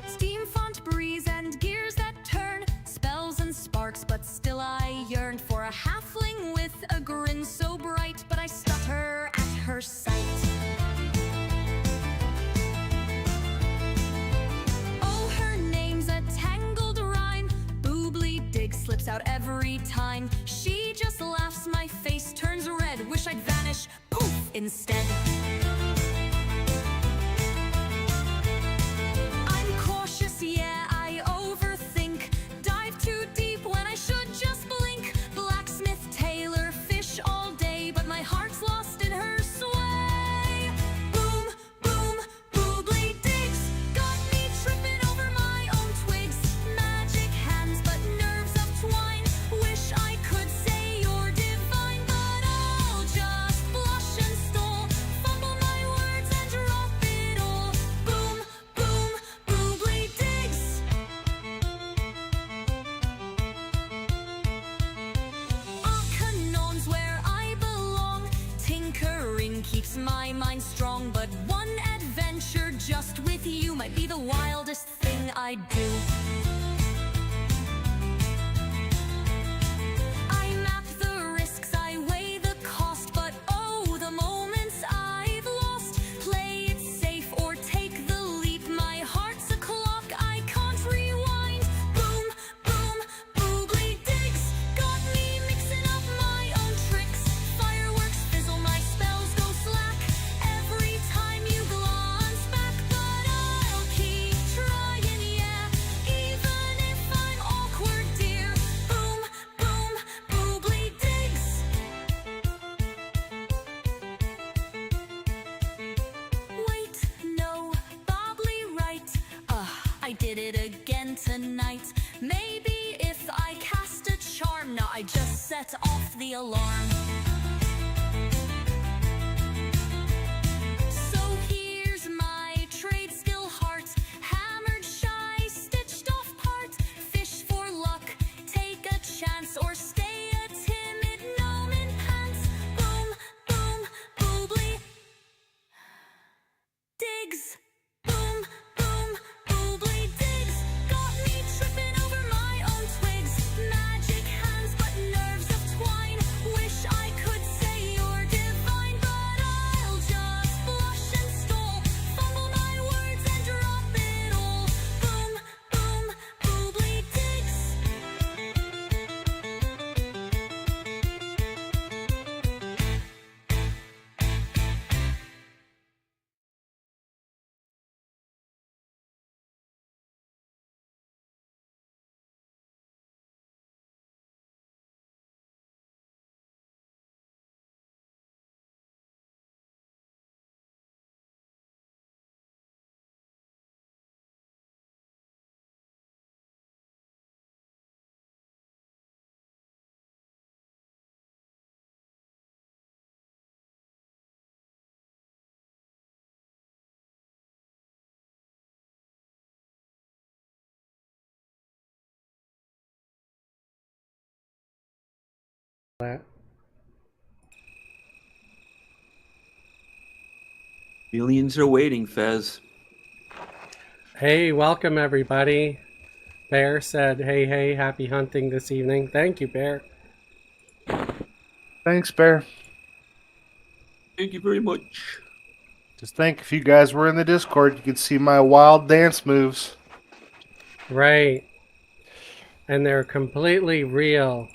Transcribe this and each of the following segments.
Steam, font, breeze, and gears that turn, spells and sparks, but still I yearned for a halfling with a grin so bright, but I stutter at her sight. Oh, her name's a tangled rhyme, boobly dig slips out every time. She just laughs, my face turns red, wish I'd vanish, poof, instead. Yeah, I overthink, dive too deep when I should just blink. Blacksmith, tailor, fish all day, but my heart's lost in her sway. Boom, boom, boobly digs, got me tripping over my own twigs. Magic hands, but nerves of twine. Wish I could say you're divine, but I'll just blush and stall, fumble my words and drop it all. Boom, boom, boobly digs. Arcanon's where I belong. Tinkering keeps my mind strong, but one adventure just with you might be the wildest thing I do. I map the risks, I weigh the cost, but oh, the moments I've lost. Play it safe or take the leap, my heart's a clock, I can't rewind. Boom, boom, boobly digs, got me mixing up my own tricks. Fireworks fizzle, my spells go slack every time you glance back, but I'll keep trying, yeah, even if I'm awkward, dear. Boom, boom, boobly digs. Wait, no, bobbly right. I did it again tonight. Maybe if I cast a charm, no, I just set off the alarm. So here's my trade skill heart, hammered shy, stitched off part. Fish for luck, take a chance, or stay a timid gnome in pants. Boom, boom, boobly digs. Boom, boom, boobly digs, got me tripping over my own twigs. Magic hands, but nerves of twine. Wish I could say you're divine, but I'll just blush and stall, fumble my words and drop it all. Boom, boom, boobly digs. That. Millions are waiting, Fez. Hey, welcome everybody. Bear said, hey, hey, happy hunting this evening. Thank you, Bear. Thanks, Bear. Thank you very much. Just think, if you guys were in the Discord, you could see my wild dance moves. Right. And they're completely real.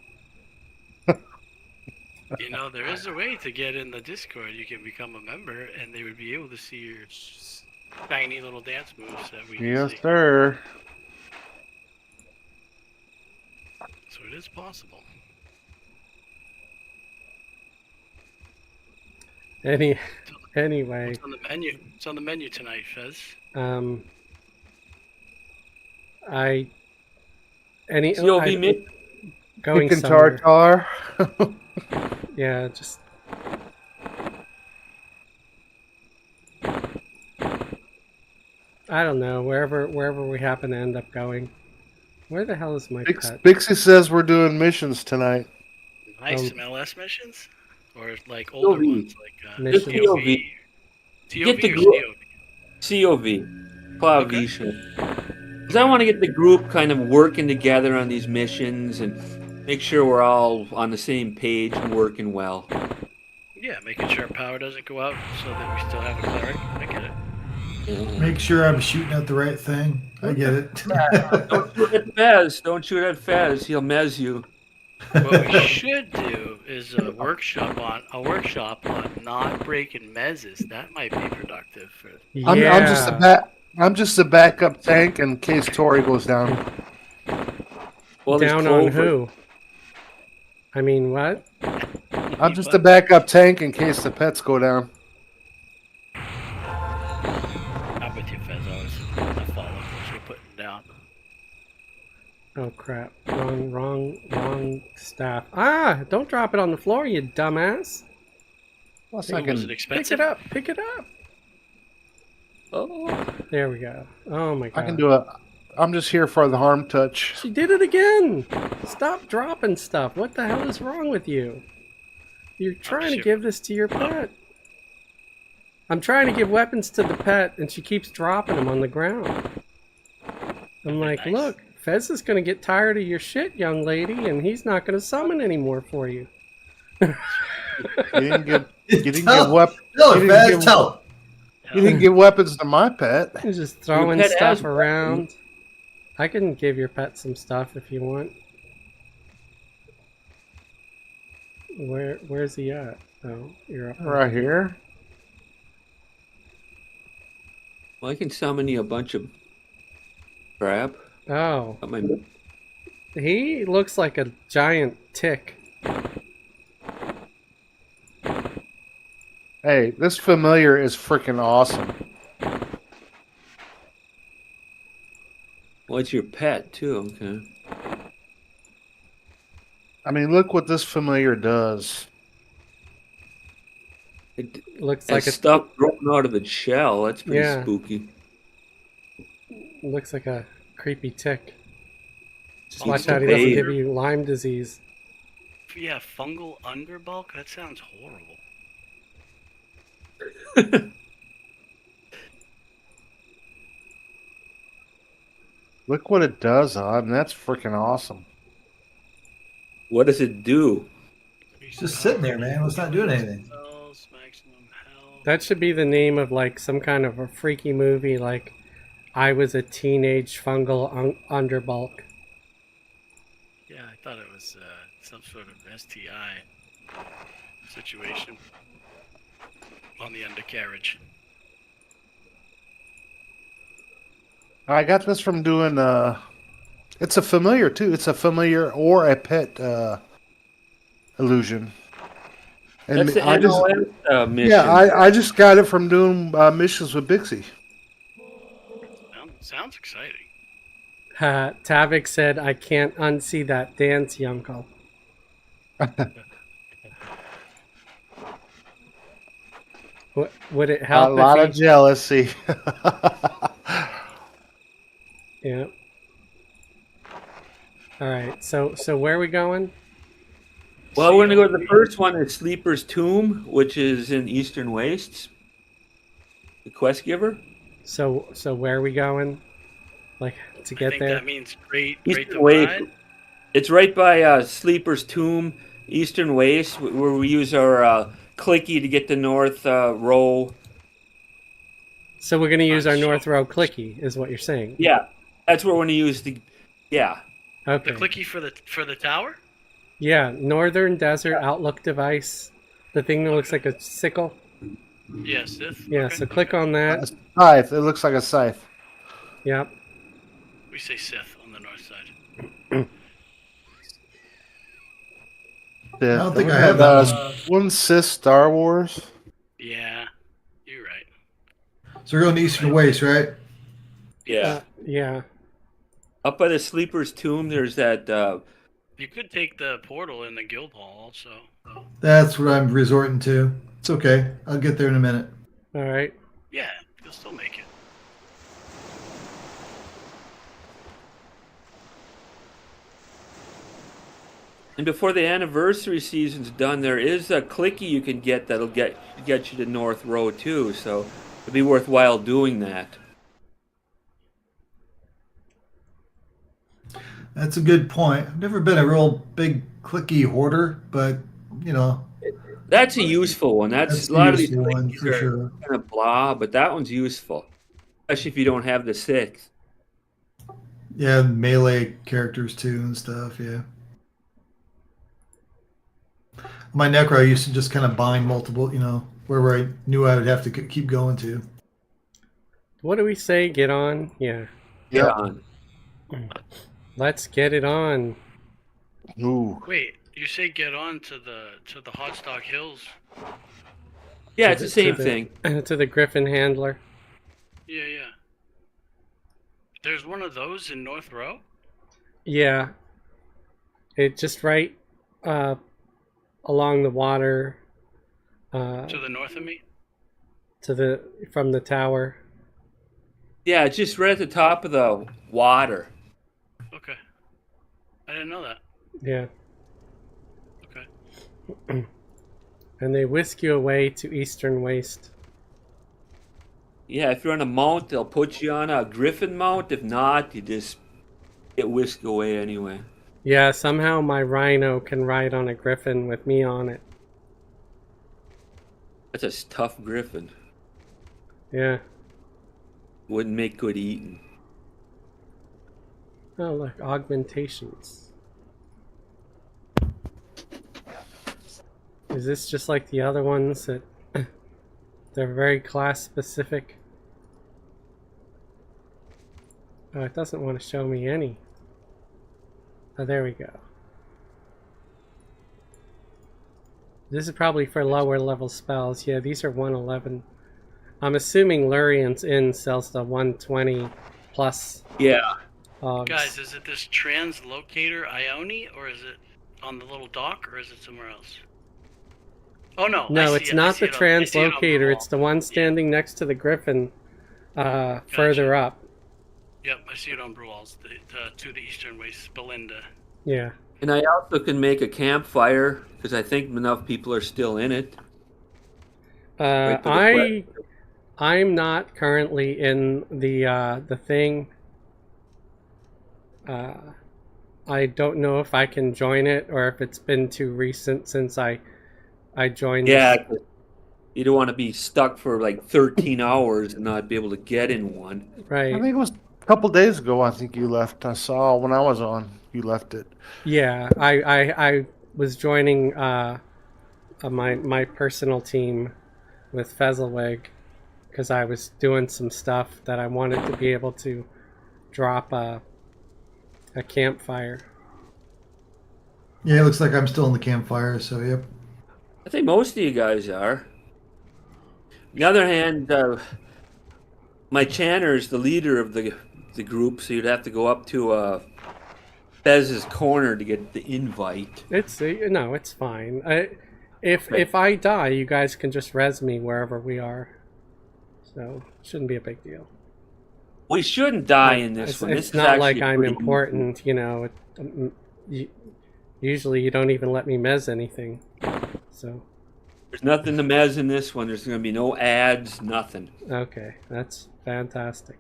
You know, there is a way to get in the Discord. You can become a member, and they would be able to see your tiny little dance moves that we can Yes, see. sir. So it is possible. Anyway. What's on the menu? It's on the menu tonight, Fez. COV me? Going Chicken somewhere. tartar. Yeah, just I don't know, wherever we happen to end up going. Where the hell is my pet? Bixie says we're doing missions tonight. Nice. Some LS missions? Or like older POV. ones like Mission. TOV? Get the TOV or group. COV? COV. Cloud Okay. Vision. Because I want to get the group kind of working together on these missions and make sure we're all on the same page and working well. Yeah, making sure power doesn't go out so that we still have a cleric. I get it. Yeah. Make sure I'm shooting at the right thing. I get it. Don't shoot at Fez. Don't shoot at Fez. He'll mez you. What we should do is a workshop on not breaking mezzes. That might be productive for. Yeah. I'm just a backup tank in case Tori goes down. Well, there's Down on Clover. who? I mean, what? I'm just a backup tank in case the pets go down. I'm with you, Fez. I follow what you're putting down. Oh crap! Wrong staff. Ah! Don't drop it on the floor, you dumbass. Plus, Was I it can. expensive? Pick it up. Oh. There we go. Oh my god. I can do it. I'm just here for the harm touch. She did it again! Stop dropping stuff. What the hell is wrong with you? You're trying to shit. give this to your pet. I'm trying to give weapons to the pet, and she keeps dropping them on the ground. I'm like, Nice. look, Fez is going to get tired of your shit, young lady, and he's not going to summon anymore for you. You didn't give Tell her, you Faz, tell her. You didn't give weapons to my pet. He's just throwing pet stuff has around. I can give your pet some stuff if you want. Where's he at? Oh, you're up Right here. Well, I can summon you a bunch of crap. Oh, Got my- he looks like a giant tick. Hey, this familiar is freaking awesome. Well, it's your pet, too. Okay. I mean, look what this familiar does. It Looks has like stuff growing out of its shell. That's pretty Yeah. spooky. looks like a creepy tick. Just He's watch a out he doesn't babe. give you Lyme disease. Yeah, fungal underbulk? That sounds horrible. Look what it does on. That's freaking awesome. What does it do? Just sitting there, man. It's not doing anything. Spells, maximum health. That should be the name of like some kind of a freaky movie, like I was a teenage fungal underbulk. Yeah, I thought it was some sort of STI situation on the undercarriage. I got this from doing. It's a familiar too. It's a familiar or a pet illusion. And That's the I just, NOS mission. yeah, I just got it from doing missions with Bixie. Sounds exciting. Tavik said, I can't unsee that dance, Yunko. Would it help A lot if of jealousy. Yeah. Alright, so where are we going? Well, we're going to go to the first one, is Sleeper's Tomb, which is in Eastern Wastes. The quest giver. So where are we going? Like, to I get think there? that means great Eastern divide. Waste. It's right by Sleeper's Tomb, Eastern Waste, where we use our clicky to get the north row. So we're going to use our So- North Row clicky, is what you're saying? Yeah, that's where we're going to use the. Yeah. Okay. The clicky for the tower? Yeah, Northern Desert Outlook device. The thing that looks like a sickle. Yeah, Sith. Yeah, Okay. so click on A that. scythe. It looks like a scythe. Yep. We say Sith on the north side. I don't think I have that. One Sith Star Wars. Yeah, you're right. So we're going to Eastern Waste, right? Yeah. Yeah. Up by the Sleeper's Tomb, there's that. You could take the portal in the guild hall also. That's what I'm resorting to. It's okay. I'll get there in a minute. All right. Yeah, you'll still make it. And before the anniversary season's done, there is a clicky you can get that'll get you to North Row too. So it'd be worthwhile doing that. That's a good point. I've never been a real big clicky hoarder, but you know, That's a useful one. that's A the lot of these useful one clickies for are sure. kind of blah, but that one's useful, especially if you don't have the 6. Yeah, melee characters too and stuff. Yeah. My Necro, I used to just kind of bind multiple, you know, wherever I knew I would have to keep going to. What do we say? Get on? Yeah. Get Yep. on. Let's get it on. Ooh. Wait, you say get on to the Hotstock Hills? Yeah, To it's the same to thing. To the Griffin handler. Yeah, yeah. There's one of those in North Row? Yeah. It just right along the water. To the north of me? From the tower. Yeah, it's just right at the top of the water. Okay. I didn't know that. Yeah. Okay. And they whisk you away to Eastern Waste. Yeah, if you're on a mount, they'll put you on a griffin mount. If not, you just get whisked away anyway. Yeah, somehow my rhino can ride on a griffin with me on it. That's a tough griffin. Yeah. Wouldn't make good eating. Oh, look, augmentations. Is this just like the other ones that they're very class specific? Oh, it doesn't want to show me any. Oh, there we go. This is probably for lower level spells. Yeah, these are 111. I'm assuming Lurian's Inn sells the 120 plus. Yeah. Guys, is it this translocator Ione, or is it on the little dock, or is it somewhere else? Oh no! No, it's not the translocator. It's the one standing next to the Griffin, further up. Yep, I see it on Brewalls, to the Eastern Waste, Belinda. Yeah. And I also can make a campfire because I think enough people are still in it. I'm not currently in the thing. I don't know if I can join it or if it's been too recent since I joined. Yeah, you don't want to be stuck for like 13 hours and not be able to get in one. Right. I think it was a couple days ago. I think you left. I saw when I was on. You left it. Yeah, I was joining my personal team with Fezzelwig because I was doing some stuff that I wanted to be able to drop a campfire. Yeah, it looks like I'm still in the campfire, so yep. I think most of you guys are. On the other hand, my Channer is the leader of the group, so you'd have to go up to Bez's corner to get the invite. It's no, it's fine. If I die, you guys can just res me wherever we are. So shouldn't be a big deal. We shouldn't die in this one. It's not like I'm important, you know. Usually you don't even let me mez anything. So there's nothing to mez in this one. There's going to be no ads, nothing. okay, that's fantastic.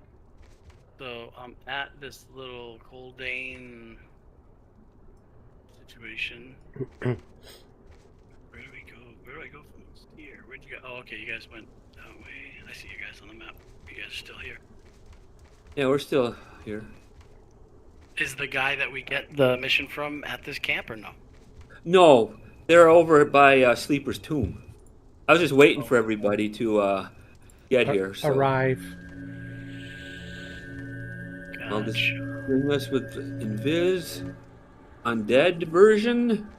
So I'm at this little Coldane situation. Where do we go? Where do I go from here? Where'd you go? Oh, okay, you guys went that way. I see you guys on the map. You guys are still here. Yeah, we're still here. Is the guy that we get the mission from at this camp or no? No, they're over by Sleeper's Tomb. I was just waiting for everybody to get here. So Arrive. I'll just bring this with Invis Undead version.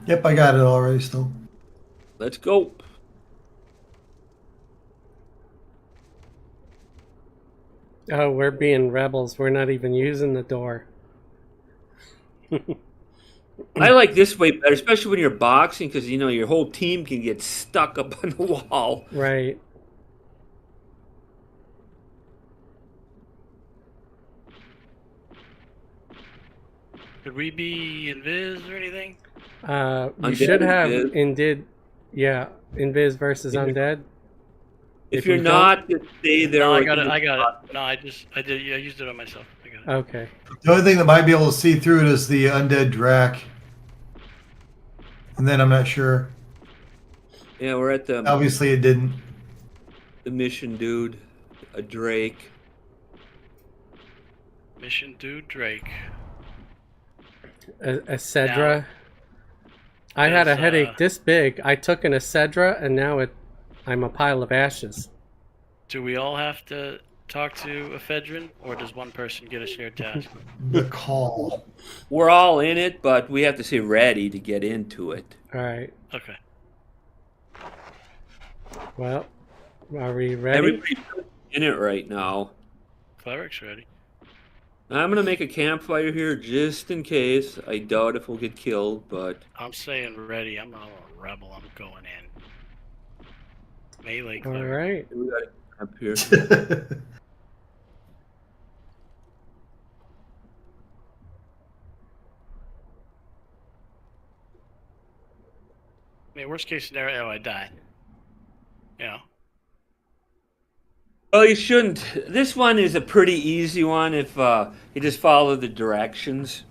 Yep, I got it already still. Let's go. Oh, we're being rebels. We're not even using the door. I like this way better, especially when you're boxing, because you know your whole team can get stuck up on the wall. Right. Could we be invis or anything? You Undead should have invis. Invis versus undead. If you you're don't- not, just stay there. No, I with got it. the- I got it. No, I used it on myself. I got it. Okay. The only thing that might be able to see through it is the undead drac. And then I'm not sure. Yeah, we're at the Obviously, it didn't. mission, dude. A Drake. Mission Dude Drake. A Cedra. I had a there's, headache this big. I took an Acedra, and now I'm a pile of ashes. Do we all have to talk to ephedrine, or does one person get a shared task? The call. We're all in it, but we have to stay ready to get into it. All right. Okay. Well, are we ready? Everybody's in it right now. Cleric's ready. I'm gonna make a campfire here just in case. I doubt if we'll get killed, but I'm saying ready. I'm not a rebel. I'm going in. Melee All cleric. right. we got a camp here. I mean, worst case scenario, I die. You know. Well, you shouldn't. This one is a pretty easy one if you just follow the directions.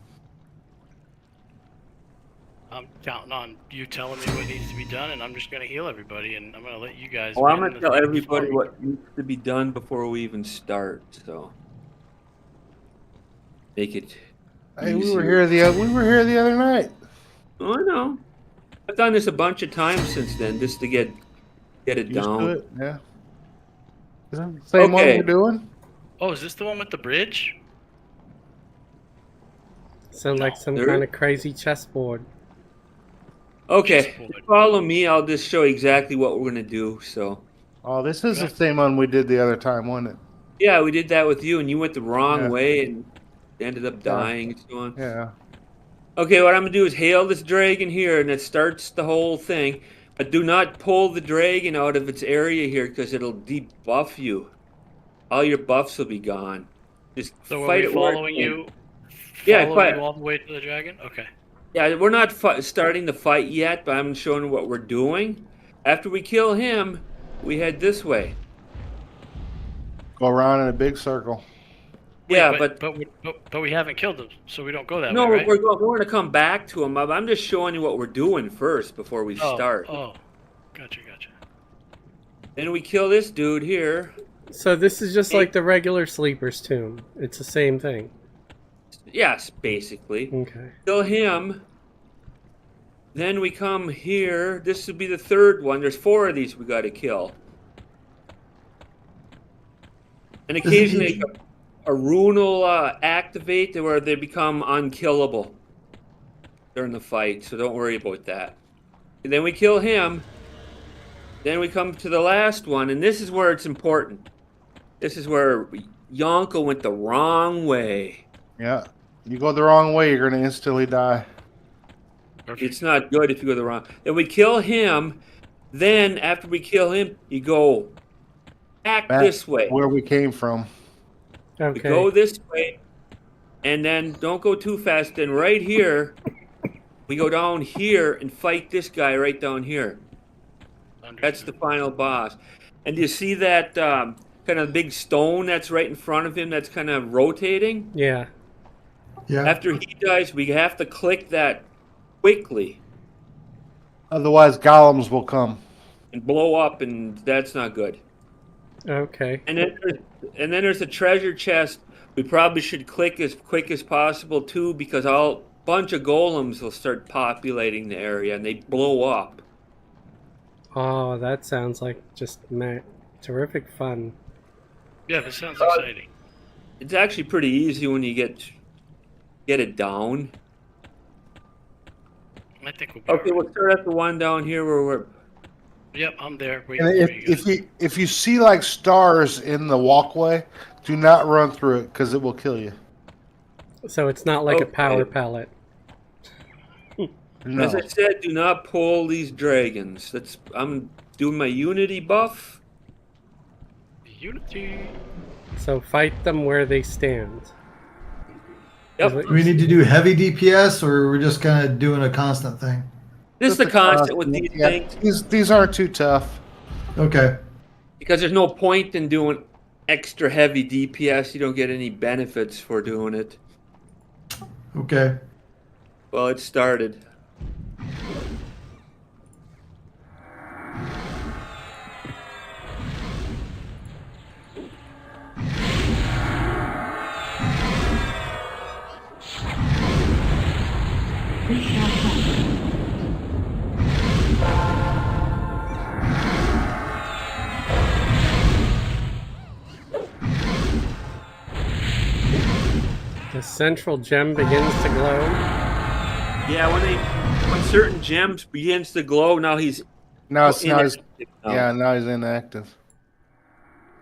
I'm counting on you telling me what needs to be done, and I'm just gonna heal everybody, and I'm gonna let you guys. Well, I'm win gonna the tell thing everybody before what needs to be done before we even start. So make it. Hey, we easier. were here the other night. Oh, I know. I've done this a bunch of times since then, just to get it Used down. to it, yeah. Is that the same one Okay. we're doing? Oh, is this the one with the bridge? Sound like some There- kind of crazy chessboard. Okay, Chessboard. follow me. I'll just show you exactly what we're gonna do. So, Oh, this is the Okay. same one we did the other time, wasn't it? yeah, we did that with you, and you went the wrong Yeah. way and ended up dying and so on. Yeah. Okay, what I'm gonna do is hail this dragon here, and it starts the whole thing. But do not pull the dragon out of its area here, because it'll debuff you. All your buffs will be gone. Just So are fight we it where it following can. you? Yeah, Follow quiet. you all the way to the dragon? Okay. Yeah, we're not starting the fight yet, but I'm showing what we're doing. After we kill him, we head this way. Go around in a big circle. Wait, Yeah, but we haven't killed them, so we don't go that no, way, right? we're going to come back to him. I'm just showing you what we're doing first before we start. Oh, gotcha. Then we kill this dude here. So this is just like the regular Sleeper's Tomb. It's the same thing. Yes, basically. Okay. Kill him. Then we come here. This would be the third one. There's 4 of these we got to kill. And occasionally a rune will activate where they become unkillable during the fight, so don't worry about that. And then we kill him. Then we come to the last one, and this is where it's important. This is where Yonko went the wrong way. Yeah. You go the wrong way, you're going to instantly die. Perfect. It's not good if you go the wrong. Then we kill him. Then after we kill him, you go back this way. Where we came from. You Okay. go this way, and then don't go too fast. Then right here, we go down here and fight this guy right down here. That's the final boss. And you see that kind of big stone that's right in front of him that's kind of rotating? Yeah. Yeah. After he dies, we have to click that quickly Otherwise, golems will come. and blow up, and that's not good. Okay. And then there's a treasure chest. We probably should click as quick as possible too, because a bunch of golems will start populating the area and they blow up. Oh, that sounds like just terrific fun. Yeah, this sounds exciting. It's actually pretty easy when you get it down. I think we'll be Okay, all right. we'll start at the one down here where we're. Yep, I'm there. Waiting And for you guys. if you see like stars in the walkway, do not run through it because it will kill you. So it's not like a Okay. power pellet. No. As I said, do not pull these dragons. I'm doing my unity buff. Unity. So fight them where they stand. Yep. what Do we need to do heavy DPS, or we're just kind of doing a constant thing? This is the Just a constant with these yeah, things these aren't too tough. Okay. because there's no point in doing extra heavy DPS. You don't get any benefits for doing it. Okay. Well, it started. the central gem begins to glow. Yeah, when certain gems begins to glow, now he's Now it's inactive now. yeah, now he's inactive.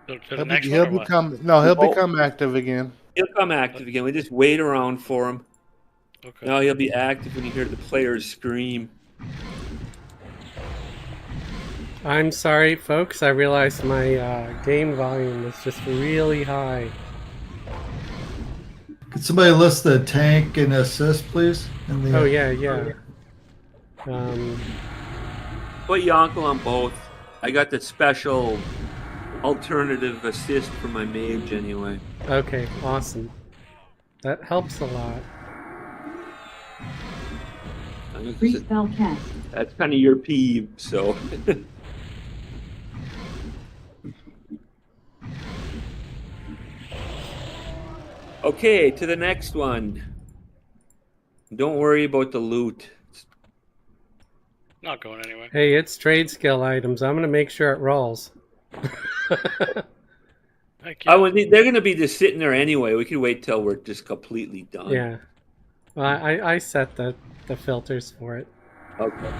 So to the He'll, next he'll one or what? become no, he'll Oh. become active again. He'll come active again. We just wait around for him. Okay. Now he'll be active when you hear the players scream. I'm sorry, folks. I realized my game volume was just really high. Could somebody list the tank and assist, please? In the, Oh yeah. Put Yonkel on both. I got the special alternative assist for my mage anyway. Okay, awesome. That helps a lot. Free spell cast. That's kind of your peeve, so. Okay, to the next one. Don't worry about the loot. Not going anywhere. Hey, it's trade skill items. I'm gonna make sure it rolls. Thank you. They're going to be just sitting there anyway. We can wait till we're just completely done. Yeah. Well, I set the filters for it. Okay.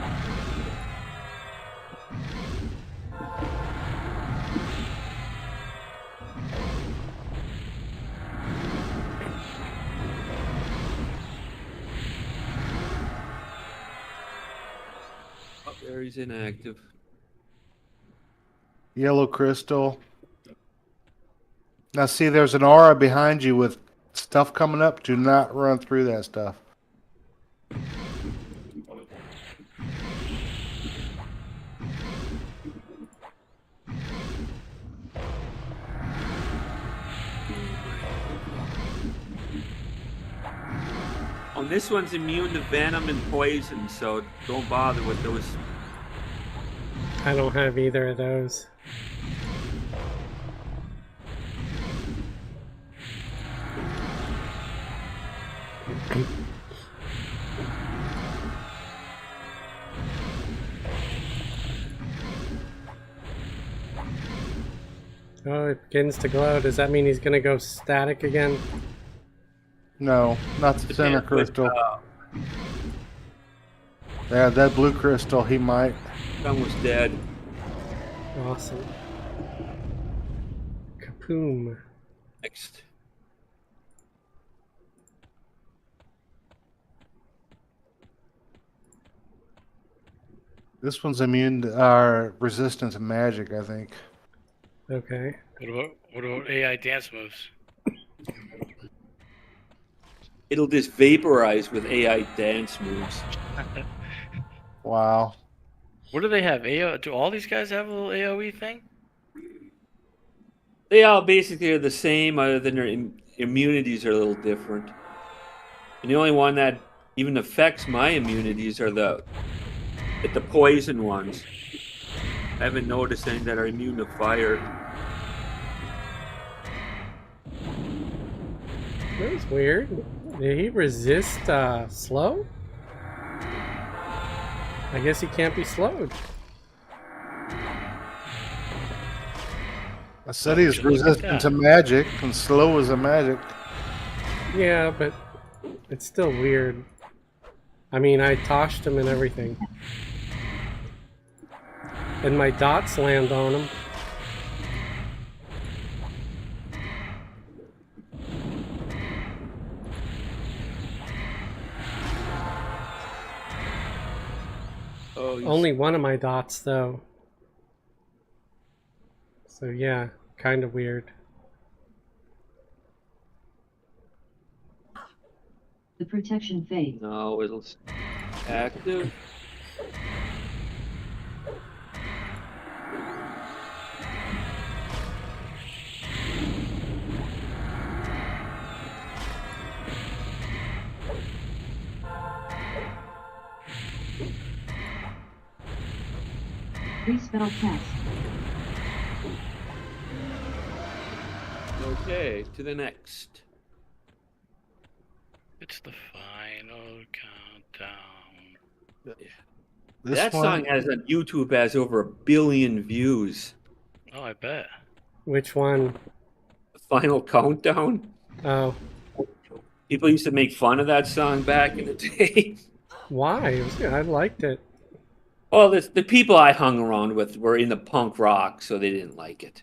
Oh, there he's inactive. Yellow crystal. Now see, there's an aura behind you with stuff coming up. Do not run through that stuff. Oh, this one's immune to venom and poison, so don't bother with those. I don't have either of those. Oh, it begins to glow. Does that mean he's gonna go static again? No, not the center Depends what, crystal. Yeah, that blue crystal, he might. Almost dead. Awesome. Kapoom. Next. This one's immune to resistant to magic, I think. Okay. What about AI dance moves? It'll just vaporize with AI dance moves. Wow. What do they have? Do all these guys have a little AOE thing? They all basically are the same, other than their immunities are a little different. And the only one that even affects my immunities are the poison ones. I haven't noticed any that are immune to fire. That was weird. Did he resist slow? I guess he can't be slowed. I said he's resistant to magic and slow as a magic. Yeah, but it's still weird. I mean, I toshed him and everything. And my dots land on him. Oh, Only one of my dots, though. So yeah, kind of weird. The protection phase. No, it'll active. Pre-spell cast. Okay, to the next. It's the final countdown. This That one, song has on YouTube has over 1 billion views. Oh, I bet. Which one? The final countdown. Oh, People used to make fun of that song back in the day. why? It was good. I liked it. Well, the people I hung around with were in the punk rock, so they didn't like it.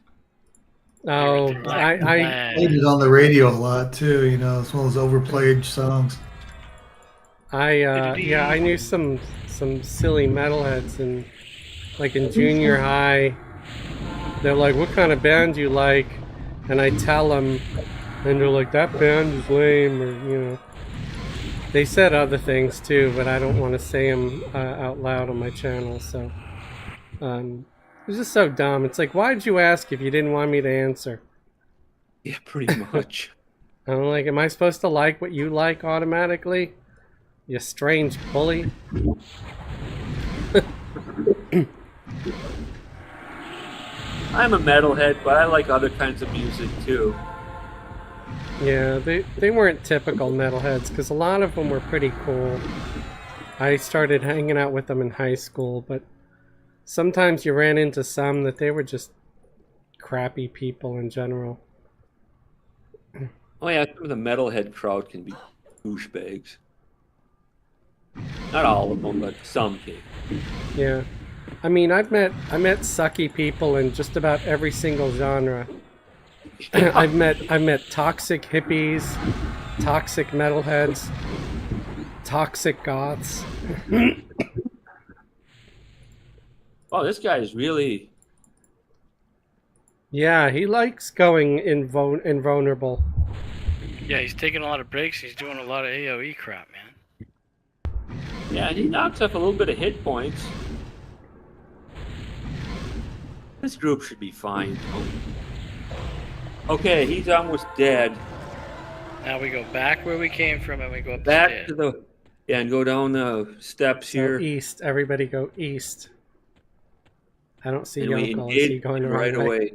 Oh, With the black I flag. Played it on the radio a lot too. You know, it's one of those overplayed songs. yeah, I knew some silly metalheads in junior high. They're like, "What kind of band do you like?" And I tell them, and they're like, "That band is lame," or you know. They said other things too, but I don't want to say them out loud on my channel. So it's just so dumb. It's like, why did you ask if you didn't want me to answer? Yeah, pretty much. I'm like, am I supposed to like what you like automatically? You strange bully. I'm a metalhead, but I like other kinds of music too. Yeah, they weren't typical metalheads because a lot of them were pretty cool. I started hanging out with them in high school, but sometimes you ran into some that they were just crappy people in general. Oh yeah, some of the metalhead crowd can be douchebags. Not all of them, but some can. Yeah. I mean, I met sucky people in just about every single genre. I've met toxic hippies, toxic metalheads, toxic goths. Oh, this guy is really. Yeah, he likes going invulnerable. Yeah, he's taking a lot of breaks. He's doing a lot of AoE crap, man. Yeah, he knocks off a little bit of hit points. This group should be fine. Okay, he's almost dead. Now we go back where we came from and we go up the Back stairs. to the. Yeah, and go down the steps So here. east, everybody go east. I don't see And we Yoko. Is he engage going the right wrong way? away.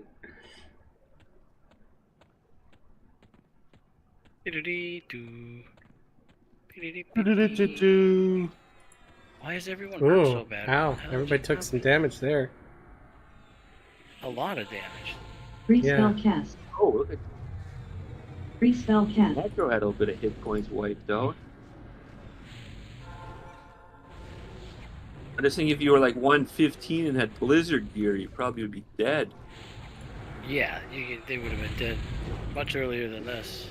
Doo-doo-dee-doo. do-do-do-do-do. Why is everyone hurt so Ooh, bad? ow. What the hell Everybody just took some happened? damage there. A lot of damage. Pre-spell cast. Oh, look at Pre-spell cast. Metro had a little bit of hit points wiped out. I just think if you were like 115 and had blizzard gear, you probably would be dead. Yeah, they would have been dead much earlier than this.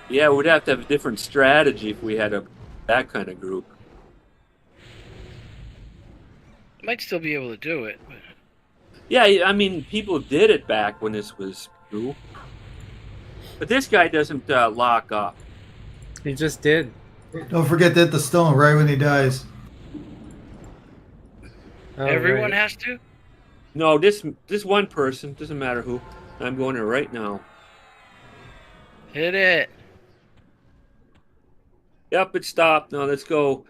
Yeah, we'd have to have a different strategy if we had that kind of group. Might still be able to do it, but Yeah, I mean, people did it back when this was new. But this guy doesn't lock up. He just did. Don't forget to hit the stone right when he dies. Oh, everyone right. has to? No, this one person, doesn't matter who. I'm going there right now. Hit it. Yep, it stopped. Now let's go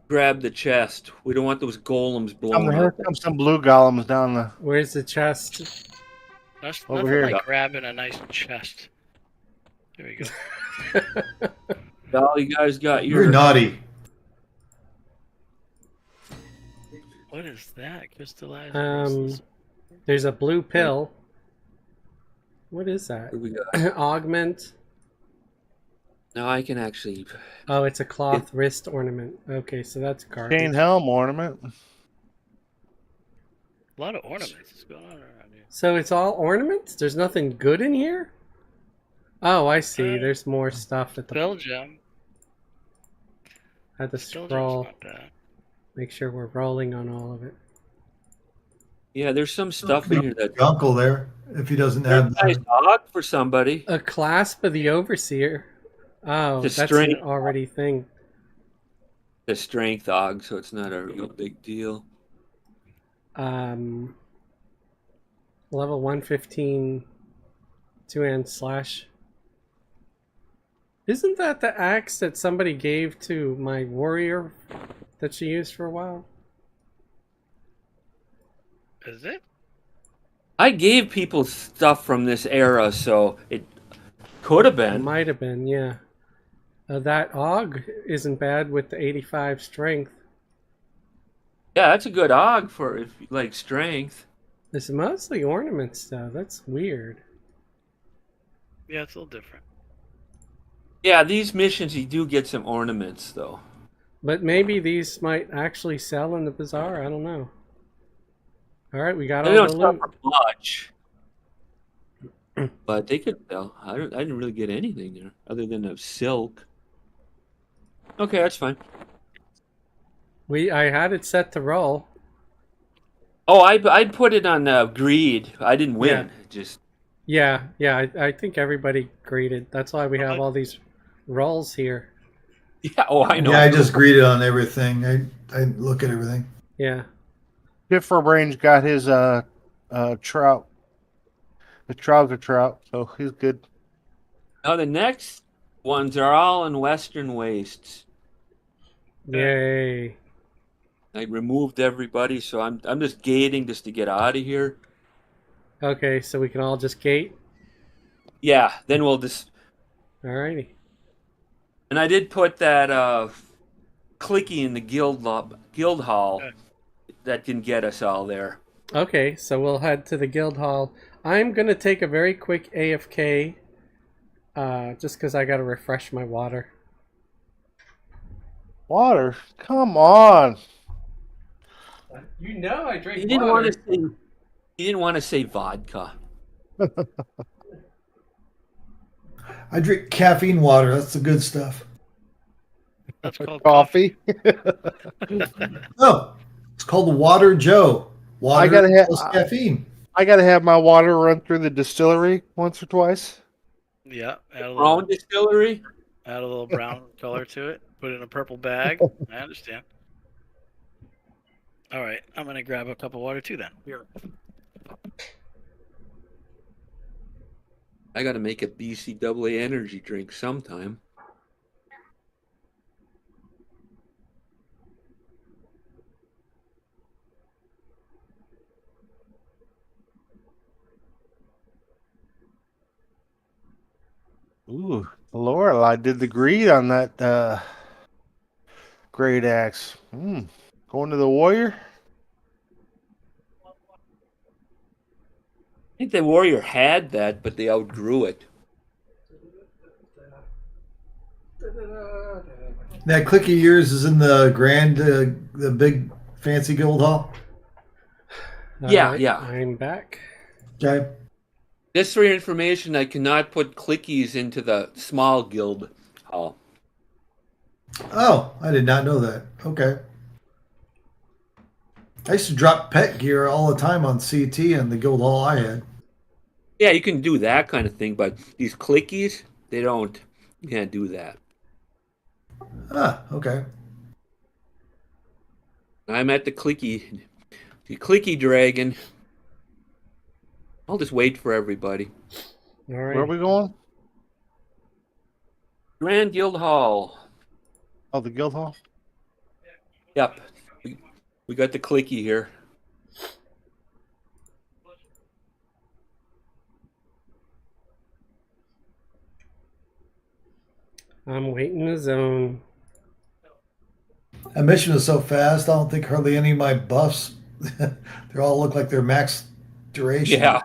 grab the chest. We don't want those golems blowing Here up. comes some blue golems down the. Where's the chest? That's Over nothing here. like grabbing a nice chest. There we go. Well, you guys got You're your... naughty. What is that? Crystallized Um, there's a blue pill. What is that? What do we got? Augment. Now I can actually... Oh, it's a cloth wrist ornament. Okay, so that's garbage. Chain helm ornament. A lot of ornaments. What's going on around here? So it's all ornaments? There's nothing good in here? Oh, I see. There's more stuff at the... Belgium. I had to Belgium's scroll. not bad. Make sure we're rolling on all of it. Yeah, there's some stuff in here that Your uncle there, if he doesn't there's have a nice dog for somebody. A clasp of the overseer. Oh, It's a that's an strength, already thing. a strength dog, so it's not a real big deal. Level 115 two-hand slash. Isn't that the axe that somebody gave to my warrior that she used for a while? Is it? I gave people stuff from this era, so it could have It been. might have been, yeah. That Og isn't bad with the 85 strength. Yeah, that's a good og for if you like strength. It's mostly ornament stuff. That's weird. Yeah, it's a little different. Yeah, these missions you do get some ornaments though. But maybe these might actually sell in the bazaar. I don't know. All right, we got They all don't the sell loot. for much, but they could sell. I didn't really get anything there other than a silk. Okay, that's fine. I had it set to roll. Oh, I put it on greed. I didn't win. Just Yeah, I think everybody greeted. That's why we have all these rolls here. yeah. Oh, I know. Yeah, I just greeted on everything. I look at everything. Yeah. Different Range got his trout, the trouser trout, so he's good. Now the next ones are all in Western Wastes. Yay. I removed everybody, so I'm just gating just to get out of here. Okay, so we can all just gate. Yeah, then we'll just. Alrighty. And I did put that clicky in the guild hall. Okay. That can get us all there. Okay, so we'll head to the guild hall. I'm gonna take a very quick AFK, just because I gotta refresh my water. Water, come on. You know I drink He didn't want to say. He didn't want to say vodka. I drink caffeine water. That's the good stuff. That's called Coffee. Oh, it's called Water Joe. Water I gotta have- plus caffeine. I gotta have my water run through the distillery once or twice. Yeah, Brown distillery. add a little brown color to it. Put it in a purple bag. I understand. All right, I'm gonna grab a cup of water too then. Here. I got to make a BCAA energy drink sometime. Ooh, Lorelei did the greed on that great axe. Going to the warrior. I think the warrior had that, but they outgrew it. That click of yours is in the grand, the big fancy guild hall. Yeah, Alright, yeah. I'm back. Okay. Just for your information, I cannot put clickies into the small guild hall. Oh, I did not know that. Okay. I used to drop pet gear all the time on CT and the guild hall I had. Yeah, you can do that kind of thing, but these clickies, they don't. You can't do that. Ah, okay. I'm at the clicky dragon. I'll just wait for everybody. Alright. Where are we going? Grand Guild Hall. Oh, the guild hall. Yep. We got the clicky here. I'm waiting in the zone. That mission is so fast. I don't think hardly any of my buffs. They all look like they're max duration. Yeah.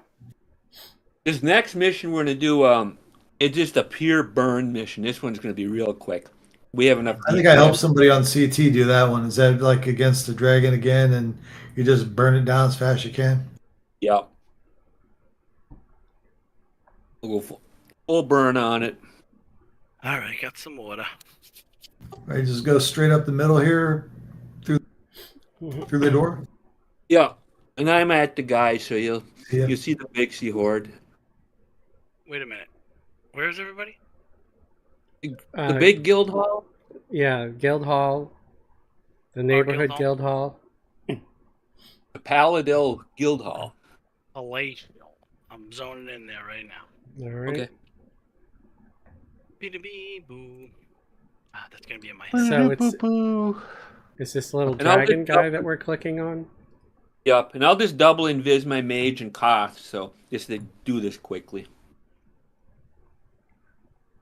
This next mission we're gonna do, it's just a pure burn mission. This one's gonna be real quick. We have enough. I think I helped somebody on CT do that one. Is that like against the dragon again, and you just burn it down as fast as you can? Yeah. We'll go full burn on it. All right, got some water. Right, just go straight up the middle here through the door. Yeah. And I'm at the guy, so Yeah. you'll see the Vixie horde. Wait a minute. Where's everybody? The big guild hall? Yeah, guild hall, the neighborhood guild hall. The Paladil Guild Hall. Palatial. I'm zoning in there right now. All right. Okay. Bee boo. Ah, that's gonna be in my So head. it's Boo-boo. is this little And I'll dragon just- guy that we're clicking on? Yup, and I'll just double invis my mage and Koth, so just to do this quickly.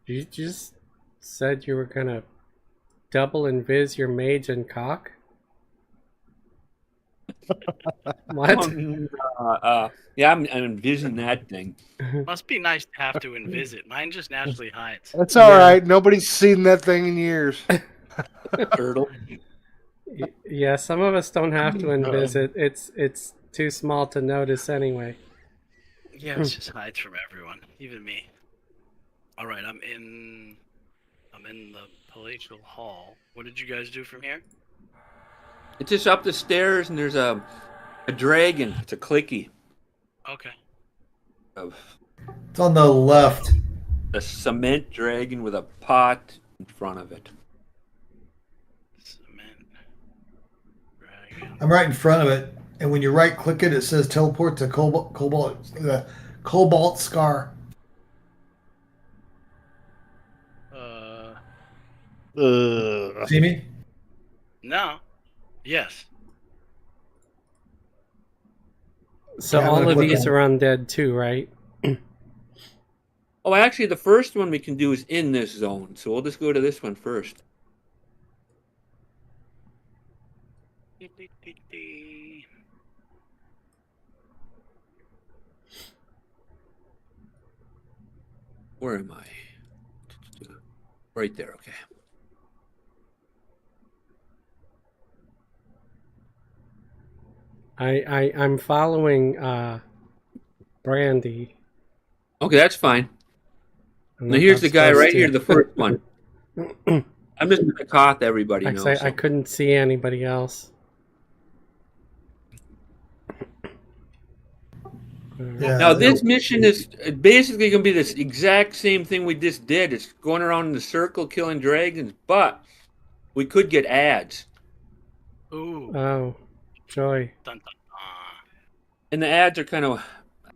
You just said you were gonna double invis your mage and cock. What? Yeah, I'm envisioning that thing. Must be nice to have to invis. Mine just naturally hides. That's all right. Nobody's seen that thing in years. Turtle. Yeah, some of us don't have to invis it. It's too small to notice anyway. Yeah, it just hides from everyone, even me. All right, I'm in the palatial hall. What did you guys do from here? It's just up the stairs, and there's a dragon. It's a clicky. Okay. It's on the left. A cement dragon with a pot in front of it. Cement. Dragon. I'm right in front of it, and when you right click it, it says teleport to Cobalt Scar. See me? No. Yes. So Yeah, I'm all gonna of click these on- are undead too, right? Oh, actually, the first one we can do is in this zone, so we'll just go to this one first. Where am I? Right there, okay. I'm following Brandy. Okay, that's fine. and Now here's I'm the guy supposed right to- here, the first one. I'm just gonna Koth everybody now. Actually, so. I couldn't see anybody else. Yeah. Now this mission is basically going to be this exact same thing we just did. It's going around in the circle killing dragons, but we could get ads. Ooh. Oh, joy. Dun, dun, dun. And the ads are kind of,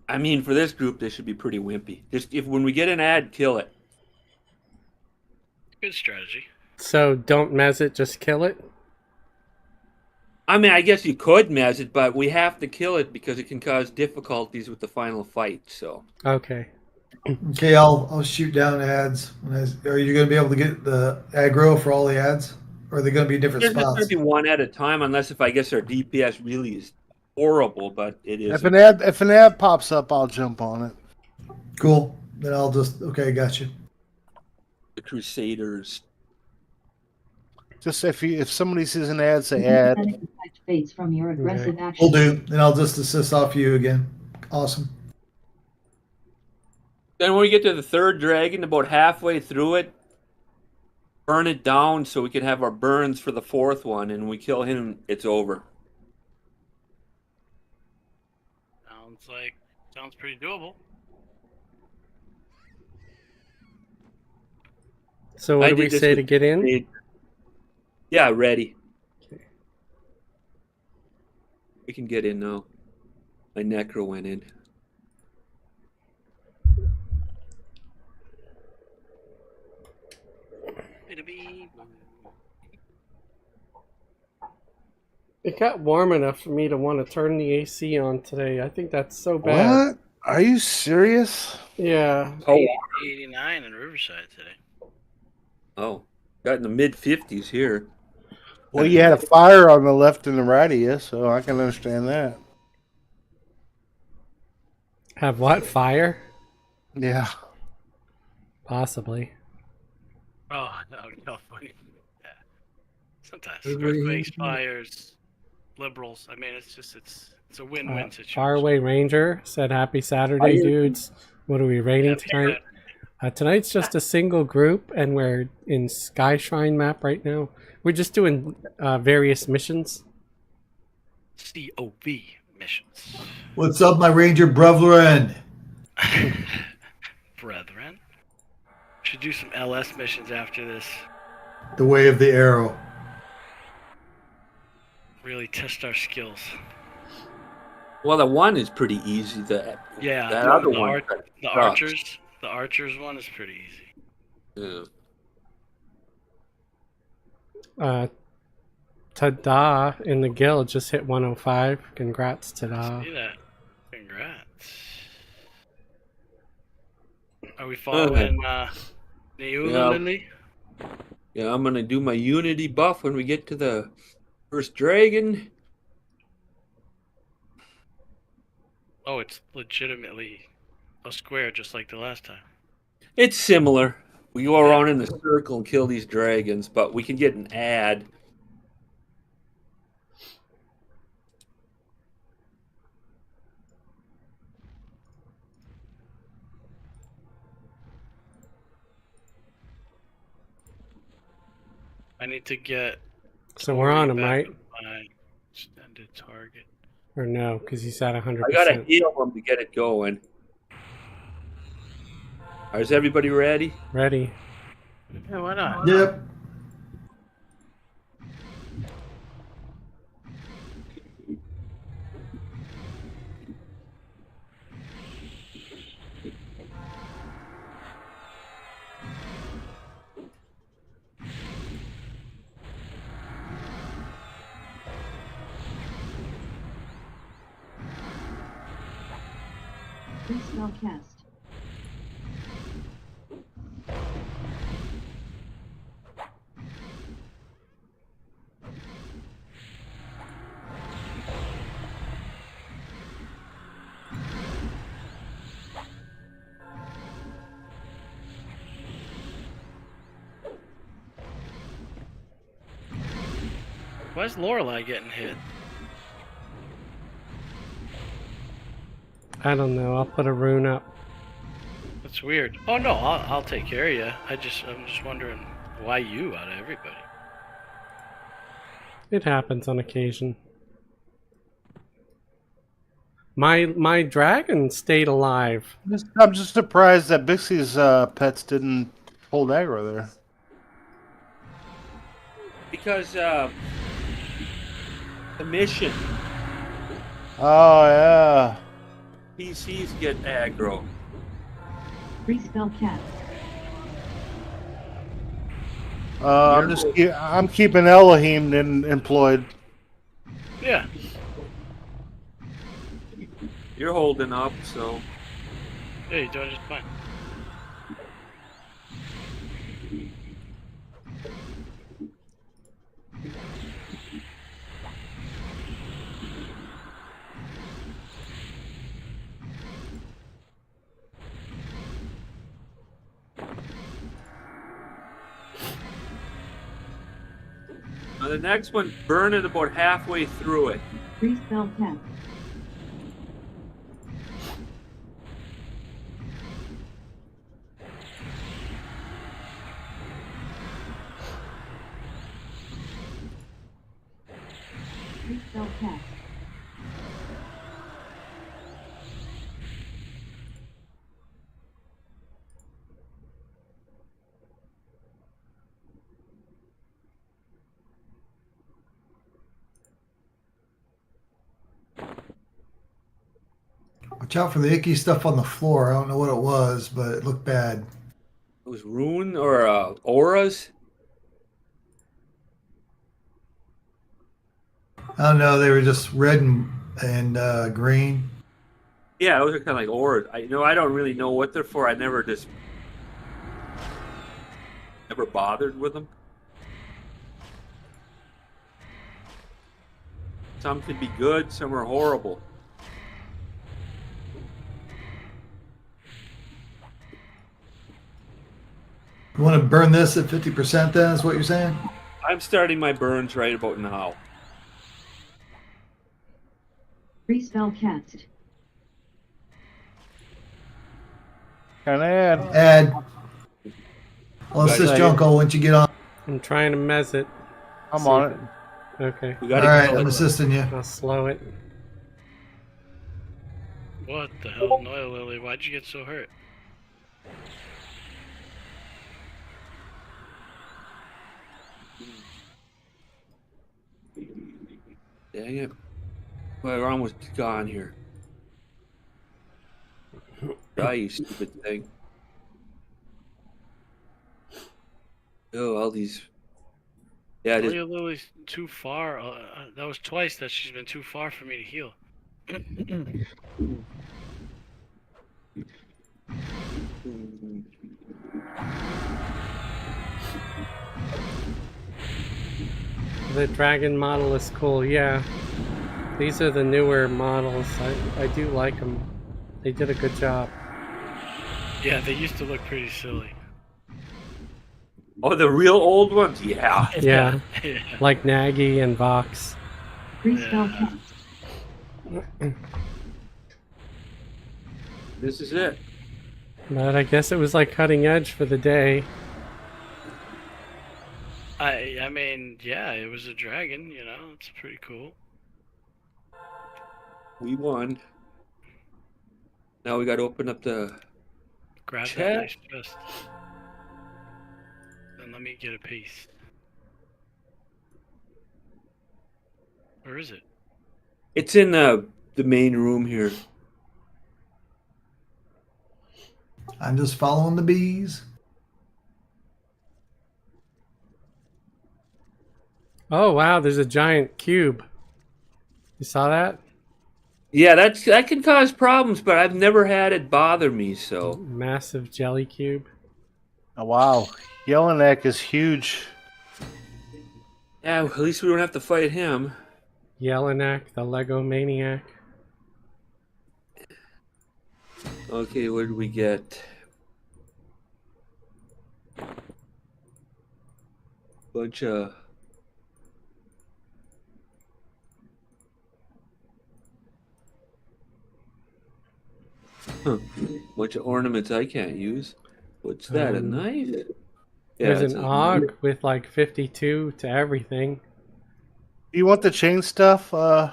I mean, for this group, they should be pretty wimpy. Just if when we get an ad, kill it. Good strategy. So don't mez it, just kill it? I mean, I guess you could mess it, but we have to kill it because it can cause difficulties with the final fight. So Okay. Okay, I'll shoot down ads. Are you going to be able to get the aggro for all the ads? Or are they going to be different there's just going spots? to be one at a time, unless if I guess our DPS really is horrible, but it is. If an ad pops up, I'll jump on it. Cool. Then I'll just, okay, got you. The Crusaders. Just if somebody sees an ad, say ad. Sympathetic effect fades from your aggressive We'll action. do. Then I'll just assist off you again. Awesome. Then when we get to the third dragon, about halfway through it, burn it down so we can have our burns for the fourth one, and we kill him, it's over. Sounds pretty doable. So what I do we did this say with- to get in? Yeah, ready. We can get in now. My necro went in. It got warm enough for me to want to turn the AC on today. I think that's so bad. What? Are you serious? Yeah. Oh, 89 in Riverside today. oh, got in the mid 50s here. Well, you had a fire on the left and the right of you, so I can understand that. Have what? Fire? Yeah. Possibly. Oh, no, funny. Yeah. Sometimes. Earthquakes, fires, liberals. I mean, it's a win-win situation. Faraway Ranger said, "Happy Saturday, dudes. What are we rating Happy tonight?" Tonight's just a single group, and we're in Sky Shrine map right now. We're just doing various missions. COV. missions. What's up, my ranger brethren? Brethren. Should do some LS missions after this. The way of the arrow. Really test our skills. Well, the one is pretty easy. That other one. The archers one is pretty easy. Yeah. Tada in the guild just hit 105. Congrats, Tada. See that? Congrats. Are we following Neula Lily? Yeah, I'm gonna do my unity buff when we get to the first dragon. Oh, it's legitimately a square just like the last time. It's similar. We go around in the circle and kill these dragons, but we can get an ad. I need to get. So we're on him, right? My extended target. Or no, because he's at 100%. I gotta heal them to get it going. Is everybody ready? Ready. Yeah, why not? Yep. Free spell cast. Why's Lorelei getting hit? I don't know. I'll put a rune up. That's weird. Oh no, I'll take care of you. I'm just wondering why you out of everybody. It happens on occasion. My dragon stayed alive. I'm just surprised that Bixie's pets didn't hold aggro there. Because the mission, Oh, yeah. PCs get aggro. Free spell cast. I'm keeping Elohim employed. Yeah. You're holding up, so Yeah, you're doing just fine. now the next one, burn it about halfway through it. Free spell cast. Free spell cast. Watch out for the icky stuff on the floor. I don't know what it was, but it looked bad. It was rune or auras. I don't know. They were just red and green. Yeah, those are kind of like auras. I don't really know what they're for. I never bothered with them. Some could be good, some are horrible. You want to burn this at 50% then, is what you're saying? I'm starting my burns right about now. Free spell cast. Can I add? Add. I'll assist you, Uncle, once you get on. I'm trying to mez it. I'm on it. Okay. We All gotta right, kill I'm it. assisting you. I'll slow it. What the hell, Noya Lily? Why'd you get so hurt? Dang it. Well, we're almost gone here. Die, you stupid thing. Oh, all these. Yeah, it is. Noya Lily's too far. That was twice that she's been too far for me to heal. The dragon model is cool, yeah. These are the newer models. I do like them. They did a good job. Yeah, they used to look pretty silly. Oh, the real old ones? Yeah. Yeah, Yeah. like Nagy and Vox. Free spell cast. This is it. But I guess it was like cutting edge for the day. I mean, yeah, it was a dragon, you know, it's pretty cool. We won. Now we got to open up the. Grab Chat? that nice chest. Then let me get a piece. Where is it? It's in the main room here. I'm just following the bees. Oh wow, there's a giant cube. You saw that? Yeah, that can cause problems, but I've never had it bother me. So Massive jelly cube. Oh, wow. Yellowneck is huge. yeah, at least we don't have to fight him. Yellowneck, the Lego Maniac. Okay, what did we get? Bunch of. Bunch of ornaments I can't use. What's that? A knife? Yeah, There's it's an a- AUG with like 52 to everything. You want the chain stuff? I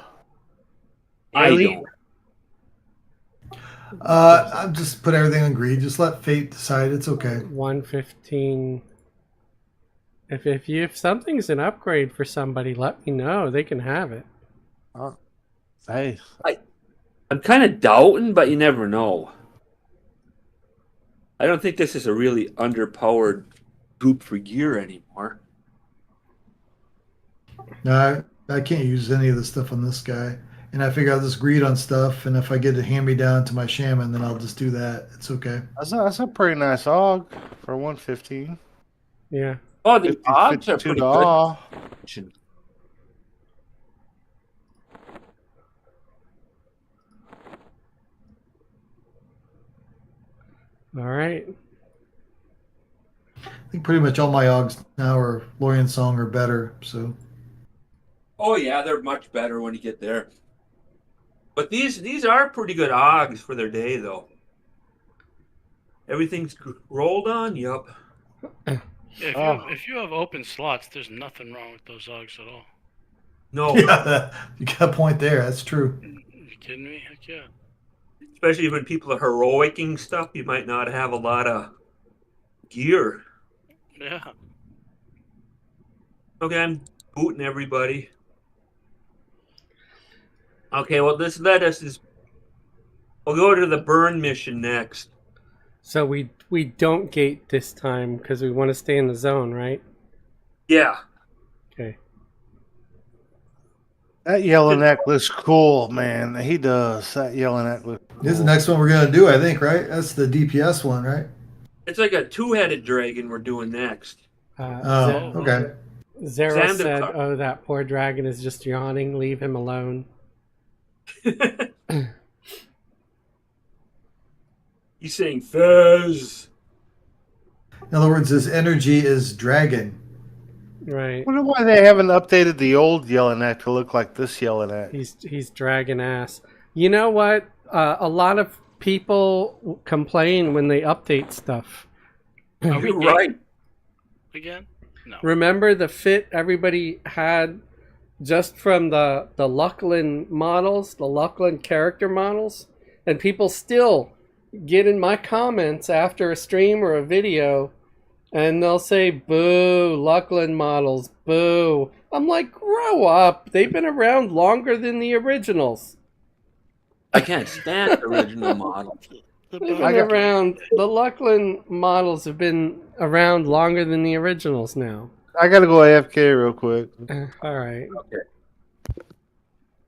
Riley? don't. I'll just put everything on greed. Just let fate decide. It's okay. 115. If something's an upgrade for somebody, let me know. They can have it. Hey, I'm kind of doubting, but you never know. I don't think this is a really underpowered group for gear anymore. No, I can't use any of the stuff on this guy. And I figure I'll just greed on stuff. And if I get a hand me down to my shaman, then I'll just do that. It's okay. that's a pretty nice AUG for 115. Yeah. Oh, the 50, odds are 52 pretty to good. all. All right. I think pretty much all my Augs now are Lorien Song or better. So Oh yeah, they're much better when you get there. But these are pretty good OGs for their day, though. Everything's rolled on. Yup. Yeah, if you have open slots, there's nothing wrong with those Augs at all. No, yeah, you got a point there. That's true. You kidding me? Heck yeah. especially when people are heroicing stuff, you might not have a lot of gear. Yeah. Okay, I'm booting everybody. Okay, well, this led us is. We'll go to the burn mission next. So we don't gate this time because we want to stay in the zone, right? Yeah. Okay. That Yellowneck looks cool, man. He does. That Yellowneck looks cool. This is the next one we're gonna do, I think, right? That's the DPS one, right? It's like a two-headed dragon we're doing next. Oh, okay. Zero Xander said, Car- "Oh, that poor dragon is just yawning. Leave him alone." He's saying Fez. In other words, his energy is dragon. Right. I wonder why they haven't updated the old Yellowneck to look like this Yellowneck. He's dragon ass. You know what? A lot of people complain when they update stuff. Are we You're right. again? No. Remember the fit everybody had just from the Luckland models, the Luckland character models? and people still get in my comments after a stream or a video, and they'll say, "Boo, Luckland models, boo." I'm like, grow up. They've been around longer than the originals. I can't stand the original model. They've been around. The Luckland models have been around longer than the originals now. I gotta go AFK real quick. All right.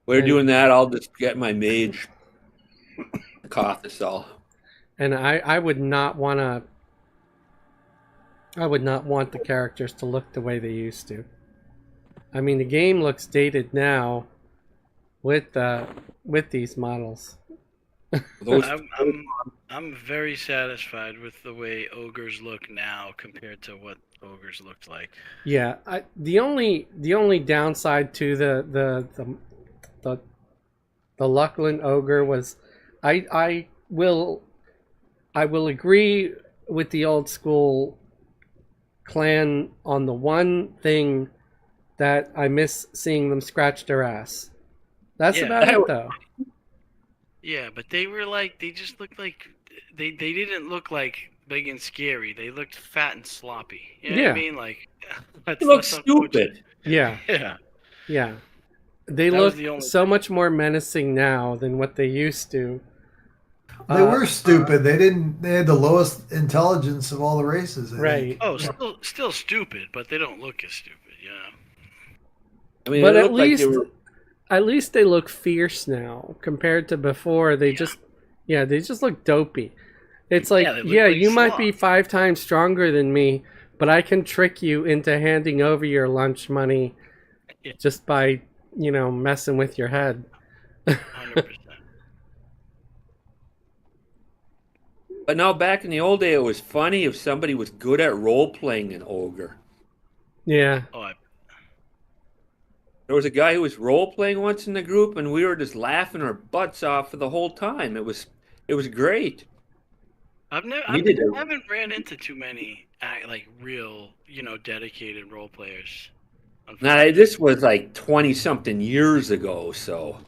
We're doing that. I'll just get my mage cough this all. And I would not want to. I would not want the characters to look the way they used to. I mean, the game looks dated now with these models. Those, I'm very satisfied with the way ogres look now compared to what ogres looked like. Yeah, the only downside to the Luckland ogre was I will agree with the old school clan on the one thing that I miss seeing them scratch their ass. That's about it, though. Yeah, but they were like, they just looked like, they didn't look like big and scary. They looked fat and sloppy. You know what I mean? Like, they look stupid. Yeah. Yeah. Yeah. They look so much more menacing now than what they used to. They were stupid. They had the lowest intelligence of all the races. Right. Oh, still stupid, but they don't look as stupid. Yeah. I mean, but at least they look fierce now compared to before. They just look dopey. It's like, you might be 5 times stronger than me, but I can trick you into handing over your lunch money just by, messing with your head. 100%. But now, back in the old day, it was funny if somebody was good at role-playing an ogre. Yeah. There was a guy who was role-playing once in the group, and we were just laughing our butts off for the whole time. It was great. I haven't ran into too many like real, dedicated role players. Now, this was like 20-something years ago, so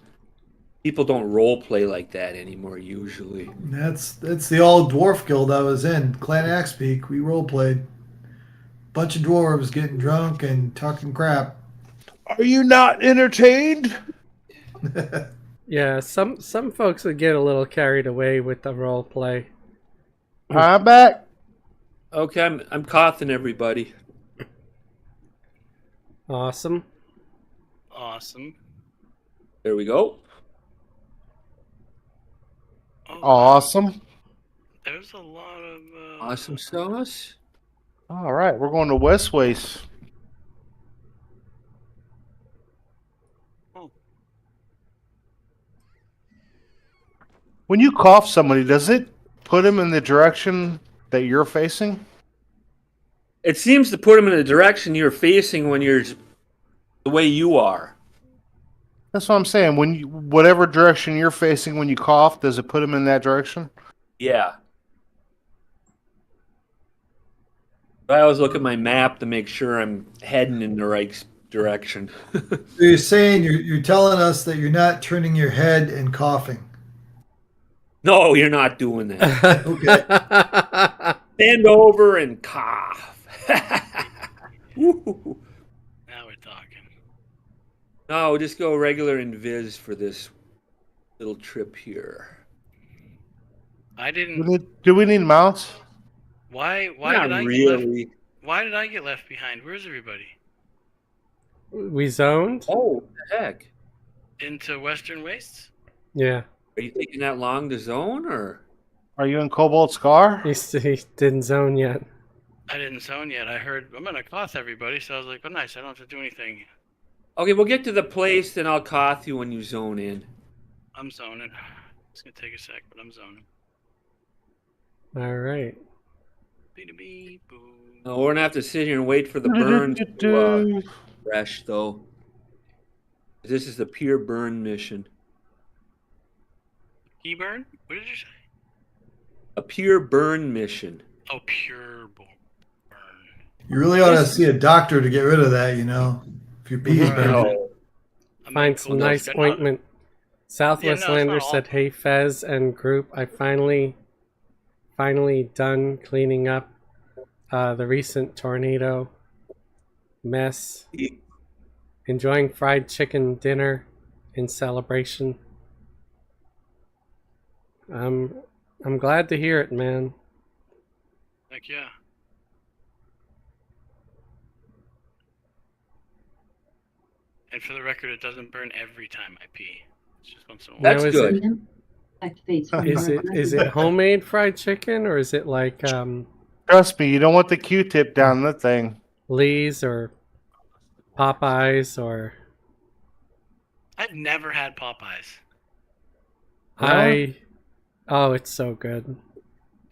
people don't role-play like that anymore usually. That's the old dwarf guild I was in, Clan Axpeak. We role played. Bunch of dwarves getting drunk and talking crap. Are you not entertained? Yeah, some folks would get a little carried away with the role play. I'm back. Okay, I'm coughing everybody. Awesome. There we go. Oh, Awesome. There's a lot of Awesome sauce. All right, we're going to Westways. When you cough somebody, does it put them in the direction that you're facing? It seems to put them in the direction you're facing when you're the way you are. That's what I'm saying. Whatever direction you're facing when you cough, does it put them in that direction? Yeah. I always look at my map to make sure I'm heading in the right direction. So you're saying you're telling us that you're not turning your head and coughing. No, you're not doing that. Okay. Bend over and cough. Woo. now we're talking. No, we'll just go regular invis for this little trip here. I didn't. Do we need mounts? Why Not did I really. Why did I get left behind? Where's everybody? We zoned? Oh, what the heck. Into Western Wastes? Yeah. Are you taking that long to zone, or? Are you in Cobalt Scar? He didn't zone yet. I didn't zone yet. I heard I'm gonna cough everybody, so I was like, "Oh, nice! I don't have to do anything." Okay, we'll get to the place, then I'll cough you when you zone in. I'm zoning. It's gonna take a sec, but I'm zoning. All right. Beep, boo. No, we're gonna have to sit here and wait for the burn to fresh, though. This is the pure burn mission. E-burn? What did you say? A pure burn mission. Oh, pure burn. You really ought to see a doctor to get rid of that, if your pee's burning. No. Find some nice ointment. Southwest Yeah, no, it's Lander not all- said, "Hey Fez and group, I finally done cleaning up the recent tornado mess. Enjoying fried chicken dinner in celebration." I'm glad to hear it, man. Heck yeah. And for the record, it doesn't burn every time I pee. It's just once in a while. That's Now, is good. Activates from Is your it homemade fried chicken, or is it like Trust me, you don't want the Q-tip down the thing. Lee's or Popeyes or I've never had Popeyes. Oh, it's so good.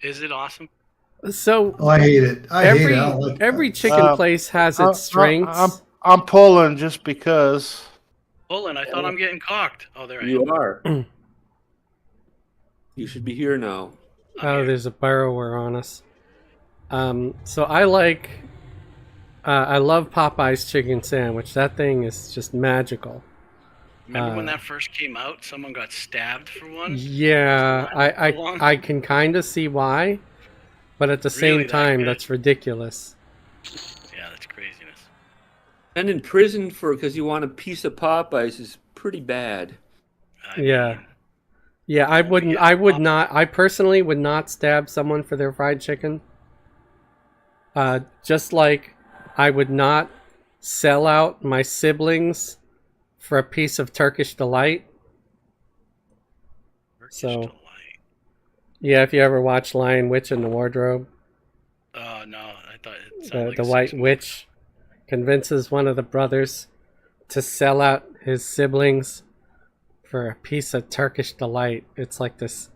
Is it awesome? So Oh, I hate it. I hate every it. I don't like every that. chicken place has its strengths. I'm pulling just because. Olin, I thought I'm getting cocked. Oh, there I am. You are. You should be here now. Oh, there's a burrower on us. So I love Popeye's chicken sandwich. That thing is just magical. Remember when that first came out? Someone got stabbed for one? Yeah, I can kind of see why, but at the Really same that time, good? that's ridiculous. Yeah, that's craziness. And in prison because you want a piece of Popeyes is pretty bad. Yeah. Yeah, I would not. I personally would not stab someone for their fried chicken. Just like I would not sell out my siblings for a piece of Turkish delight. So, yeah, if you ever watch Lion Witch in the Wardrobe, Oh, no, I thought it sounded like the a White sex movie. Witch convinces one of the brothers to sell out his siblings for a piece of Turkish delight. It's like this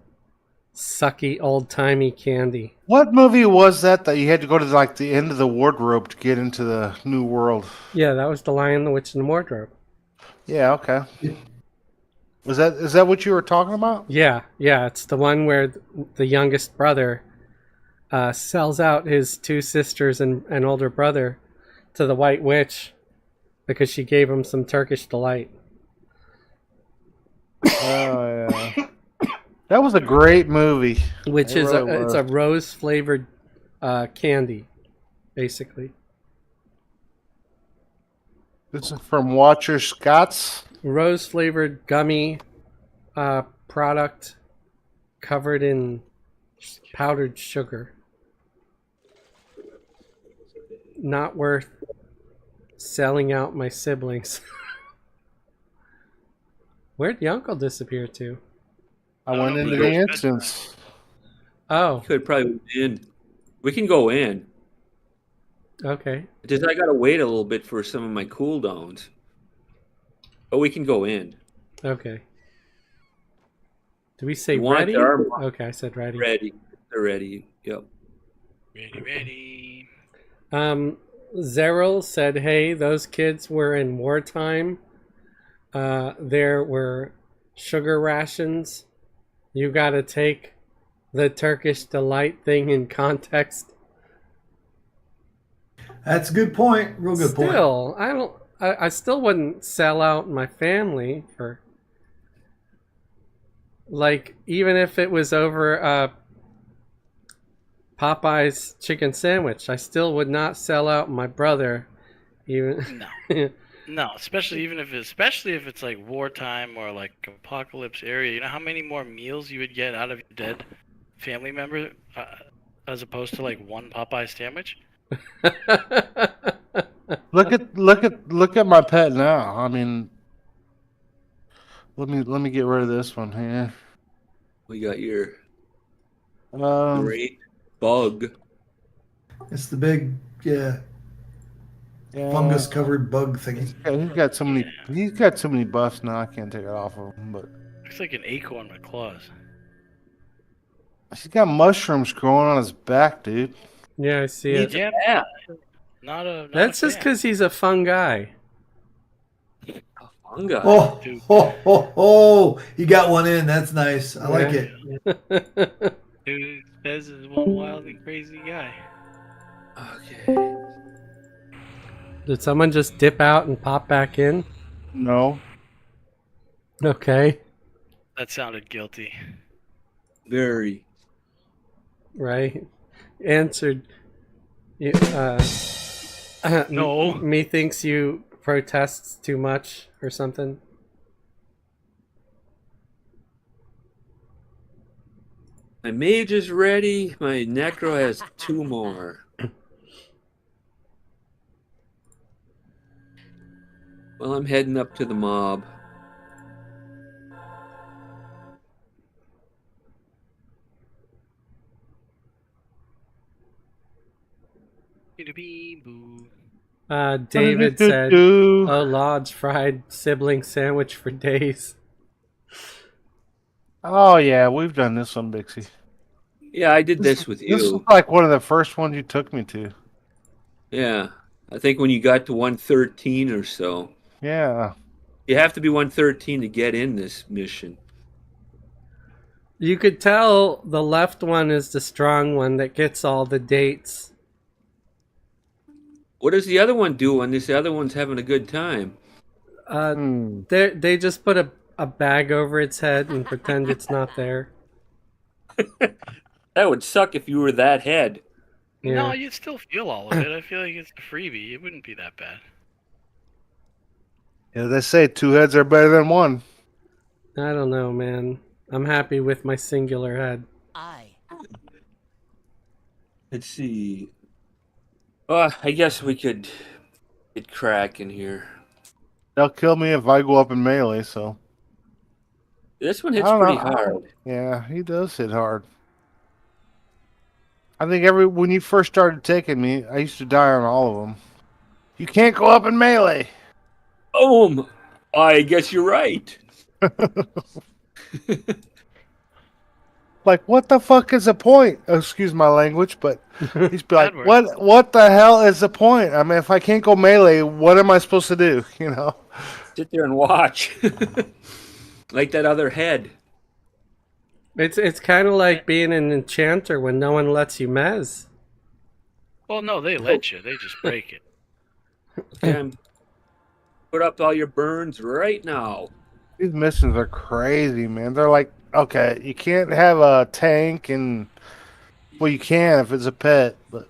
sucky old-timey candy. What movie was that you had to go to like the end of the wardrobe to get into the new world? Yeah, that was The Lion, the Witch, and the Wardrobe. Yeah, okay. Is that what you were talking about? Yeah, it's the one where the youngest brother sells out his two sisters and older brother to the White Witch because she gave him some Turkish delight. Oh yeah, that was a great movie. Which It is really it's was. a rose flavored candy, basically. This is from Watcher Scott's. Rose flavored gummy product covered in powdered sugar. Not worth selling out my siblings. Where'd the uncle disappear to? I went into the instance. Oh, Could probably go in. We can go in. okay. Just I gotta wait a little bit for some of my cooldowns. But we can go in. Okay. Do we say You want ready? our- Okay, I said ready. Ready. They're ready. Yep. Ready. Zeril said, "Hey, those kids were in wartime. There were sugar rations. You got to take the Turkish delight thing in context." That's a good point. Real good point. Still, I still wouldn't sell out my family for, like, even if it was over Popeye's chicken sandwich. I still would not sell out my brother, even. No. No, especially if it's like wartime or like apocalypse area. You know how many more meals you would get out of your dead family member as opposed to like one Popeye sandwich? Look at my pet now. I mean, let me get rid of this one here. We got your Um, great bug. It's the big, yeah. fungus covered bug thingy. Yeah, he's got so many buffs now. I can't take it off of him, but Looks like an acorn with claws. he's got mushrooms growing on his back, dude. Yeah, I see it. Yeah, Yeah. That's just because he's a fun guy. Fungi. Oh, you got one in. That's nice. I like it. Dude, Fez is one wild and crazy guy. Okay. Did someone just dip out and pop back in? No, Okay. That sounded guilty. Very. Right? Answered. You, No. Methinks you protests too much or something. My mage is ready. My necro has 2 more. Well, I'm heading up to the mob. Boo. David said, "Oh, Lodge fried sibling sandwich for days." Oh yeah, we've done this one, Bixie. Yeah, I did this with This was you. like one of the first ones you took me to. Yeah. I think when you got to 113 or so. Yeah. You have to be 113 to get in this mission. You could tell the left one is the strong one that gets all the dates. What does the other one do when this other one's having a good time? They just put a bag over its head and pretend it's not there. That would suck if you were that head. Yeah. No, you'd still feel all of it. I feel like it's a freebie. It wouldn't be that bad. Yeah, they say 2 heads are better than 1. I don't know, man. I'm happy with my singular head. Let's see. I guess we could get cracking here. They'll kill me if I go up in melee, so. This one I hits don't pretty know. hard. Yeah, he does hit hard. I think when you first started taking me, I used to die on all of them. You can't go up in melee. I guess you're right. Like, what the fuck is the point? Excuse my language, but he's be like, Bad word. what the hell is the point? I mean, if I can't go melee, what am I supposed to do? You know? Sit there and watch. Like that other head. It's kind of like being an enchanter when no one lets you mez. Well, no, they let you. They just break it. And put up all your burns right now. These missions are crazy, man. They're like, okay, you can't have a tank, and well, you can if it's a pet, but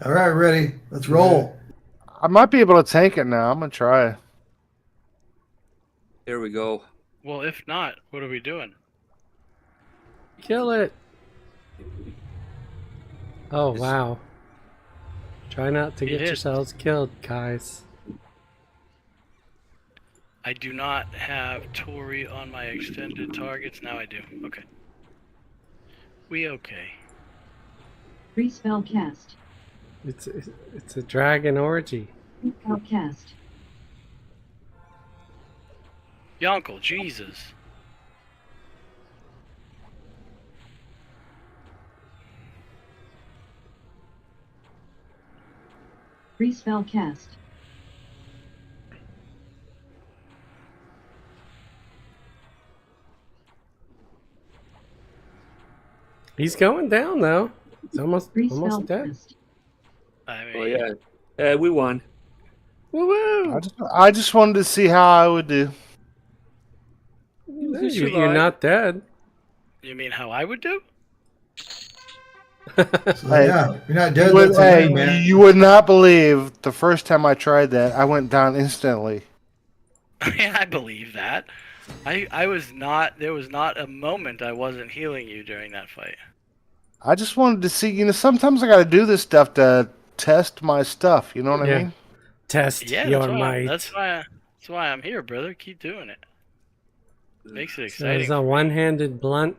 All right, ready. Let's roll. I might be able to tank it now. I'm gonna try. There we go. Well, if not, what are we doing? Kill it. Oh, wow. Try not to It get is. yourselves killed, guys. I do not have Tori on my extended targets. Now I do. Okay. We okay. Free spell cast. It's a dragon orgy. Free spell cast. Yonkel, Jesus. Free spell cast. He's going down though. He's almost Free spell dead. cast. I mean, Oh yeah. We won. Woo woo! I just wanted to see how I would do. You're not dead. you mean how I would do? So, Hey, yeah, you're not dead. Would- That's a hey, win, man. you would not believe the first time I tried that, I went down instantly. I believe that. I was not. There was not a moment I wasn't healing you during that fight. I just wanted to see, sometimes I got to do this stuff to test my stuff. You know what I Yeah. mean? Test Yeah, your that's why. might. That's why I'm here, brother. Keep doing it. Makes it So exciting. it's a one-handed blunt.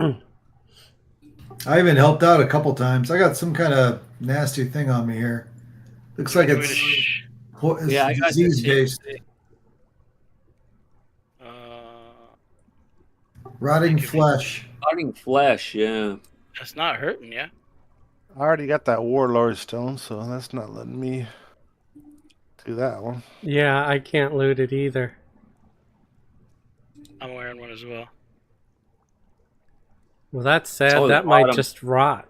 I even helped out a couple times. I got some kind of nasty thing on me here. Looks like it's, it's Yeah, I got disease based. Rotting flesh. Rotting flesh, yeah. That's not hurting you. I already got that Warlord Stone, so that's not letting me do that one. Yeah, I can't loot it either. I'm wearing one as well. Well, that's sad. Oh, the That might bottom. just rot.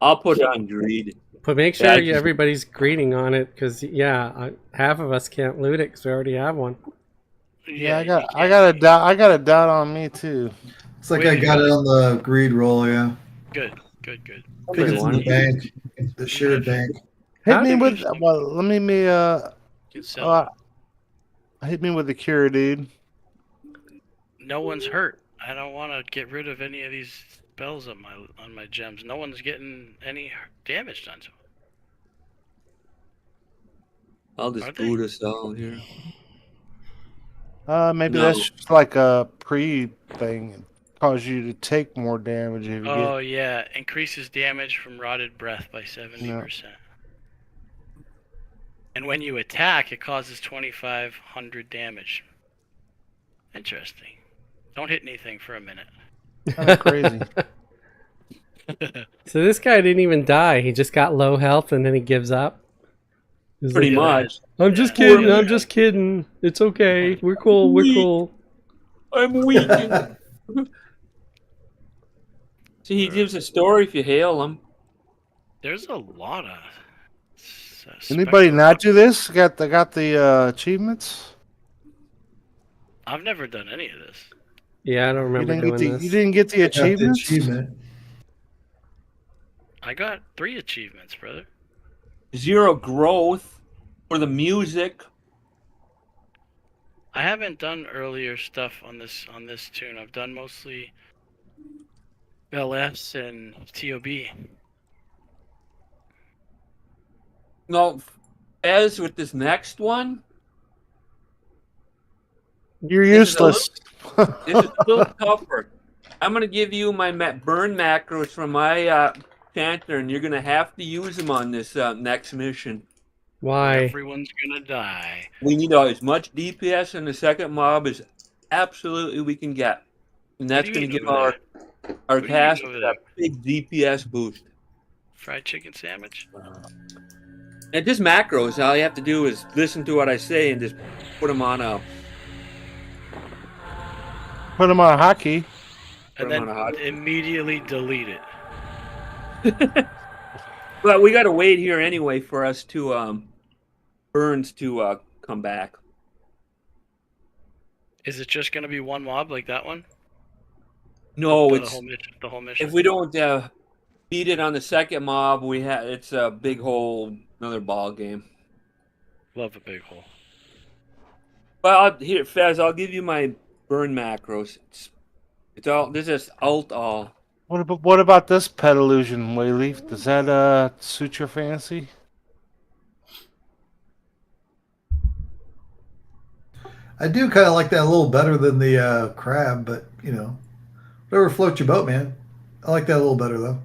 I'll put on greed. But make Yeah, sure I just- everybody's greeting on it, because half of us can't loot it because we already have one. Yeah, you can't- I got a doubt. I got a doubt on me too. It's like Wait, I got it on the greed roll, yeah. Good. Because Somebody it's in the wanted- bank, the shared bank. Hit How me did with you- well. Let me You can sell it. hit me with the cure, dude. No one's hurt. I don't want to get rid of any of these spells on my gems. No one's getting any damage done to them. I'll Are just they? boot us out here. Maybe No. that's just like a pre thing. It cause you to take more damage if you Oh yeah, increases damage from rotted breath by 70%. And when you attack, it causes 2,500 damage. Interesting. Don't hit anything for a minute. get kind of crazy. So this guy didn't even die. He just got low health and then he gives up. He's Pretty like, much. I'm just Yeah. kidding. I'm just kidding. It's okay. We're cool. We're cool. I'm weak. See, he gives a story if you hail him. There's a lot of. Anybody spectral- not do this? Got the achievements? I've never done any of this. Yeah, I don't You remember didn't get doing the this. you didn't get the Got the achievements? achievement. I got 3 achievements, brother. 0 growth for the music. I haven't done earlier stuff on this tune. I've done mostly LS and TOB. No, as with this next one, You're This is a useless. this is a little tougher. I'm going to give you my burn macros from my chanter, and you're going to have to use them on this next mission. Why? Everyone's gonna die. We need as much DPS in the second mob as absolutely we can get. And that's What do you going to mean give over our What do you cast mean over a there? big DPS boost. Fried chicken sandwich? And just macros, all you have to do is listen to what I say and just put them on a... Put them on hockey. And Put 'em then on a hot- immediately delete it. But we got to wait here anyway for us to Burns to come back. Is it just gonna be one mob like that one? No, The it's whole mission. The whole mission. if we don't beat it on the second mob, it's a big whole another ball game. Love a big hole. Well, here, Fez, I'll give you my burn macros. It's all this is alt all. What about this pet illusion, Wayleaf? Does that suit your fancy? I do kind of like that a little better than the crab, but you know, whatever floats your boat, man. I like that a little better though.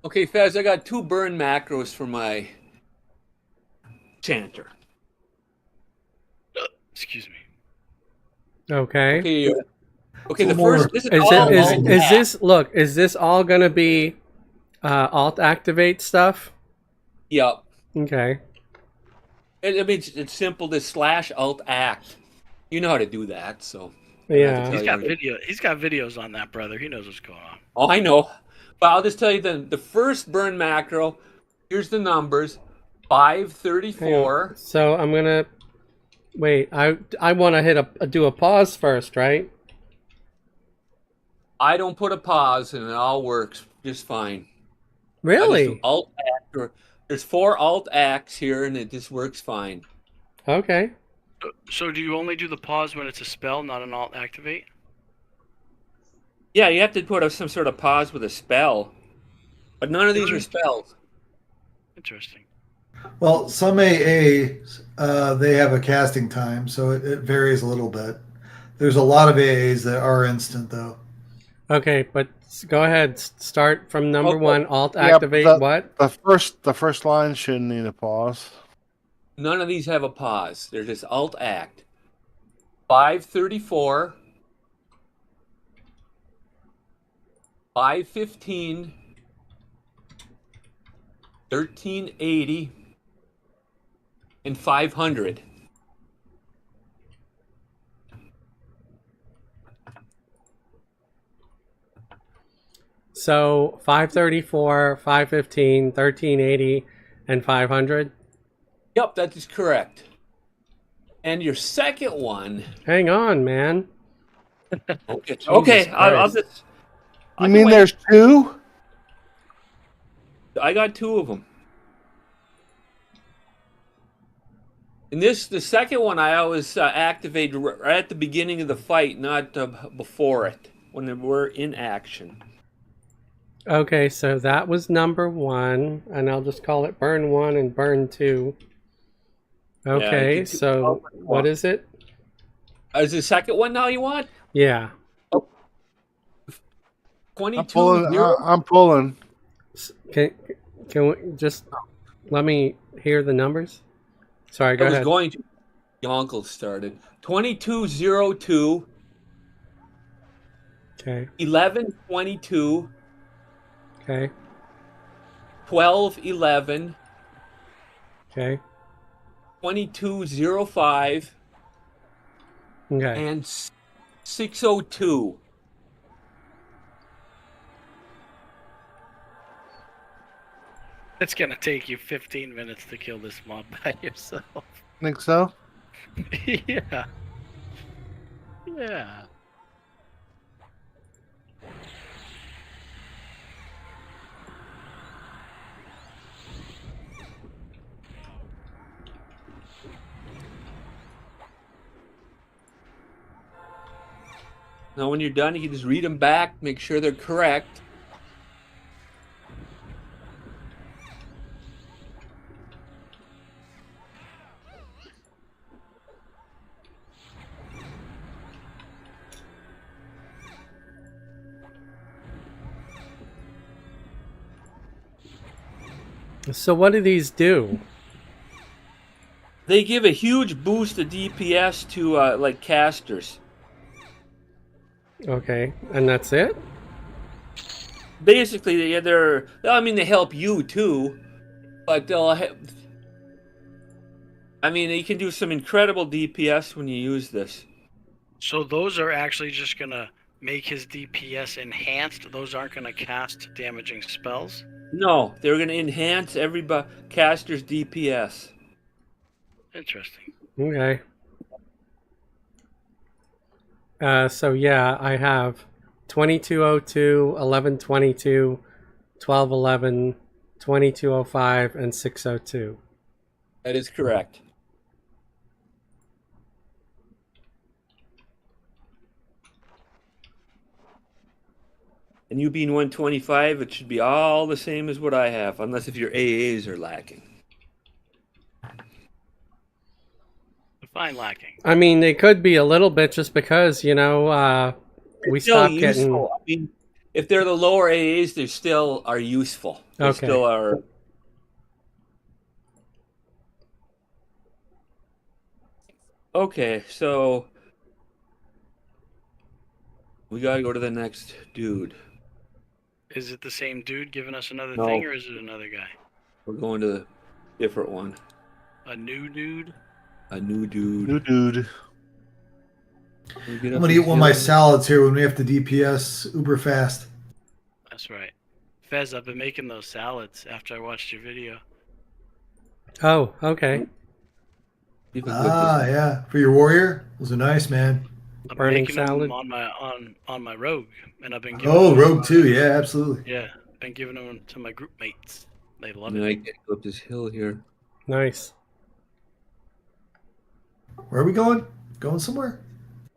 Okay, Fez, I got 2 burn macros for my chanter. Excuse me. Okay. Okay, the More- first this is Is all it alt is act. this look? Is this all gonna be alt activate stuff? Yep. Okay. I mean, it's simple. This / alt act. You know how to do that, so. Yeah. He's Oh, got yeah. He's got videos on that, brother. He knows what's going on. Oh, I know. But I'll just tell you the first burn macro. Here's the numbers: Hang 534. on. So I'm gonna wait. I want to do a pause first, right? I don't put a pause, and it all works just fine. I just Really? do alt act. There's 4 alt acts here, and it just works fine. Okay. So do you only do the pause when it's a spell, not an alt activate? Yeah, you have to put some sort of pause with a spell, but none of these are spells. Interesting. Well, some AAs they have a casting time, so it varies a little bit. There's a lot of AAs that are instant though. Okay, but go ahead. Start from number Okay. 1. Alt Yeah, activate but what? The first line shouldn't need a pause. None of these have a pause. They're just alt act. 534, 515, 1380, and 500. So 534, 515, 1380, and 500. Yep, that is correct. And your second one. Hang on, man. Okay. Jesus Okay. I'll Christ. just. I You can mean wait. there's two? I got two of them. And the second one, I always activate right at the beginning of the fight, not before it, when we're in action. Okay, so that was number 1, and I'll just call it burn 1 and burn 2. Okay, you can- so what is it? Is the second one now you want? Yeah. 22 0? I'm pulling. Can we just let me hear the numbers? Sorry, I go was ahead. going to. Your uncle started. 2202, Okay, 1122, okay, 1211, okay, 2205, okay. and 602. It's gonna take you 15 minutes to kill this mob by yourself. Think so? Yeah. Yeah. Now, when you're done, you can just read them back, make sure they're correct. So what do these do? They give a huge boost of DPS to like casters. Okay, and that's it? Basically, I mean, they help you too, but I mean, you can do some incredible DPS when you use this. So those are actually just gonna make his DPS enhanced. Those aren't gonna cast damaging spells. No, they're going to enhance every caster's DPS. Interesting. Okay. So yeah, I have 2202, 1122, 1211, 2205, and 602. That is correct. And you being 125, it should be all the same as what I have, unless if your AAs are lacking. Fine lacking. I mean, they could be a little bit just because, we They're still stopped useful. getting... I mean, if they're the lower AAs, they still are useful. They Okay. still are. Okay, so we gotta go to the next dude. Is it the same dude giving us another No. thing, or is it another guy? We're going to the different one. A new dude? A new dude. New dude. We get I'm up gonna this eat one of my hill. salads here when we have to DPS uber fast. That's right. Fez, I've been making those salads after I watched your video. Oh, okay. See if we put Ah, this- yeah. For your warrior, those are nice, man. I'm Burning making salad? them on my rogue, and I've been giving Oh, them, rogue too. Yeah, absolutely. Yeah, been giving them to my group mates. They love Now it. I can go up this hill here. Nice. Where are we going? Going somewhere?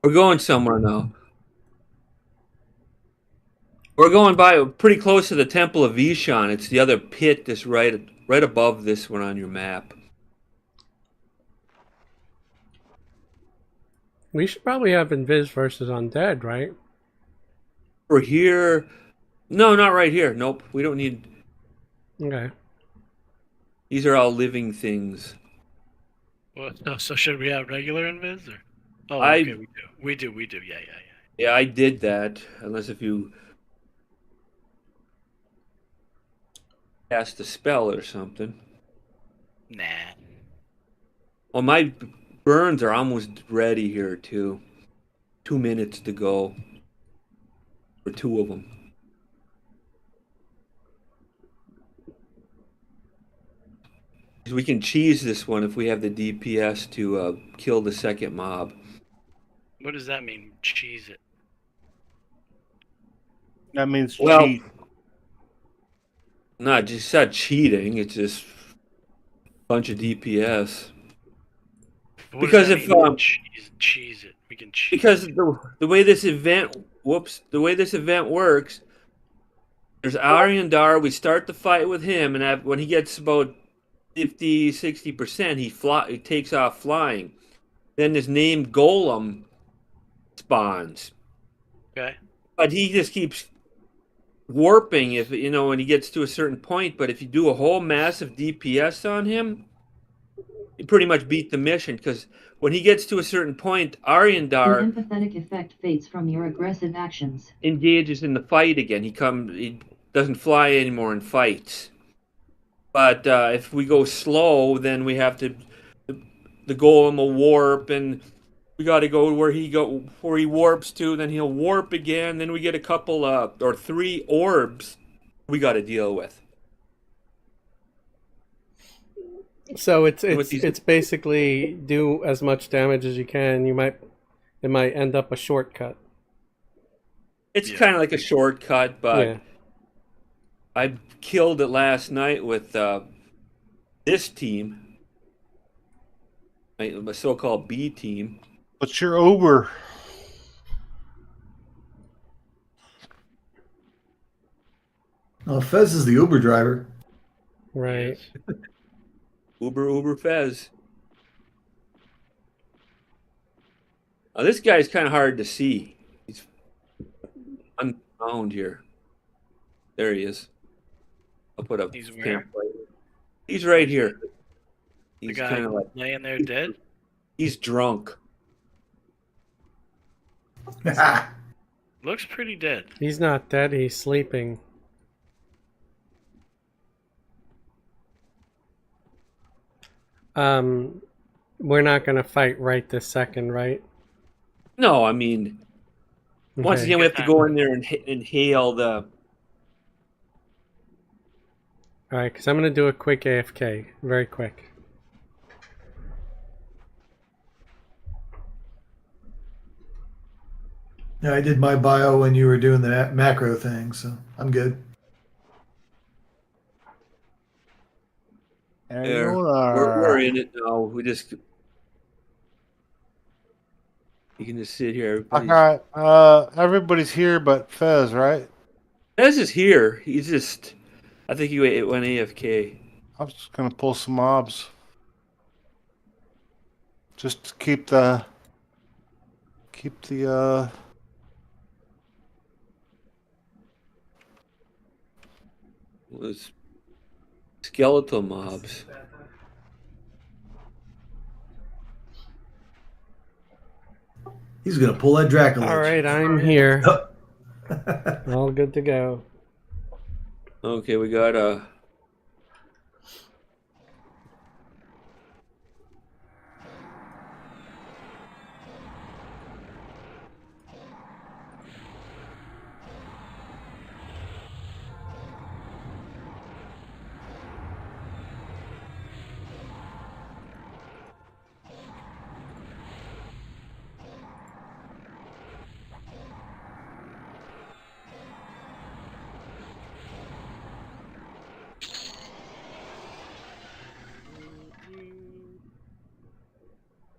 We're going somewhere now. We're going by pretty close to the Temple of Vishon. It's the other pit that's right above this one on your map. We should probably have Invis versus Undead, right? We're here. No, not right here. Nope. We don't need. Okay. These are all living things. So should we have regular invis or? Oh, I- okay, we do. Yeah. Yeah, I did that. Unless if you cast a spell or something. Nah. Well, my burns are almost ready here too. 2 minutes to go. For two of them. We can cheese this one if we have the DPS to kill the second mob. What does that mean? Cheese it. That means Well, cheat. not just not cheating. It's just a bunch of DPS. What Because does that if mean? Cheese it. We can cheese because it. the way this event works, there's Ariandar. We start the fight with him, and when he gets about 50-60%, he takes off flying. Then this named Golem spawns, Okay. but he just keeps warping if when he gets to a certain point. But if you do a whole massive DPS on him, you pretty much beat the mission, because when he gets to a certain point, The Ariandar empathetic effect fades from your aggressive actions. engages in the fight again. He doesn't fly anymore and fights. But if we go slow, then we have to. The golem will warp, and we got to go where he warps to. Then he'll warp again. Then we get a couple or 3 orbs we got to deal with. So With these- it's basically do as much damage as you can. It might end up a shortcut. It's Yeah. kind of like a shortcut, but Yeah. I killed it last night with this team, my so-called B team. What's your Uber? Oh, Fez is the Uber driver. Right. Yes. Uber Fez. This guy's kind of hard to see. He's unfound here. There he is. I'll put up. He's where? He's right here. The He's guy kind of like laying there dead? he's drunk. Looks pretty dead. He's not dead. He's sleeping. We're not gonna fight right this second, right? No, I mean, once Okay. again, we have to go in there and inhale the. All right, because I'm gonna do a quick AFK, very quick. Yeah, I did my bio when you were doing the macro thing, so I'm good. There. Firiona. We're in it now. You can just sit here. Everybody's here but Fez, right? Fez is here. He's just. I think he went AFK. I'm just gonna pull some mobs. Just to keep the Was skeletal mobs. He's gonna pull that Dracula. All right, I'm here. All good to go. Okay, we got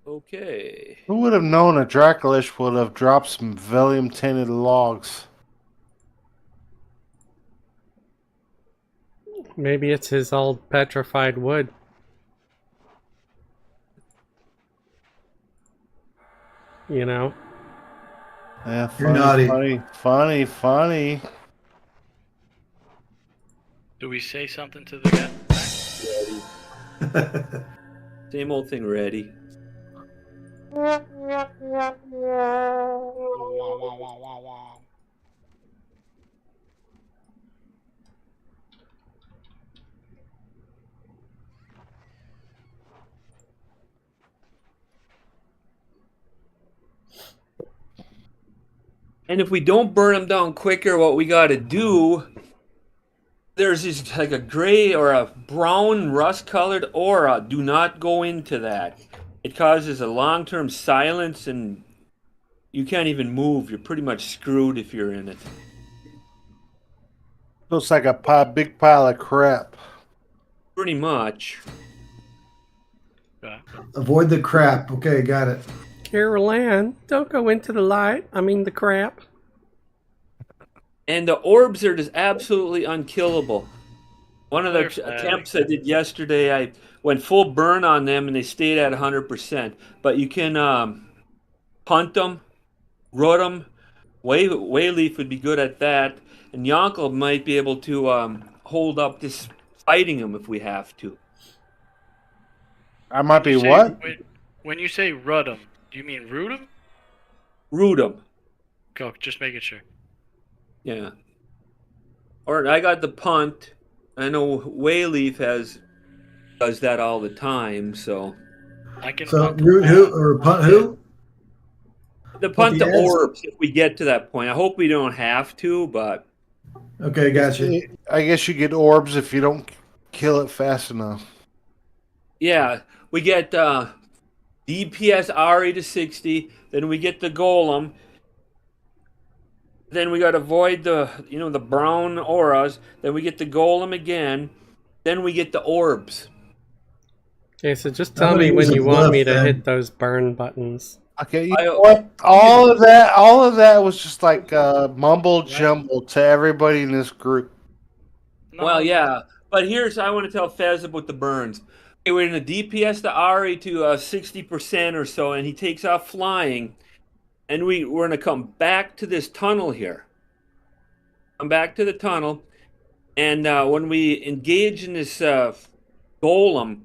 okay. Who would have known a Dracolish would have dropped some Valium tinted logs? Maybe it's his old petrified wood. You know? Yeah, You're naughty. funny. Do we say something to the guy? Same old thing, ready. Wah, wah, wah, wah, wah. And if we don't burn them down quicker, what we got to do there's this like a gray or a brown rust-colored aura. Do not go into that. It causes a long-term silence, and you can't even move. You're pretty much screwed if you're in it. Looks like a big pile of crap. Pretty much. Yeah. Avoid the crap. Okay, got it. Carol Ann, don't go into the light. I mean the crap. And the orbs are just absolutely unkillable. One of the Clear flag. attempts I did yesterday, I went full burn on them, and they stayed at 100%. But you can punt them, root them. Wayleaf would be good at that, and Yonkel might be able to hold up this fighting them if we have to. I might be You say- what? When you say rut 'em, do you mean root 'em? Root them, Go, just making sure. yeah. Or I got the punt. I know Wayleaf does that all the time, so. I can So punt root them who out. or punt who? The punt the the ads- orbs if we get to that point. I hope we don't have to, but Okay, gotcha. I guess you get orbs if you don't kill it fast enough. yeah, we get DPS RE to 60, then we get the golem. Then we got to avoid the brown auras. Then we get the golem again. Then we get the orbs. Okay, so just I'm tell gonna me use when a you want me bluff to then. hit those burn buttons. Okay, you I- know what? All of that was just like mumble jumble to everybody in this group. No, Well, yeah, but I want to tell Fez about the burns. Okay, we're in a DPS to RE to 60% or so, and he takes off flying, and we're going to come back to this tunnel here. Come back to the tunnel, and when we engage in this golem,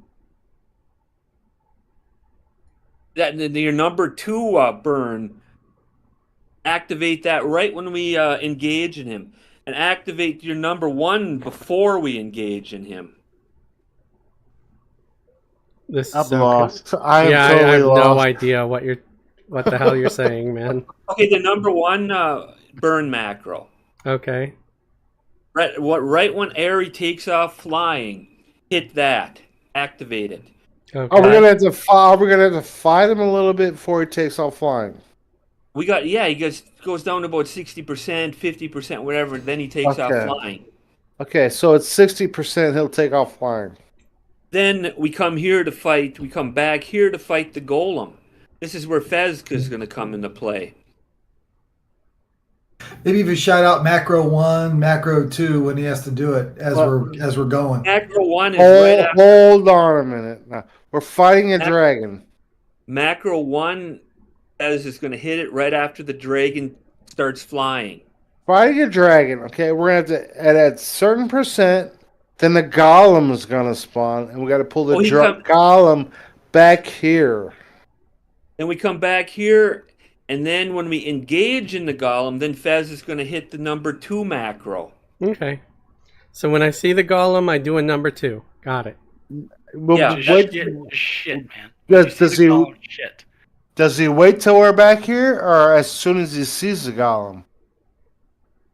your number 2 burn, activate that right when we engage in him, and activate your number 1 before we engage in him. This is I'm so lost. I am yeah, I totally have lost. no idea what the hell you're saying, man. Okay, the number 1 burn macro. Okay. Right when Airy takes off flying, hit that, activate it. Okay. Are we gonna have to fight him a little bit before he takes off flying? He goes down to about 60%, 50%, whatever. Then he takes off Okay. flying. Okay, so it's 60%. He'll take off flying. Then we come here to fight. We come back here to fight the golem. This is where Fez is going to come into play. Maybe if you shout out macro 1, macro 2 when he has to do it as we're going. Macro 1 is right after. Hold on a minute. Now, we're fighting a dragon. Macro 1, Fez is going to hit it right after the dragon starts flying. Fighting a dragon. Okay, we're gonna have to at a certain percent. Then the golem is gonna spawn, and we got to pull the golem back here. Then we come back here, and then when we engage in the golem, then Fez is going to hit the number 2 macro. Okay. So when I see the golem, I do a number 2. Got it. Well, Yeah. wait- Shit, man. Shit. Does he wait till we're back here, or as soon as he sees the golem?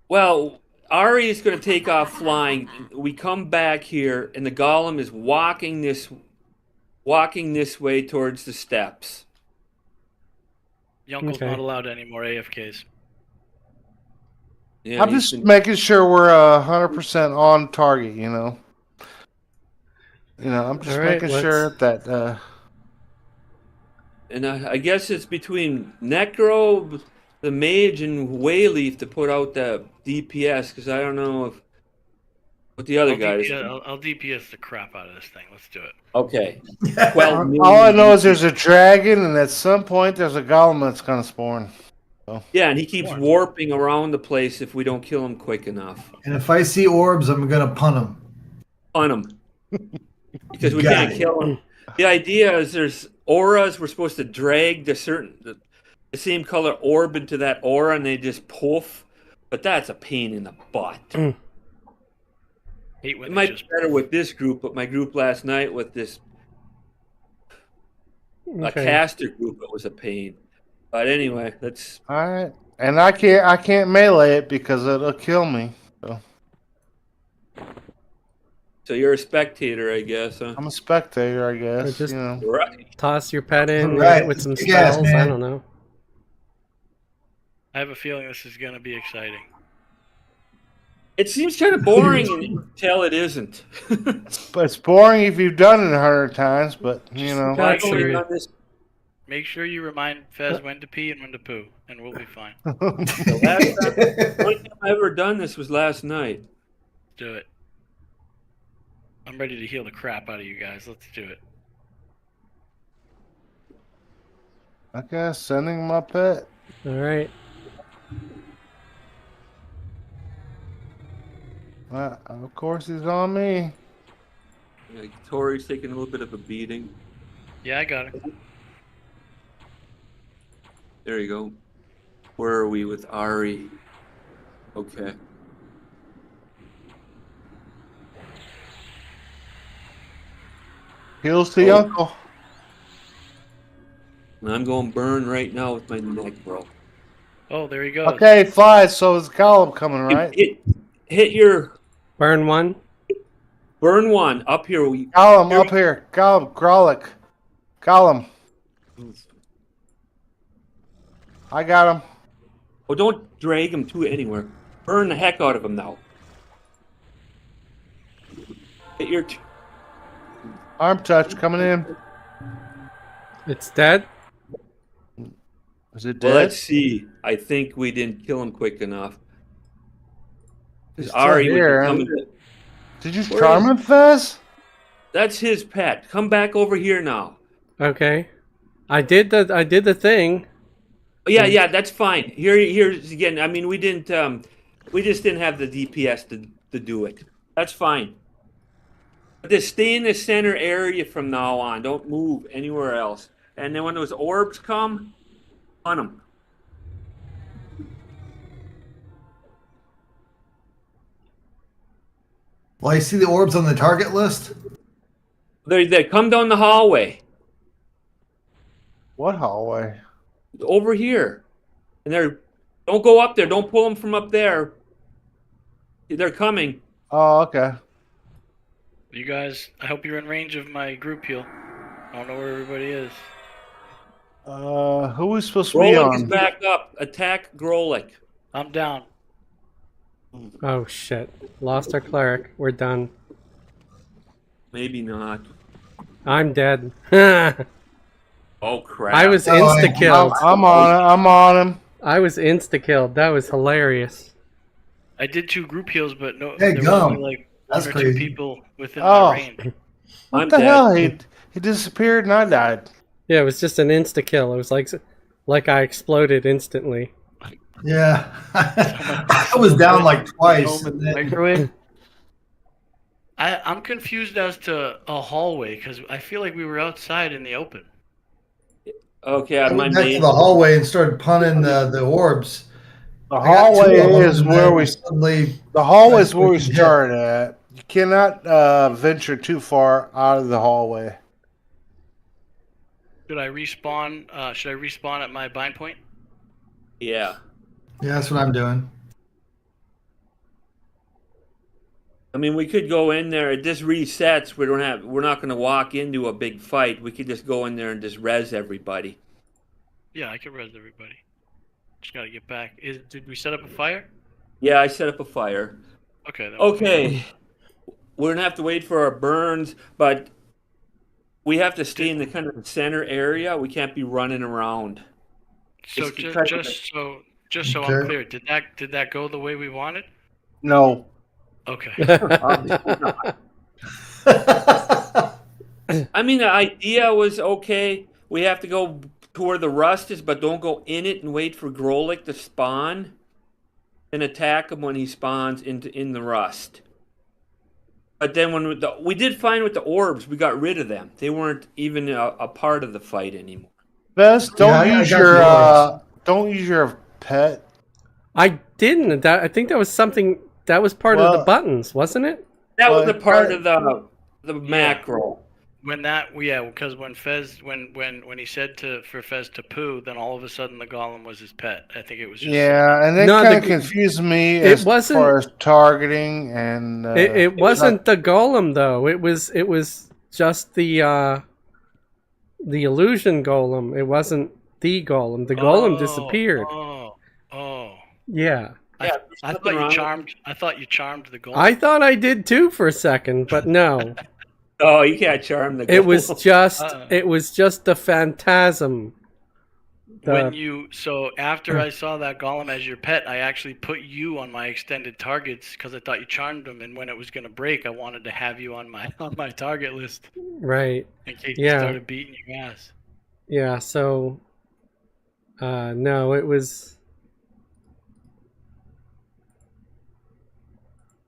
Well, Ari is going to take off flying. We come back here, and the golem is walking this way towards the steps. Yunkel's Okay. not allowed any more AFKs. Yeah, I'm he's just been- making sure we're 100% on target. You know. I'm just All right, making sure that. and I guess it's between Necro, the Mage, and Wayleaf to put out the DPS, because I don't know what the other I'll guys. I'll DPS the crap out of this thing. Let's do it. Okay. 12 million All I know is there's a dragon, and at some point there's a golem that's gonna spawn. Yeah, and he keeps warping around the place if we don't kill him quick enough. And if I see orbs, I'm gonna punt them. On him. Because we Got can't it. kill him. The idea is there's auras. We're supposed to drag the same color orb into that aura, and they just poof. But that's a pain in the butt. Hate when It they might be just better with this group, but my group last night with this a Okay. caster group, it was a pain. But anyway, that's All right, and I can't melee it because it'll kill me. So So you're a spectator, I guess, huh? I'm a spectator, I guess. just- You know. Right. Toss your pet in, All hit right, it with some kick ass, spells. I man. don't know. I have a feeling this is gonna be exciting. It seems kind of boring until it isn't. But it's boring if you've done it 100 times. But you know, got I've only you. done this Make sure you remind Fez when to pee and when to poo, and we'll be fine. the last time, only time I ever done this was last night. Do it. I'm ready to heal the crap out of you guys. Let's do it. okay, sending my pet. All right. Of course, he's on me. Yeah, Tori's taking a little bit of a beating. Yeah, I got it. There you go. Where are we with Ari? Okay. Heals the Oh. uncle. And I'm going burn right now with my neck, bro. Oh, there he goes. Okay, flies. So is Gollum coming, right? Hit your Burn one. burn one up here. Gollum up here. Gollum, Grolic. Gollum. I got him. Oh, don't drag him to anywhere. Burn the heck out of him now. Hit your. Arm touch coming in. It's dead. Is it Well, dead? let's see. I think we didn't kill him quick enough. He's Because still Ari would be here. coming. Did you Where charm him, Fez? That's his pet. Come back over here now. Okay. I did the thing. Oh, yeah, that's fine. Here's again. I mean, we didn't. We just didn't have the DPS to do it. That's fine. But just stay in the center area from now on. Don't move anywhere else. And then when those orbs come, on them. Well, you see the orbs on the target list? They come down the hallway What hallway? over here, and don't go up there. Don't pull them from up there. They're coming. Oh, okay. You guys, I hope you're in range of my group heal. I don't know where everybody is. Who we supposed to be Grolik is on? back up. Attack Grolik. I'm down. Oh shit. Lost our cleric. We're done. Maybe not. I'm dead. I Oh crap! was Oh, insta killed. I'm on it. I'm on him. I was insta killed. That was hilarious. I did 2 group heals, but no, Hey, there was Gum. only like That's 1 or 2 crazy. people within Oh. my range. What I'm the dead. hell? He disappeared and I died. Yeah, it was just an insta kill. It was like I exploded instantly. Yeah. I was down like twice. and then- Microwave. I'm confused as to a hallway because I feel like we were outside in the open. Okay, I my went back to main. the hallway and started punning the orbs. The I got 2 hallway of them, is and where then we. suddenly. The hallway is where we Hit. started at. You cannot venture too far out of the hallway. Should I respawn? Should I respawn at my bind point? Yeah. Yeah, that's what I'm doing. I mean, we could go in there. It just resets. We're not going to walk into a big fight. We could just go in there and just res everybody. Yeah, I can res everybody. Just gotta get back. Did we set up a fire? Yeah, I set up a fire. Okay. Then Okay, we're gonna have to wait for our burns, but we have to stay in the kind of center area. We can't be running around. So Just to try to- just so Okay. I'm clear, did that go the way we wanted? No. Okay. I mean, the idea was okay. We have to go to where the rust is, but don't go in it and wait for Grolik to spawn, and attack him when he spawns in the rust. But then when we did find with the orbs, we got rid of them. They weren't even a part of the fight anymore. Best, don't Yeah, I use got your yours. don't use your pet. I didn't. I think that was something that was part of the Well- buttons, wasn't it? That was Well, a part of the macro. because when Fez when he said for Fez to poo, then all of a sudden the golem was his pet. I think it was just Yeah, and that No, kind of the- confused me it as wasn't- far as targeting and. It wasn't the golem though. It was just the illusion golem. It wasn't the golem. The golem disappeared. Oh. Yeah. Yeah, I there's thought nothing you wrong with- charmed. I thought you charmed the golem. I thought I did too for a second, but no. Oh, you can't charm the. It was golem. just the phantasm. So after I saw that golem as your pet, I actually put you on my extended targets because I thought you charmed them, and when it was gonna break, I wanted to have you on my target list Right. in case Yeah. you started beating your ass. Yeah, so no, it was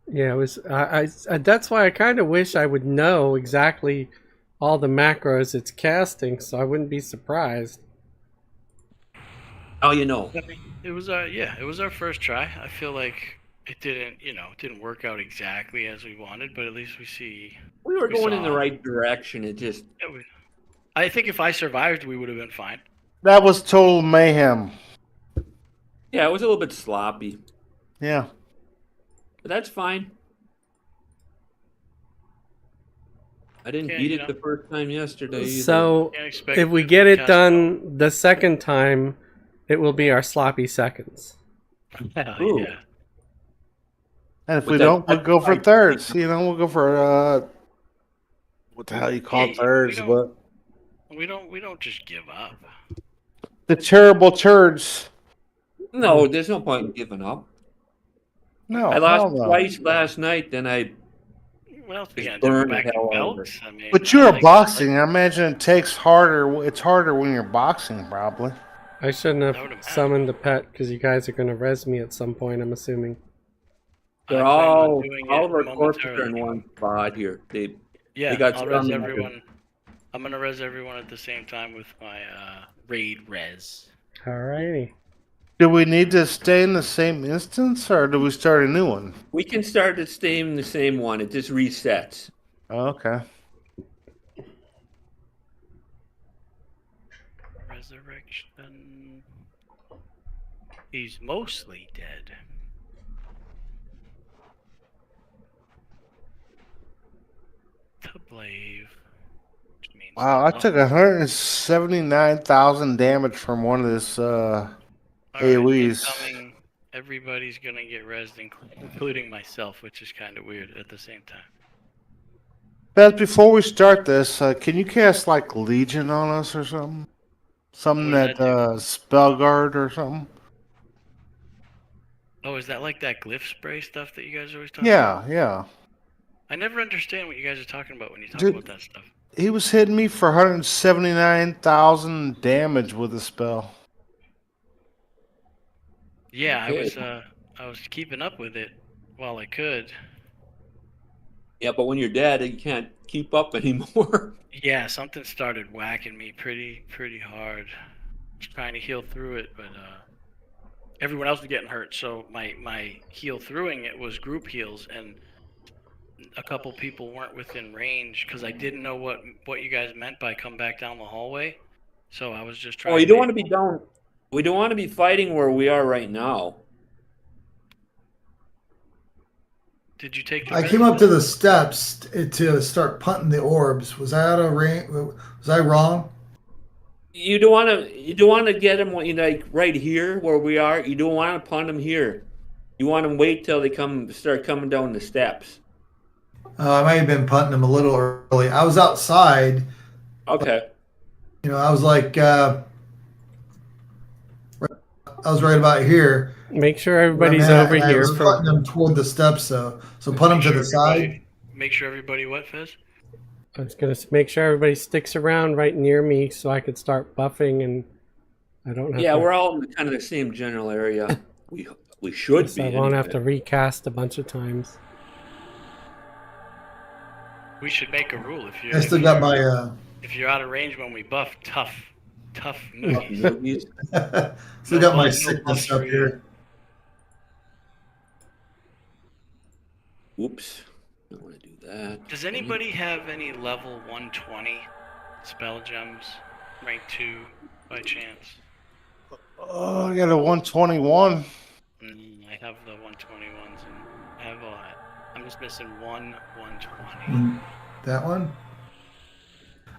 yeah, it was I that's why I kind of wish I would know exactly all the macros it's casting so I wouldn't be surprised. Oh, you know. I mean, it was our first try. I feel like it didn't work out exactly as we wanted, but at least we We were going in the saw- right direction. It just. I think if I survived, we would have been fine. That was total mayhem. Yeah, it was a little bit sloppy, Yeah. but that's fine. I didn't Yeah, beat you it know. the first time yesterday either. So Can't expect if we to get it cast done the second time, it will be our sloppy seconds. Hell Ooh. yeah. And if But we that- don't, we'll that's go for like- thirds. We'll go for what the hell you call Yeah, thirds, we but We don't just give up. the terrible turds. No, there's no point in giving up. No, I lost hell no. twice last night. Then I. What else? Just You gonna do? burn Go back the to hell out of belts? I mean, But you're like- boxing. I imagine it takes harder. It's harder when you're boxing, probably. I shouldn't I would have imagine. summoned a pet because you guys are going to res me at some point, I'm assuming. They're I plan on all doing all it of our corpses are in momentarily. one spot here. Yeah, They got I'll res summoned. everyone. I'm gonna res everyone at the same time with my raid res. Alrighty. Do we need to stay in the same instance, or do we start a new one? We can start to stay in the same one. It just resets. Oh, okay. Resurrection. He's mostly dead. To Blave. Which means Wow, I took 179,000 damage from one of this. Alright, AoEs. incoming, everybody's gonna get rezzed, including myself, which is kind of weird at the same time. Beth, before we start this, can you cast like Legion on us or something? Something What that does spell guard or something? Oh, is that like that glyph spray stuff that you guys always talk Yeah, about? yeah. I never understand what you guys are talking about when you talk Dude. about that stuff. He was hitting me for 179,000 damage with a spell. Yeah, Okay. I was keeping up with it while I could. Yeah, but when you're dead, you can't keep up anymore. Yeah, something started whacking me pretty hard. Just trying to heal through it, but everyone else was getting hurt, so my heal throughing it was group heals, and a couple people weren't within range because I didn't know what you guys meant by come back down the hallway. So I was just trying. Oh, you don't want to be down. We don't want to be fighting where we are right now. Did you take? I came up to the steps to start punting the orbs. Was I out of range? Was I wrong? You don't want to. You don't want to get them like right here where we are. You don't want to punt them here. You want them wait till they start coming down the steps. I might have been punting them a little early. I was outside. Okay. I was like, I was right about here. Make sure everybody's I over here was for punting them toward the steps, though. So punt them to the side. Make sure everybody what, Fizz? I was gonna make sure everybody sticks around right near me so I could start buffing and I don't have Yeah, to, we're all in kind of the same general area. We should so be. I won't have to anyway. recast a bunch of times. We should make a rule if you. I still got my. If you're out of range when we buff, tough Fucking noogies. newbies. Still got my No sickness buffs up for you. here. Whoops. Don't want to do that. Does anybody have any level 120 spell gems, rank 2, by chance? Oh, I got a 121. I have the 121s, and I have a lot. I'm just missing one 120. That one?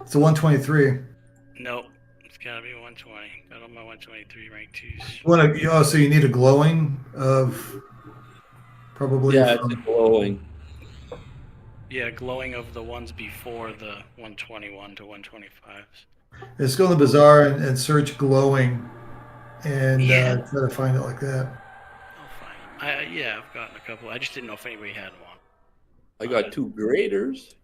It's a 123. Nope, it's gotta be 120. Got all my 123 rank 2s. Oh, so you need a glowing of probably. Yeah, it's glowing. Yeah, glowing of the ones before the 121 to 125s. Let's go in the bazaar and search glowing and try to find it like that. I'll find them. Yeah, I've gotten a couple. I just didn't know if anybody had one. I got 2 graders.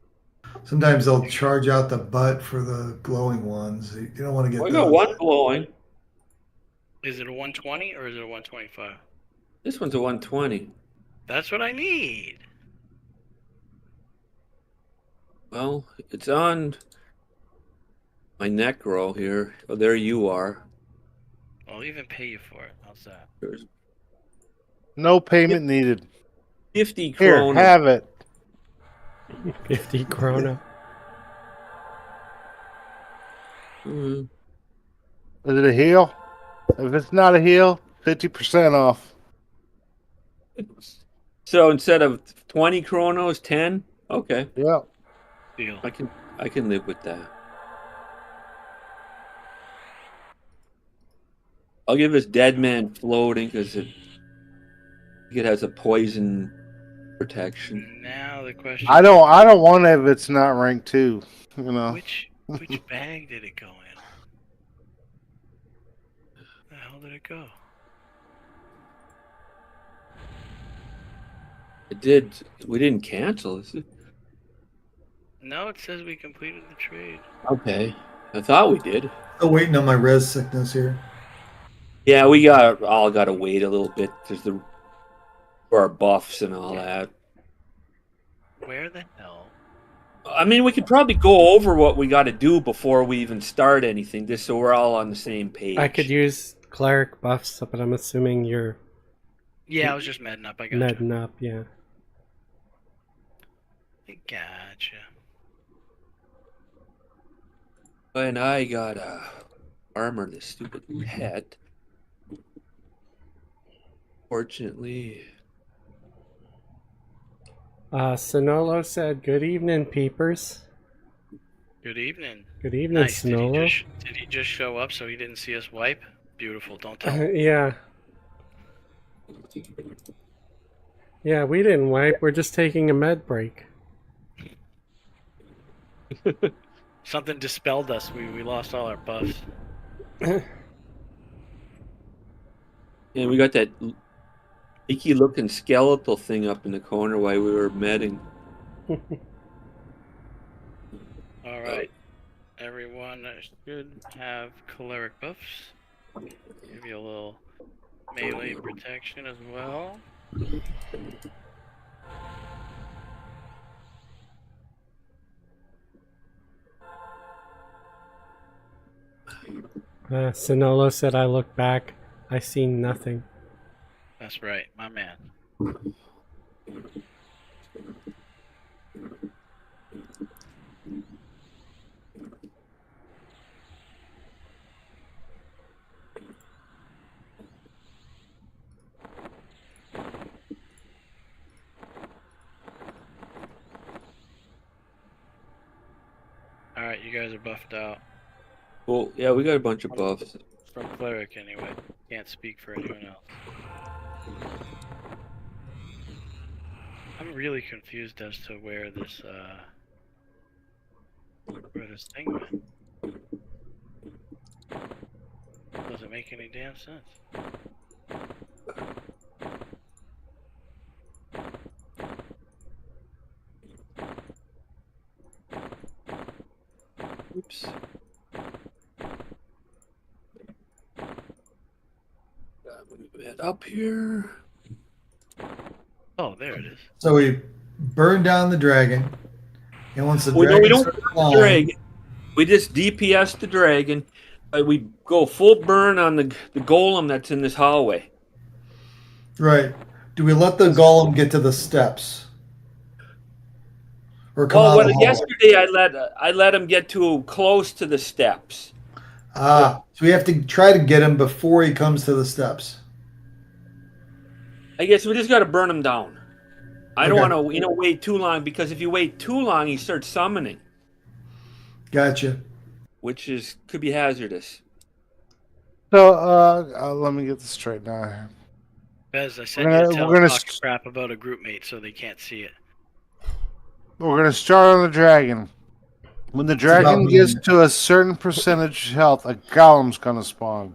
Sometimes they'll charge out the butt for the glowing ones. You don't want to get. I got 1 glowing. Is it a 120 or is it a 125? This one's a 120. That's what I need. Well, it's on my necro here. Oh, there you are. I'll even pay you for it. How's that? There's No payment needed. 50 Here, krona. have it. 50 krona. Mhm. Is it a heal? If it's not a heal, 50% off. So instead of 20 chronos, 10? Okay. Yeah. Deal. I can live with that. I'll give this dead man floating because it has a poison protection. Now the question. I don't want it if it's not rank 2. You know. Which bag did it go in? Where the hell did it go? It did. We didn't cancel. Is it? No, it says we completed the trade. Okay. I thought we did. Still waiting on my res sickness here. Yeah, we all got to wait a little bit for our buffs and all that. Where the hell? I mean, we could probably go over what we got to do before we even start anything, just so we're all on the same page. I could use cleric buffs, but I'm assuming you're Yeah, I was just medding up. I got medding up, yeah. I gotcha. And I got armor this stupid pet. Fortunately. Sonolo said, "Good evening, peepers." Good evening. Good evening, Nice. Sonolo. Did he just show up so he didn't see us wipe? Beautiful. Don't tell him. Yeah. Yeah, we didn't wipe. We're just taking a med break. Something dispelled us. We lost all our buffs. And we got that icky looking skeletal thing up in the corner while we were medding. All right. Everyone should have cleric buffs. Give you a little melee protection as well. Sonolo said, "I look back. I see nothing." That's right, my man. Alright, you guys are buffed out. Well, yeah, we got a bunch of buffs. From cleric, anyway. Can't speak for anyone else. I'm really confused as to where this thing went. Doesn't make any damn sense. Oops. Move it up here. Oh, there it is. So we burn down the dragon, and once the We dragon don't starts burn the flying, dragon. We just DPS the dragon. We go full burn on the golem that's in this hallway. right? Do we let the golem get to the steps? or come Well, out of what the hallway? yesterday I let him get too close to the steps. Ah, so we have to try to get him before he comes to the steps. I guess we just got to burn him down. I don't Okay, want to, wait too long because if you wait too long, he starts summoning, gotcha. which is could be hazardous. So, let me get this straight now. Bez, I We're sent you a gonna tell we're gonna talking crap about a group mate so they can't see it. we're gonna start on the dragon. When the It's about dragon me. gets to a certain percentage health, a golem's gonna spawn.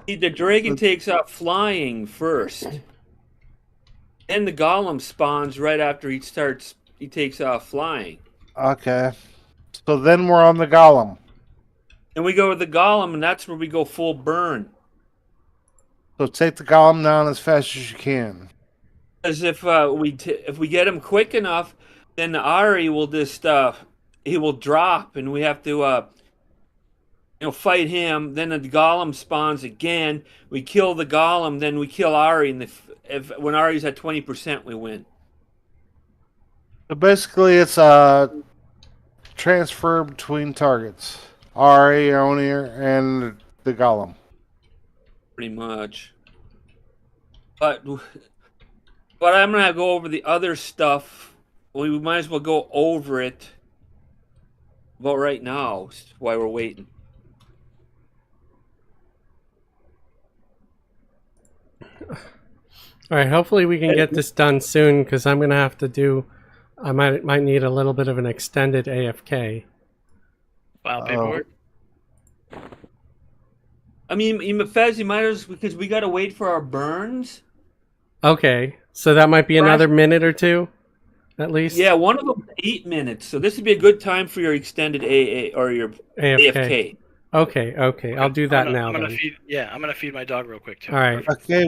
The dragon takes off flying first, and the golem spawns right after he takes off flying. Okay. So then we're on the golem. And we go with the golem, and that's where we go full burn. So take the golem down as fast as you can. Because if we get him quick enough, then the Ari will just he will drop, and we have to fight him. Then the golem spawns again. We kill the golem, then we kill Ari, and when Ari's at 20%, we win. So basically, it's transfer between targets. Ari, Onir, and the golem. Pretty much. But I'm gonna go over the other stuff. We might as well go over it about right now while we're waiting. All right, hopefully we can get this done soon because I'm gonna have to do. I might need a little bit of an extended AFK. File paperwork. I mean, Fez, you might as because we gotta wait for our burns. Okay, so that might be another minute or two, at least. Yeah, one of them 8 minutes. So this would be a good time for your extended AA or your AFK. Okay, I'll do that now. I'm gonna Then. I'm gonna feed my dog real quick too. All right. Okay,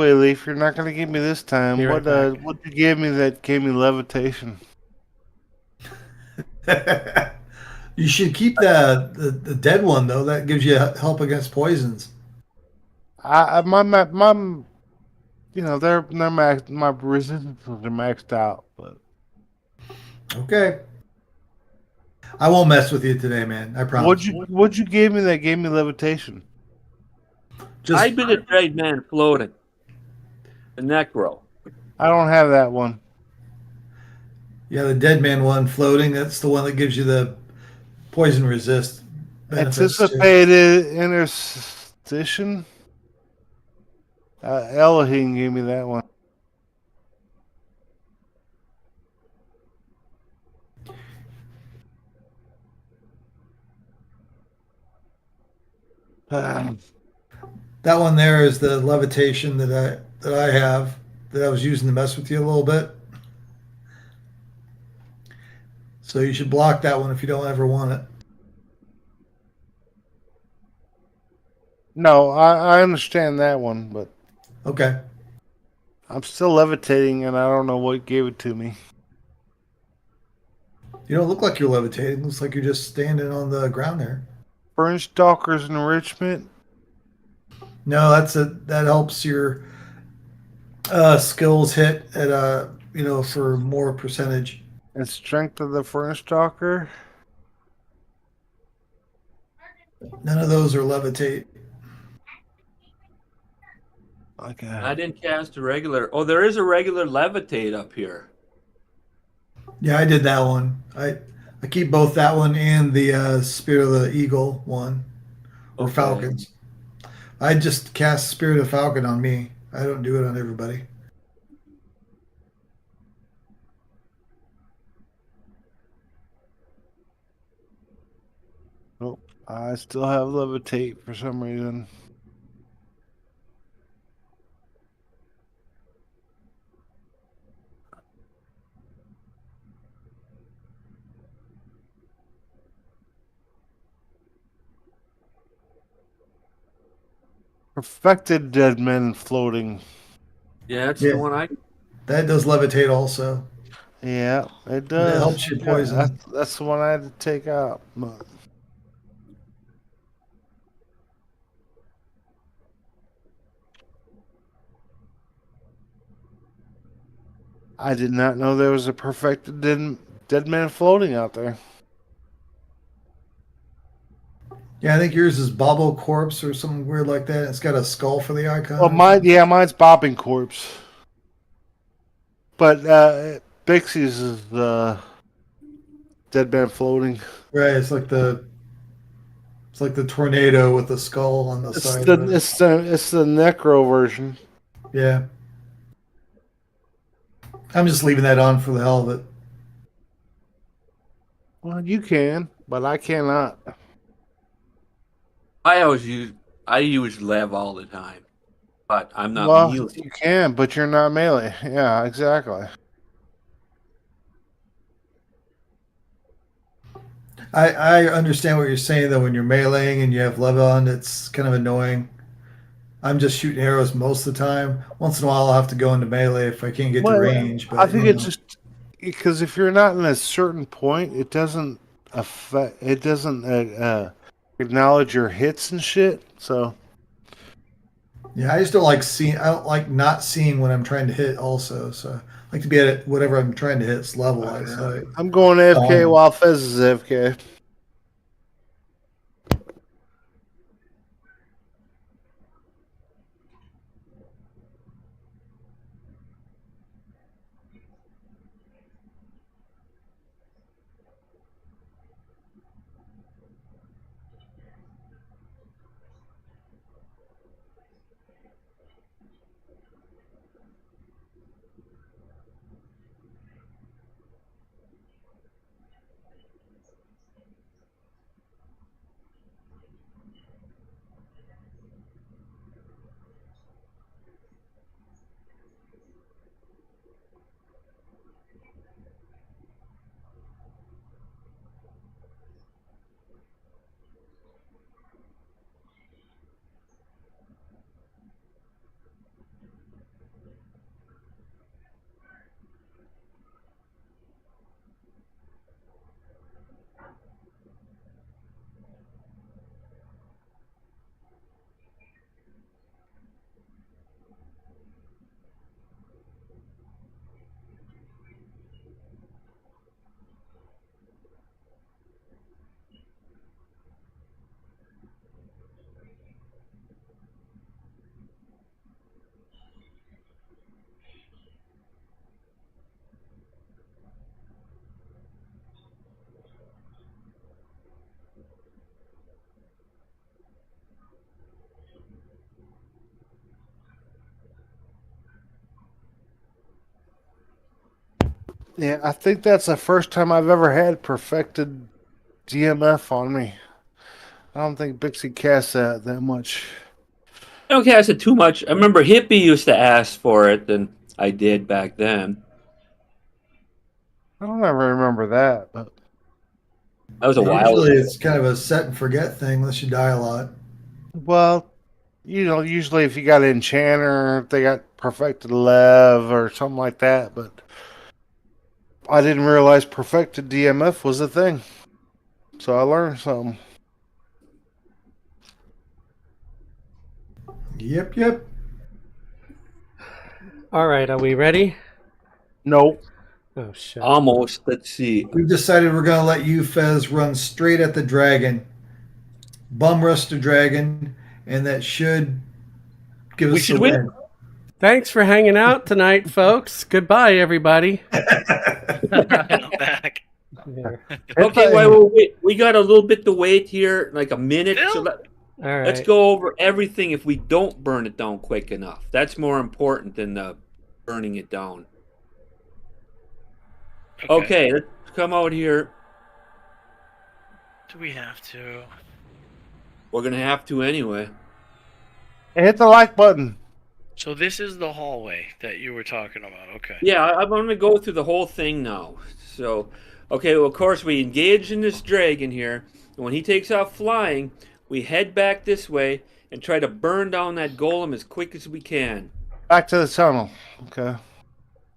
Leaf, you're not gonna give me this time. Be right back. What you gave me that gave me levitation? You should keep the dead one though. That gives you help against poisons. My they're maxed. My resistances are maxed out, but Okay. I won't mess with you today, man. I promise. what'd you give me that gave me levitation? Just I've been a dead man floating. The necro. I don't have that one. yeah, the dead man one floating. That's the one that gives you the poison resist benefits. Too. Anticipated interstition. Elohim gave me that one. That one there is the levitation that I have that I was using to mess with you a little bit. So you should block that one if you don't ever want it. No, I understand that one, but Okay. I'm still levitating, and I don't know what gave it to me. You don't look like you're levitating. Looks like you're just standing on the ground there. Burn Stalker's enrichment. No, that helps your skills hit at for more percentage. And strength of the Furnace Stalker. None of those are levitate. Okay. I didn't cast a regular. Oh, there is a regular levitate up here. Yeah, I did that one. I keep both that one and the Spirit of the Eagle one or Okay. Falcons. I just cast Spirit of Falcon on me. I don't do it on everybody. Nope. I still have levitate for some reason. Perfected dead men floating. Yeah, that's Yeah. the one I. That does levitate also. Yeah, it And does. it helps you poison. That's the one I had to take out. I did not know there was a perfected dead man floating out there. Yeah, I think yours is Bobble Corpse or something weird like that. It's got a skull for the icon. Well, mine's Bobbing Corpse. But Bixie's is dead man floating. Right, it's like the tornado with the skull on the It's side the of it. it's the necro version. Yeah. I'm just leaving that on for the hell of it. Well, you can, but I cannot. I use Lev all the time, but I'm not Well, meal. you can, but you're not melee. Yeah, exactly. I understand what you're saying though. When you're meleeing and you have level on, it's kind of annoying. I'm just shooting arrows most of the time. Once in a while, I'll have to go into melee if I can't get to Well, range. But I think you it's know. just because if you're not in a certain point, it doesn't affect. It doesn't acknowledge your hits and shit. So Yeah, I just don't like seeing. I don't like not seeing when I'm trying to hit. Also, so I like to be at whatever I'm trying to hit's level eyesight. I'm going AFK Um, while Fez is AFK. Yeah, I think that's the first time I've ever had perfected DMF on me. I don't think Bixie casts that much. I don't cast it too much. I remember Hippie used to ask for it, and I did back then. I don't ever remember that, but That was a while usually, ago. it's kind of a set and forget thing unless you die a lot. well, usually if you got an enchanter, if they got perfected Lev or something like that, but I didn't realize perfected DMF was a thing. So I learned something. Yep. All right, are we ready? Nope. Oh shit. Almost. Let's see. We've decided we're going to let you, Fez, run straight at the dragon, bum rush the dragon, and that should give We us should the win. win. Thanks for hanging out tonight, folks. Goodbye, everybody. I'm back. There. Okay, well, we got a little bit to wait here, like a minute. So Still? All let's right. go over everything if we don't burn it down quick enough. That's more important than burning it down. Okay, let's come out here. Do we have to? We're going to have to anyway. Hit the like button. So this is the hallway that you were talking about. Okay. Yeah, I'm going to go through the whole thing now. So, okay, well, of course, we engage in this dragon here. And when he takes off flying, we head back this way and try to burn down that golem as quick as we can. Back to the tunnel. Okay.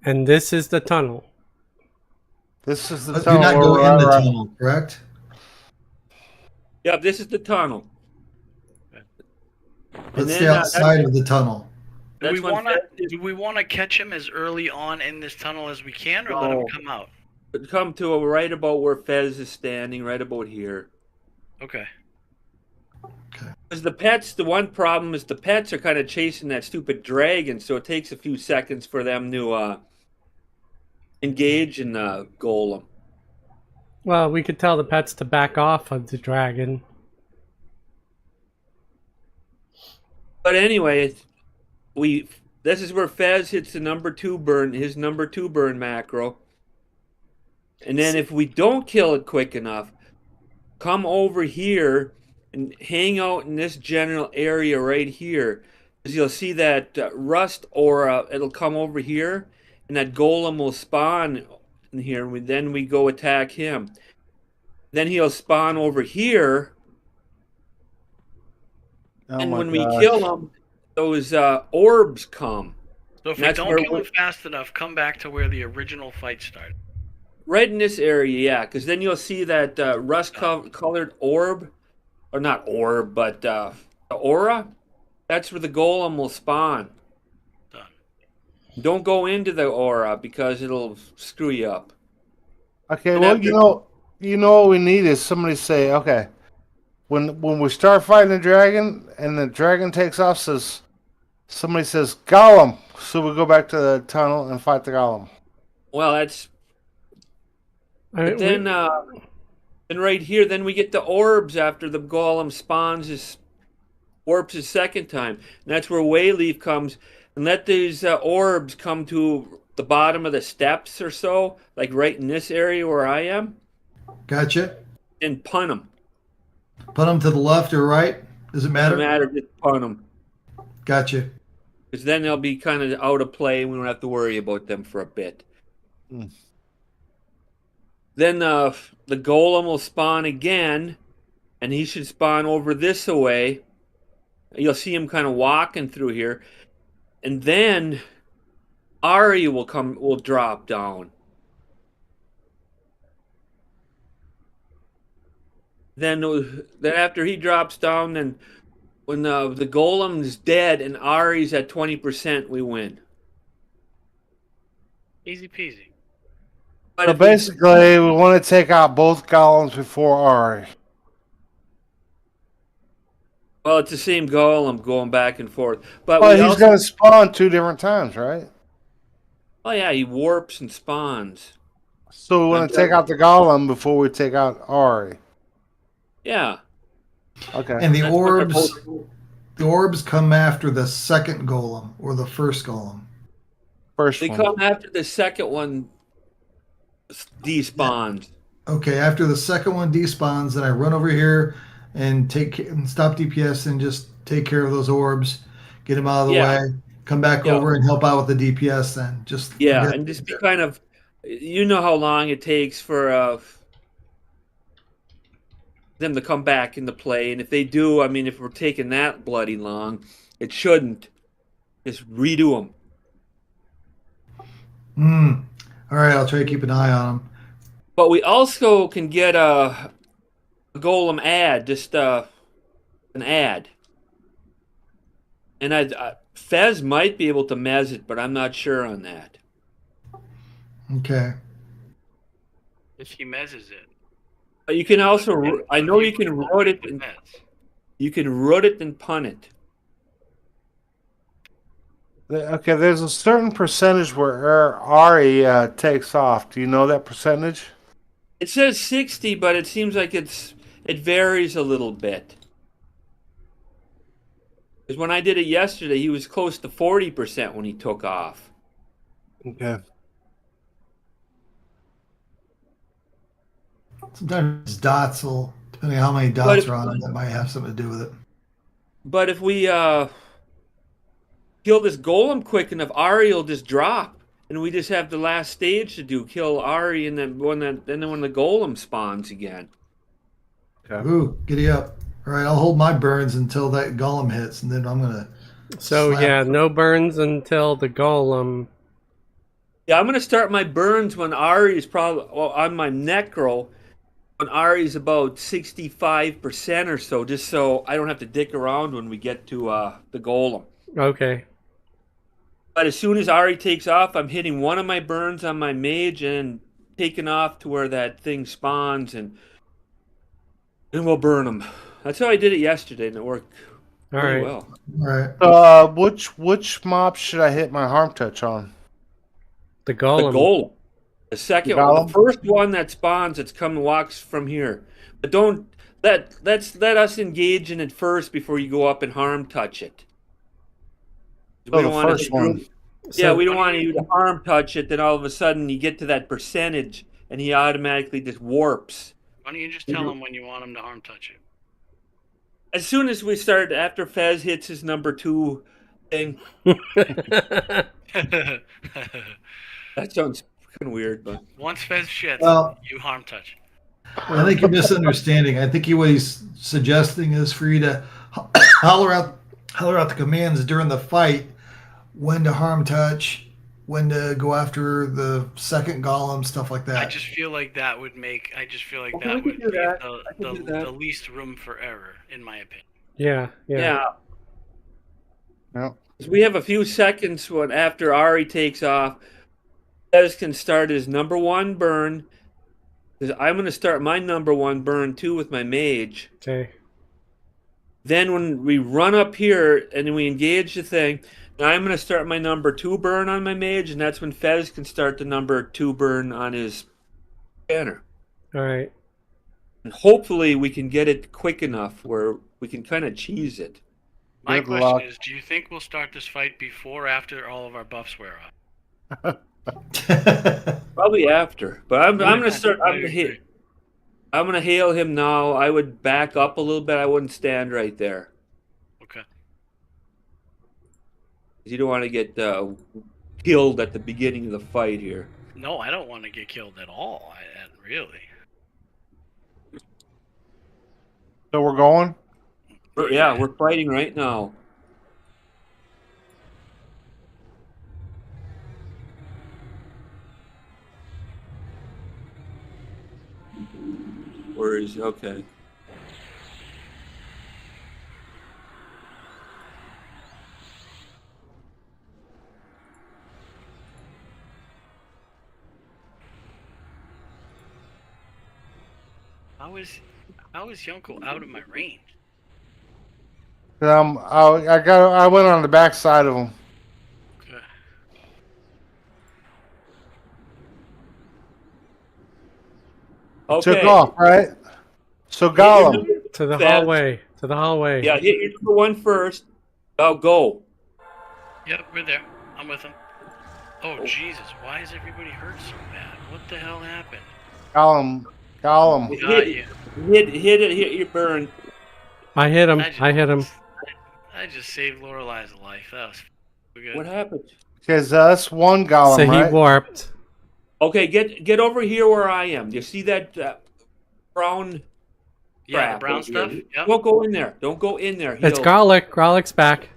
And this is the tunnel. This is the But do tunnel. not where go we're in the at. tunnel, correct? Yeah, this is the tunnel. Let's then, stay outside of the tunnel. Do we That's when want to? Fez Do we want to catch him as early on in this tunnel as we can, or let him No. come out? come to right about where Fez is standing, right about here. Okay. Because the pets, the one problem is the pets are kind of chasing that stupid dragon, so it takes a few seconds for them to engage in Golem. Well, we could tell the pets to back off of the dragon. But anyway, this is where Fez hits the number 2 burn, his number 2 burn macro. And then if we don't kill it quick enough, come over here and hang out in this general area right here. Because you'll see that rust aura, it'll come over here, and that golem will spawn in here. And then we go attack him. Then he'll spawn over here. Oh And my when gosh. we kill him, those orbs come. So if And we that's don't where kill we- him fast enough, come back to where the original fight started. Right in this area, yeah, because then you'll see that rust-colored orb, or not orb, but the aura. That's where the golem will spawn. Done. Don't go into the aura because it'll screw you up. Okay, And well, after- you know what we need is somebody to say, okay, when we start fighting the dragon and the dragon takes off, somebody says Golem, so we go back to the tunnel and fight the Golem. Well, that's. I mean, But then, and right here, then we get the orbs after the golem spawns warps his second time. And that's where Wayleaf comes and let these orbs come to the bottom of the steps or so, like right in this area where I am, Gotcha. and punt them. Put them to the left or right. Does it matter? Doesn't matter, just punt them. Gotcha. Because then they'll be kind of out of play and we don't have to worry about them for a bit. Mm. Then the golem will spawn again, and he should spawn over this way. You'll see him kind of walking through here. And then Ari will drop down. Then after he drops down, then when the golem's dead and Ari's at 20%, we win. Easy peasy. But So if we- basically, we want to take out both golems before Ari. well, it's the same golem going back and forth. But Well, we he's also, going to spawn 2 different times, right? oh yeah, he warps and spawns. So we want to take out the golem before we take out Ari. Yeah. Okay. And the That's what they're orbs, supposed- the orbs come after the second golem or the first golem. First They one. come after the second one despawns. Okay, after the second one despawns, then I run over here and stop DPS and just take care of those orbs, get them out of the Yeah. way, come back Yeah. over and help out with the DPS. Then just Yeah, forget- and just be kind of, you know how long it takes for them to come back into play, and if they do, I mean, if we're taking that bloody long, it shouldn't. Just redo them. All right, I'll try to keep an eye on them. But we also can get a golem ad, just an ad. And Fez might be able to mez it, but I'm not sure on that. Okay. If he mezzes it. But you can also, I know you can root it, With and mezz. you can root it and punt it. Okay, there's a certain percentage where Ari takes off. Do you know that percentage? It says 60, but it seems like it varies a little bit. Because when I did it yesterday, he was close to 40% when he took off. Okay. Sometimes dots will, depending on how many But dots if- are on it, that might have something to do with it. But if we kill this golem quick enough, Ari will just drop. And we just have the last stage to do, kill Ari, and then when the golem spawns again. Okay. Ooh, giddy up. All right, I'll hold my burns until that golem hits, and then I'm gonna. So slap. yeah, no burns until the golem. Yeah, I'm gonna start my burns when Ari is probably on my necro. When Ari is about 65% or so, just so I don't have to dick around when we get to the golem. Okay. But as soon as Ari takes off, I'm hitting one of my burns on my mage and taking off to where that thing spawns, and we'll burn them. That's how I did it yesterday, and it worked All pretty right. well. Right. Which mob should I hit my harm touch on? The The golem. golem. The second The one, golem? the first one that spawns, it's come and walks from here. But don't let us engage in it first before you go up and harm touch it. We Oh, don't the want first to one. Yeah, So- we don't want you to harm touch it. Then all of a sudden you get to that percentage, and he automatically just warps. Why don't you just tell him when you want him to harm touch you? As soon as we start, after Fez hits his number 2 thing, that sounds fucking weird, but Once Fez shits, Well- you harm touch. I think you're misunderstanding. I think what he's suggesting is for you to holler out the commands during the fight, when to harm touch, when to go after the second golem, stuff like that. I just feel like that would make. I just feel like Okay, that we can would do be that. I can do that. the least room for error, in my opinion. yeah. yeah. No. We have a few seconds when after Ari takes off, Fez can start his number 1 burn. 'Cause I'm going to start my number 1 burn too with my mage. Okay. Then when we run up here and we engage the thing, now I'm going to start my number 2 burn on my mage, and that's when Fez can start the number 2 burn on his banner. All right. And hopefully we can get it quick enough where we can kind of cheese it. My Good question luck. is: do you think we'll start this fight before or after all of our buffs wear off? Probably after, but I'm going to start. I agree. I'm going to hail him now. I would back up a little bit. I wouldn't stand right there. Okay. You don't want to get killed at the beginning of the fight here. No, I don't want to get killed at all. Really. So we're going? Yeah, we're fighting right now. Where is okay? How is Yunko out of my range? I went on the back side of him. Okay. Okay. Took off, right? So Hit your Gollum. number- To the Fez. hallway. To the hallway. Yeah, hit your number 1 first. Oh, go. Yep, we're there. I'm with him. Oh Jesus! Why is everybody hurt so bad? What the hell happened? Gollum. Got you. Hit your burn. I hit him. just- I hit him. I just saved Lorelai's life. That was good. What happened? Because that's one Gollum, So he right? warped. Okay, get over here where I am. Do you see that brown? Yeah, the crap brown over stuff. here? Yep. Don't go in there. Don't go in there. It's He'll- Garlic. Garlic's back.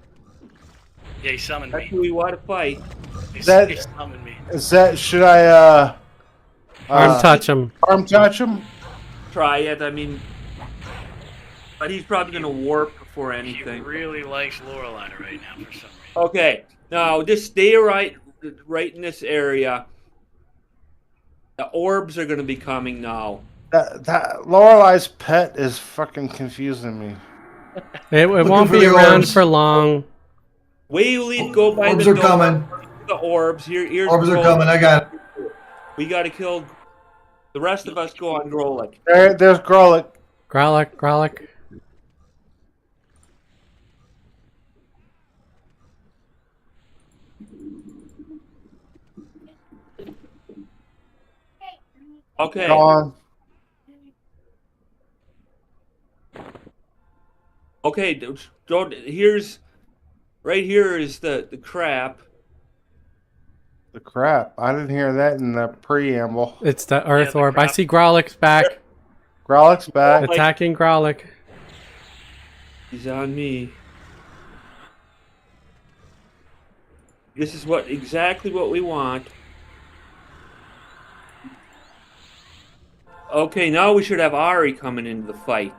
Yeah, he summoned That's me. who we want to fight. He That- summoned me. Is that should I Arm touch him. arm touch him? Try it. I mean, but he's probably gonna warp before He anything. really likes Lorelai right now for some reason. Okay, now just stay right in this area. The orbs are gonna be coming now. That Lorelai's pet is fucking confusing me. It won't for be the around orbs. for long. Way you leave, go by Orbs the are door. coming. The orbs. Here's Orbs are Grolic. coming. I got it. We gotta kill. The rest of us go on Grolic. There's Grolic. Garlic. Okay. Gone. Okay. Don't. Right here is the crap. The crap. I didn't hear that in the preamble. It's the Earth the Orb. I crap. see Garlic's back. Grolic's back. Attacking Garlic. He's on me. This is exactly what we want. Okay, now we should have Ari coming into the fight.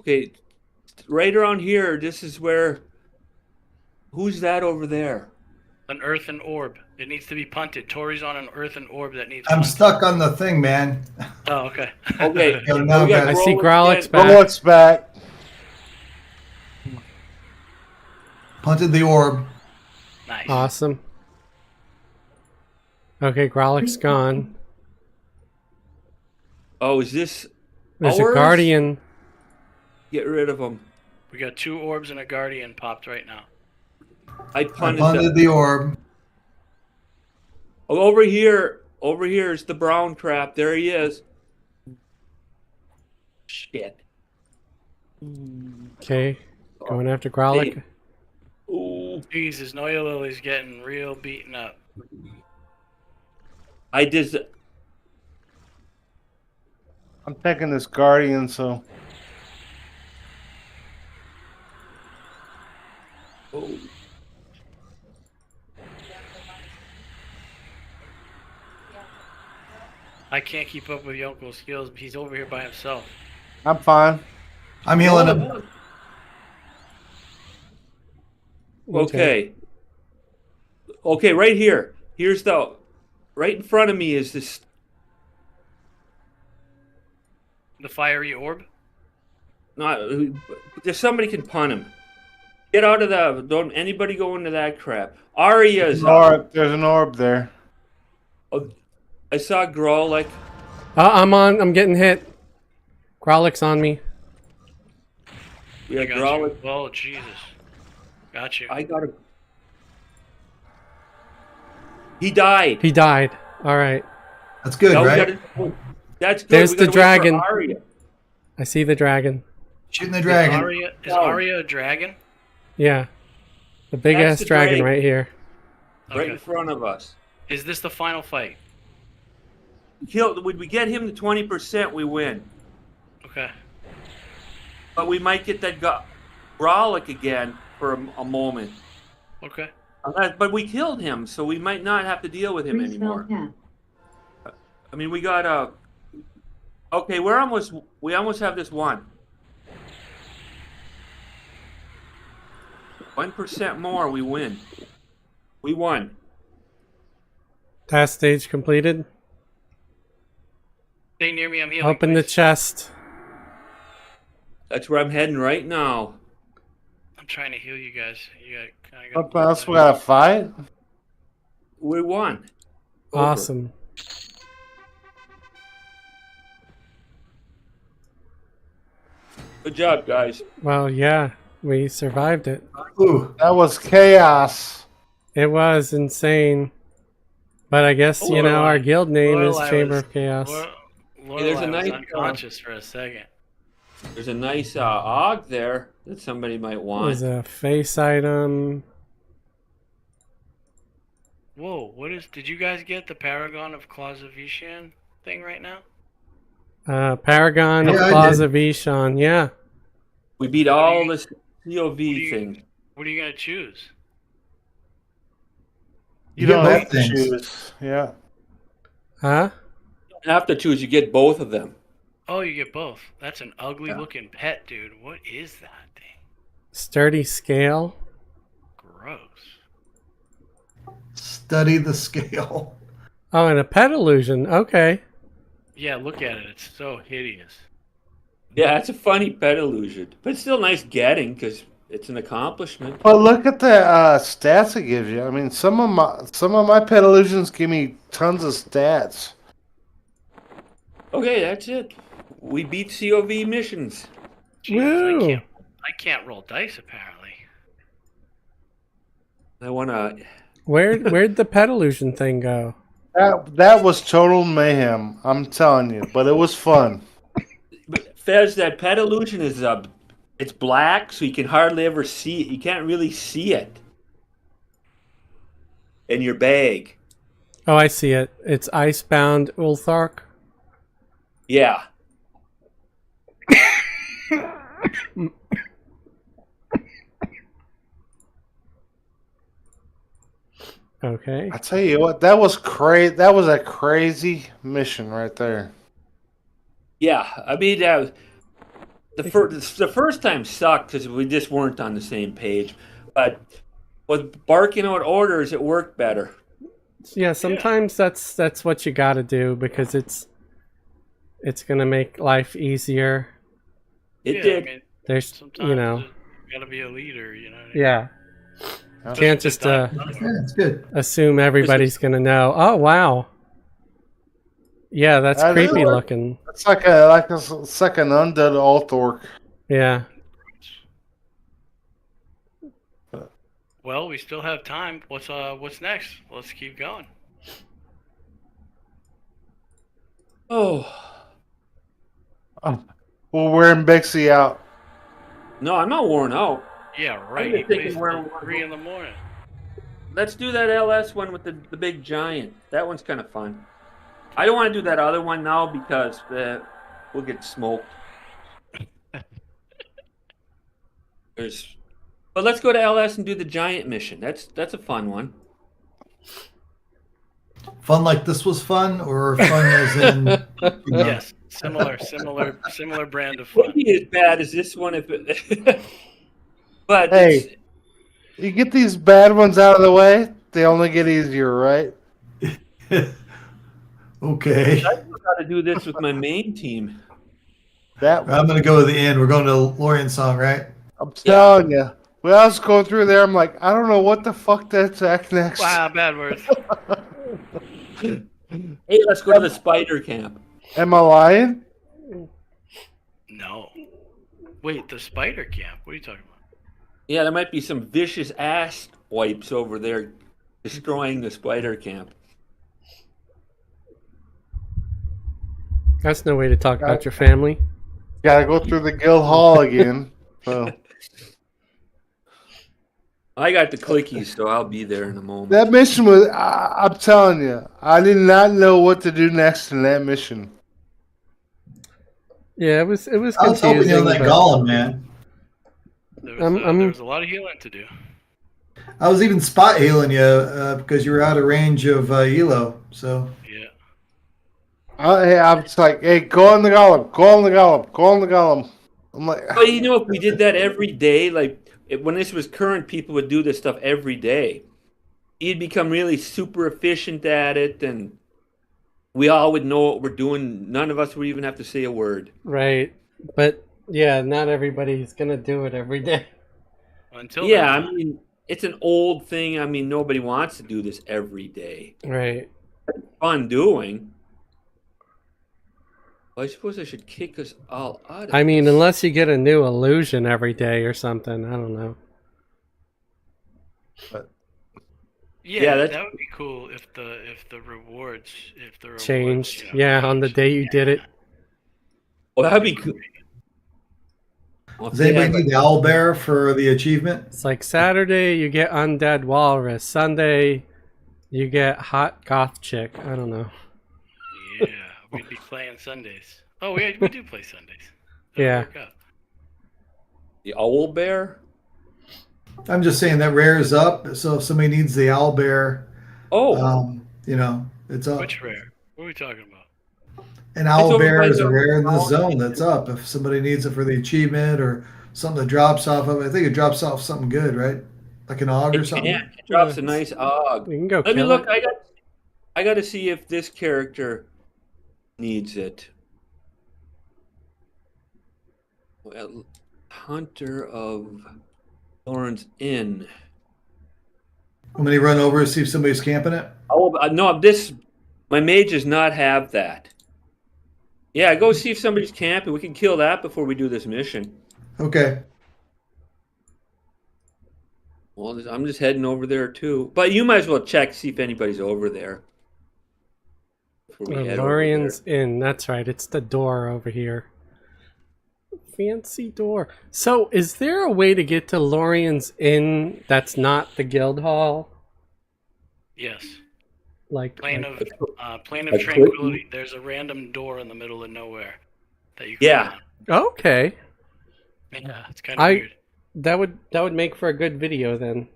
Okay, right around here. This is where. Who's that over there? An earthen orb. It needs to be punted. Tori's on an earthen orb that needs I'm punted. stuck on the thing, man. Oh, okay. Okay. Yeah, now we got guys. I see Growlix Growlix again. back. Bullets back. Punted the orb. Nice. Awesome. Okay, Growlix gone. Oh, is this? There's ours? a Guardian. Get rid of him. We got 2 orbs and a guardian popped right now. I I punted punted the orb. Oh, over here. Over here is the brown crap. There he is. Shit. Okay, going after Growlix. Hey. Ooh. Jesus, Noya Lily's getting real beaten up. I just. I'm taking this Guardian, so Oh. I can't keep up with Yonko's skills. He's over here by himself. I'm fine. I'm healing him. Okay. Okay, right here. Here's the. Right in front of me is this. The fiery orb? Not. Just somebody can punt him. Get out of the. Don't anybody go into that crap. Arya's up. There's an orb there. Oh, I saw Growlix. I'm getting hit. Growlix on me. We I got got you. Growlix. Oh, Jesus. Got you. I got a. He died. He died. All right. That's good, Now we right? gotta- that's good. There's We the gotta wait for dragon. Arya. I see the dragon. Shooting the dragon. Is Arya a dragon? Yeah. The big That's ass the dragon dragon. right here. Right Okay. in front of us. Is this the final fight? Would we get him to 20%, we win. Okay. But we might get that Growlix again for a moment. Okay. But we killed him, so we might not have to deal with him Free spell anymore. path. I mean, we got a. Okay, we almost have this one. 1% more, we win. We won. Task stage completed. Stay near me. I'm healing. Open the please. chest. That's where I'm heading right now. I'm trying to heal you guys. You got Something else we gotta fight? We won. Over. Awesome. Good job, guys. Well, yeah, we survived it. Ooh. That was chaos. It was insane. But I guess, you know, our guild name is Chamber of Chaos. There's a I was nice, unconscious for a second. There's a nice og there that somebody might want. There's a face item. Whoa, what is... Did you guys get the Paragon of Clausavician thing right now? Paragon of Yeah, I Plaza Vishon. Yeah. We beat all the COV things. What are you going to choose? You get don't both have to things. choose. Yeah. Huh? After choose, you get both of them. Oh, you get both. That's an ugly looking pet, dude. What is that thing? Sturdy scale. Gross. Study the scale. Oh, and a pet illusion. Okay. Yeah, look at it. It's so hideous. Yeah, it's a funny pet illusion, but it's still nice getting because it's an accomplishment. But look at the stats it gives you. I mean, some of my pet illusions give me tons of stats. Okay, that's it. We beat COV missions. Jesus, Woo. I can't roll dice apparently. I wanna. Where'd the pet illusion thing go? That was total mayhem. I'm telling you, but it was fun. But Fez, that pet illusion is it's black, so you can hardly ever see it. You can't really see it in your bag. Oh, I see it. It's Icebound Ulthark. Yeah. Okay. I tell you what, that was crazy. That was a crazy mission right there. Yeah, I mean, the first time sucked because we just weren't on the same page. But with barking out orders, it worked better. Yeah, sometimes that's what you got to do because it's gonna make life easier. It Yeah, did. I mean, There's sometimes you know, you gotta be a leader, you know. What I mean? yeah, can't just Yeah, it's good. assume everybody's gonna know. Oh wow, yeah, that's That is- creepy looking. It's like a second undead alt orc. Yeah, Well, we still have time. What's next? Let's keep going. Oh We're wearing Bixie out. no, I'm not worn out. Yeah, right. just He thinking plays where till we're 3 in the morning. Let's do that LS one with the big giant. That one's kind of fun. I don't want to do that other one now because we'll get smoked. But let's go to LS and do the giant mission. That's a fun one. Fun like this was fun, or fun as in Yes, similar brand of fun. Wouldn't be as bad as this one if it. But Hey, you get these bad ones out of the way, they only get easier, right? Okay. I know how to do this with my main team. That I'm gonna go to the end. We're going to Lorian's song, right? I'm telling you. When I was going through there, I'm like, I don't know what the fuck that's next. Wow, bad words. Hey, let's go to the spider camp. Am I lying? No. Wait, the spider camp? What are you talking about? Yeah, there might be some vicious ass wipes over there destroying the spider camp. that's no way to talk about your family. Gotta go through the guild hall again. So I got the clickies, so I'll be there in a moment. that mission was, I'm telling you, I did not know what to do next in that mission. Yeah, it was I was confusing. hoping on that but- golem, man. There was a lot of healing to do. I was even spot healing you because you were out of range of Elo. So Yeah. I was like, hey, go on the golem, go on the golem, go on the golem. I'm like, But you know, if we did that every day, like when this was current, people would do this stuff every day. You'd become really super efficient at it, and we all would know what we're doing. None of us would even have to say a word. Right, but yeah, not everybody's gonna do it every day. Until Yeah, then, I mean, it's an old thing. I mean, nobody wants to do this every day. Right. Fun doing. Well, I suppose I should kick us all out of I mean, this. unless you get a new illusion every day or something, I don't know. Yeah, that's- that would be cool if the rewards Changed. you know, Yeah, on the changed. day you did it. Well, that'd be cool. Well, if does they anybody had, need the owl bear for the achievement? It's like Saturday you get undead walrus. Sunday you get hot goth chick. I don't know. Yeah, we'd be playing Sundays. Oh, we do play Sundays. Yeah. Work out. the owl bear? I'm just saying that rare is up. So if somebody needs the owl bear, Oh, it's up. Which rare? What are we talking about? An owl over bear by is a the- rare in the zone that's up. If somebody needs it for the achievement or something that drops off of it, I think it drops off something good, right? Like an og or something. yeah, it drops a nice og. You can go Let me kill look. it. I got to see if this character needs it. Well, Hunter of Thorns Inn. I'm gonna run over and see if somebody's camping it. Oh no, my mage does not have that. Yeah, go see if somebody's camping. We can kill that before we do this mission. Okay. Well, I'm just heading over there too. But you might as well check see if anybody's over there. Before we head over Lorian's there. Inn. That's right. It's the door over here. Fancy door. So, is there a way to get to Lorian's Inn that's not the guild hall? Yes. Like, Plane like- of Like Tranquility. There's a random door in the middle of nowhere that you can Yeah. okay. Yeah, it's kind of I- weird. That would make for a good video then.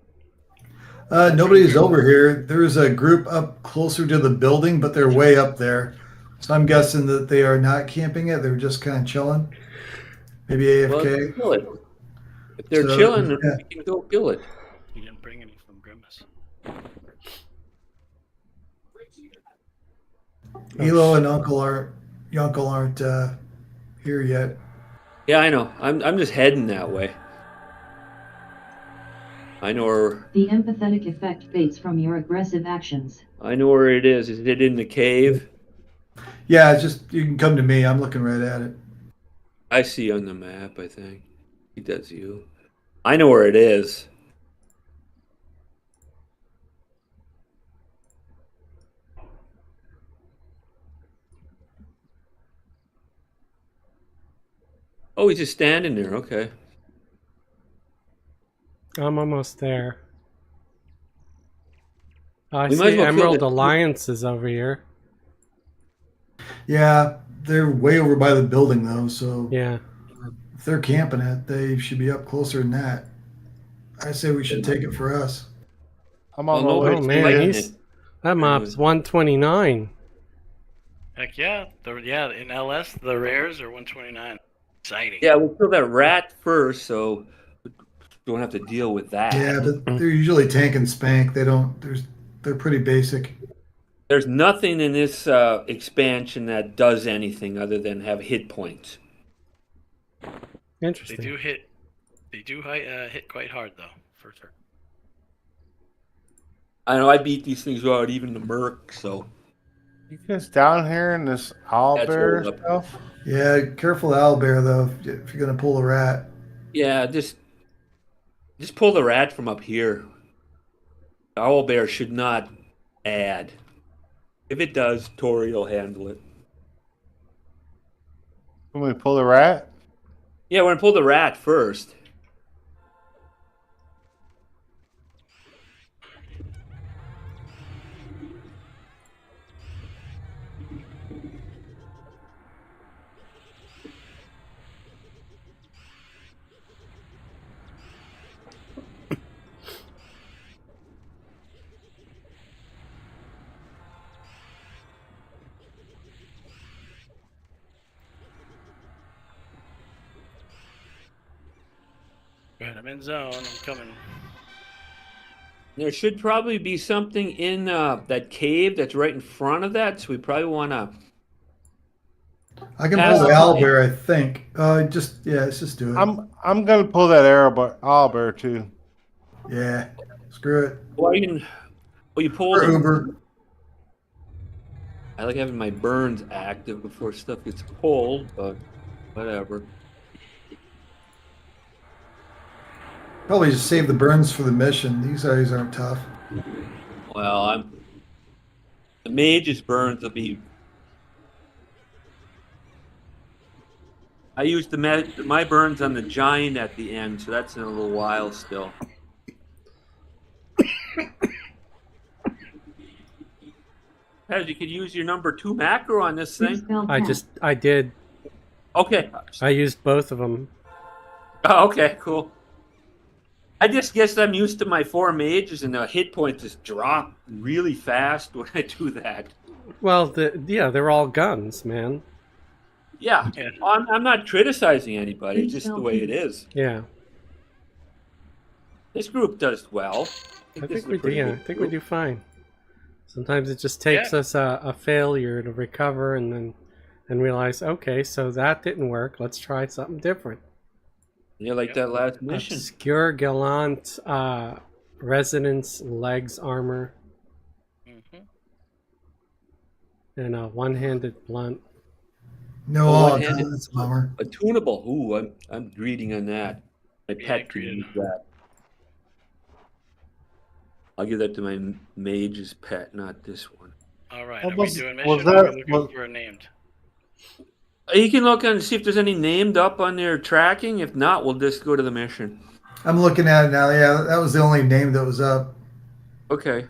Nobody's over here. There's a group up closer to the building, but they're way up there. So I'm guessing that they are not camping it. They're just kind of chilling. Maybe Well, AFK. kill it. If they're So, chilling, yeah. we can go kill it. You didn't bring any from Grimace. Elo and Uncle aren't here yet. Yeah, I know. I'm just heading that way. I know where The empathetic effect fades from your aggressive actions. it is. Is it in the cave? Yeah, it's just you can come to me. I'm looking right at it. I see on the map, I think. He does you. I know where it is. Oh, he's just standing there. Okay. I'm almost there. I We might as see well kill Emerald the- Alliance is over here. Yeah, they're way over by the building though. So Yeah. if they're camping it, they should be up closer than that. I say we should take it for us. I'm on Well, my way Oh nobody's to man, fighting you. he's it. that map's 129. Heck yeah. In LS, the rares are 129. Exciting. Yeah, we'll kill that rat first, so we don't have to deal with that. Yeah, but they're usually tank and spank. They don't. They're pretty basic. There's nothing in this expansion that does anything other than have hit points. They Interesting. do hit. They do hit quite hard though, for sure. I know I beat these things out, even the Merc, so You guys down here in this owlbear hold up. Oh. stuff? Yeah, careful owlbear though. If you're gonna pull a rat. yeah, just pull the rat from up here. The owlbear should not add. If it does, Tori will handle it. When we pull the rat? Yeah, we're gonna pull the rat first. Right, I'm in zone. I'm coming. There should probably be something in that cave that's right in front of that, so we probably want to. I can Pass pull the it. owlbear. I think. Let's just do it. I'm gonna pull that owlbear too. Yeah, screw it. Well, you pulled Or them. Uber. I like having my burns active before stuff gets pulled, but whatever. Probably just save the burns for the mission. These guys aren't tough. Well, the mage's burns will be. I used my burns on the giant at the end, so that's in a little while still. As you could use your number 2 macro on this Free thing. spell I pass. did. Okay. I used both of them. Oh, okay, cool. I just guess I'm used to my 4 mages, and the hit points just drop really fast when I do that. Well, they're all guns, man. Yeah, Yeah. I'm not criticizing anybody, it's just the way it is. Yeah. This group does well. I this think is a we do. pretty Yeah, I good think we group. do fine. Sometimes it just takes us a failure to recover and realize, okay, so that didn't work. Let's try something different. Yeah, like that last mission. Obscure Gallant Resonance Legs Armor Mm-hmm. and a one-handed blunt. No, Oh, oh, one-handed. God, that's a bummer. A tunable. Ooh, I'm greeting on that. My Yeah, pet can greeted. use that. I'll give that to my mage's pet, not this one. All right. What Are we was- doing was mission or that- are we looking was- for a named? You can look and see if there's any named up on their tracking. If not, we'll just go to the mission. I'm looking at it now. Yeah, that was the only name that was up. Okay.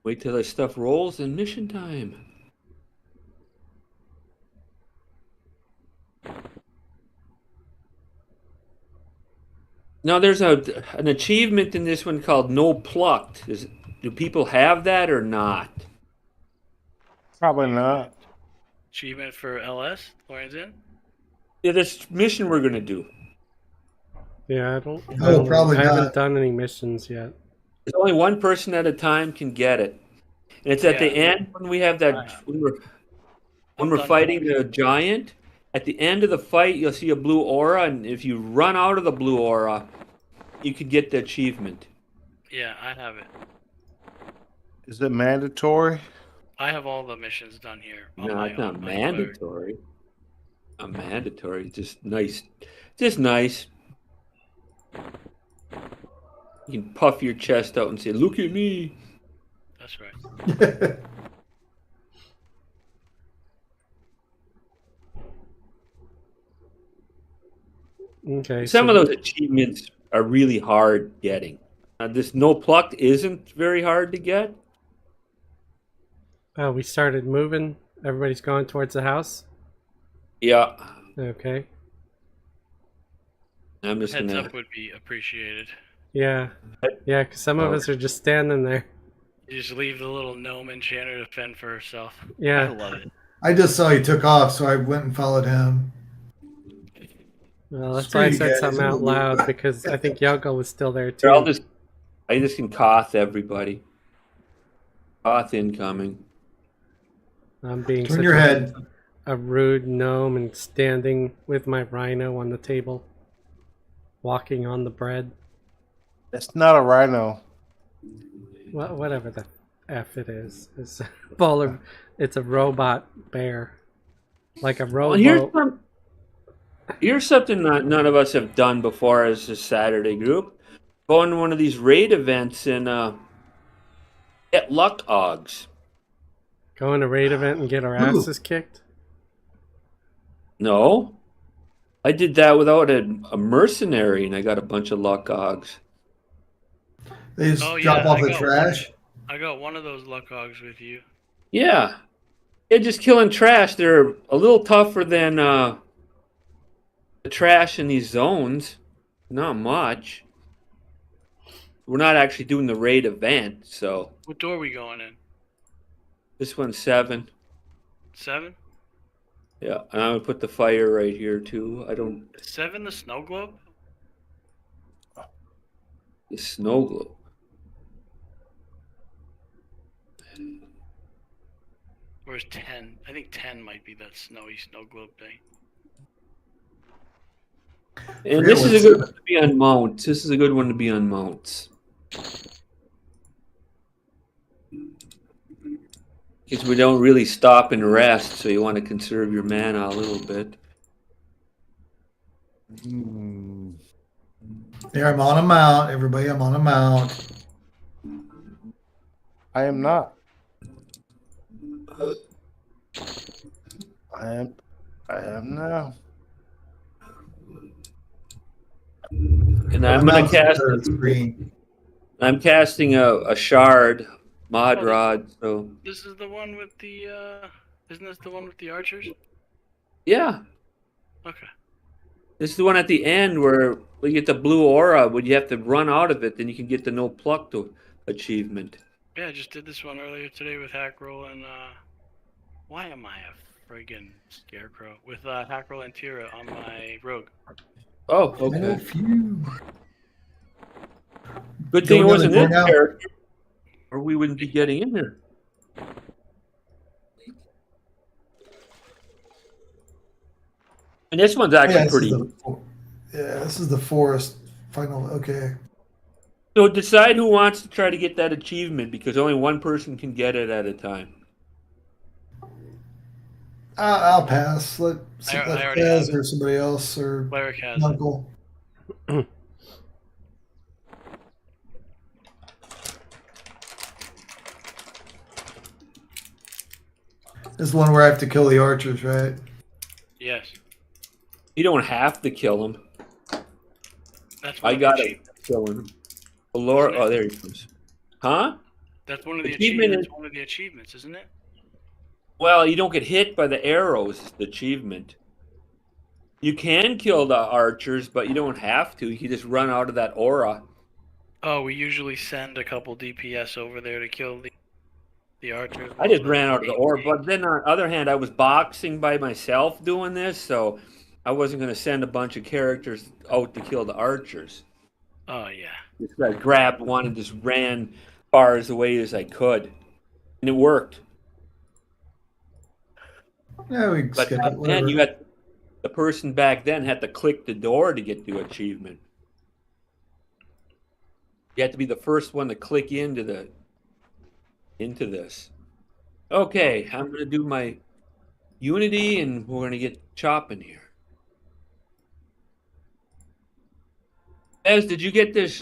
Wait till the stuff rolls and mission time. Now there's an achievement in this one called No Plucked. Do people have that or not? Probably not. Achievement for LS, Lawrence in? Yeah, this mission we're gonna do. Yeah, I don't. No, probably I haven't not. done any missions yet. There's only one person at a time can get it, and it's at the Yeah. end when we have that when I'm we're done fighting twice. the giant. At the end of the fight, you'll see a blue aura, and if you run out of the blue aura, you can get the achievement. Yeah, I have it. Is it mandatory? I have all the missions done here. on No, my it's not own, my mandatory. Not mandatory. Just nice. Just nice. You can puff your chest out and say, "Look at me." That's right. Okay. Some so of those achievements are really hard getting. This no plucked isn't very hard to get. we started moving. Everybody's going towards the house. Yeah, Okay. I'm just Heads gonna. up would be appreciated. Yeah. Yeah, because some of Oh. us are just standing there. You just leave the little gnome enchanter to fend for herself. I Yeah. love it. I just saw he took off, so I went and followed him. Well, that's Screw why I you said guys, something out it'll be- loud because I think Yoko was still there Here, too. I just can cough everybody. Cough incoming. I'm being Turn such your head. a rude gnome and standing with my rhino on the table, walking on the bread. It's not a rhino. Well, whatever the f it is. It's a bowler. It's a robot bear, like a Well, rowboat. here's something that none of us have done before as a Saturday group. Go on one of these raid events and get luck ogs. Go in a raid event and get our asses kicked. No, I did that without a mercenary, and I got a bunch of luck ogs. They just Oh, drop yeah, off I the got trash. I got one of those luck hogs with you. Yeah, they're just killing trash. They're a little tougher than the trash in these zones. Not much. We're not actually doing the raid event, so What door are we going in? this one's 7. 7? Yeah, and I'm gonna put the fire right here too. I don't Is 7 the snow globe? the snow globe. Or is 10? I think 10 might be that snowy snow globe thing. And Forget this is a what's- good one to be on mounts. This is a good one to be on mounts. Because we don't really stop and rest, so you want to conserve your mana a little bit. Hmm. There, I'm on a mount. Everybody, I'm on a mount. I am not. I am now. And I'm My gonna mount's cast. third screen. I'm casting a shard mod Oh, rod. So This is the one with the, isn't this the one with the archers? yeah, Okay. this is the one at the end where you get the blue aura. When you have to run out of it, then you can get the no pluck to achievement. Yeah, I just did this one earlier today with Hackroll and, why am I a friggin' scarecrow? With, Hackroll and Tira on my rogue. Oh, Oh, okay. phew. Good thing it Going down wasn't the door this now? character, or we wouldn't be getting in there. And this one's actually Yeah, pretty. this is the forest final. Okay. So decide who wants to try to get that achievement because only one person can get it at a time. I'll pass. Let I let already Fez have it. or somebody else or Cleric has it. Uncle. This is the one where I have to kill the archers, right? Yes. You don't have to kill him. That's I one got of the to kill him. Oh, Lord. Oh, there he comes. Huh? That's one of the Achievement achievements. is- One of the achievements, isn't it? Well, you don't get hit by the arrows. It's the achievement. You can kill the archers, but you don't have to. You can just run out of that aura. Oh, we usually send a couple DPS over there to kill the archers. I just ran out of the ore, but then on the other hand, I was boxing by myself doing this, so I wasn't going to send a bunch of characters out to kill the archers. Oh yeah. Just I grabbed one and just ran far as away as I could, and it worked. Yeah, we But skip it. then Whatever. you got the person back then had to click the door to get the achievement. You had to be the first one to click into this. Okay, I'm going to do my Unity, and we're going to get chopping here. Ez, did you get this,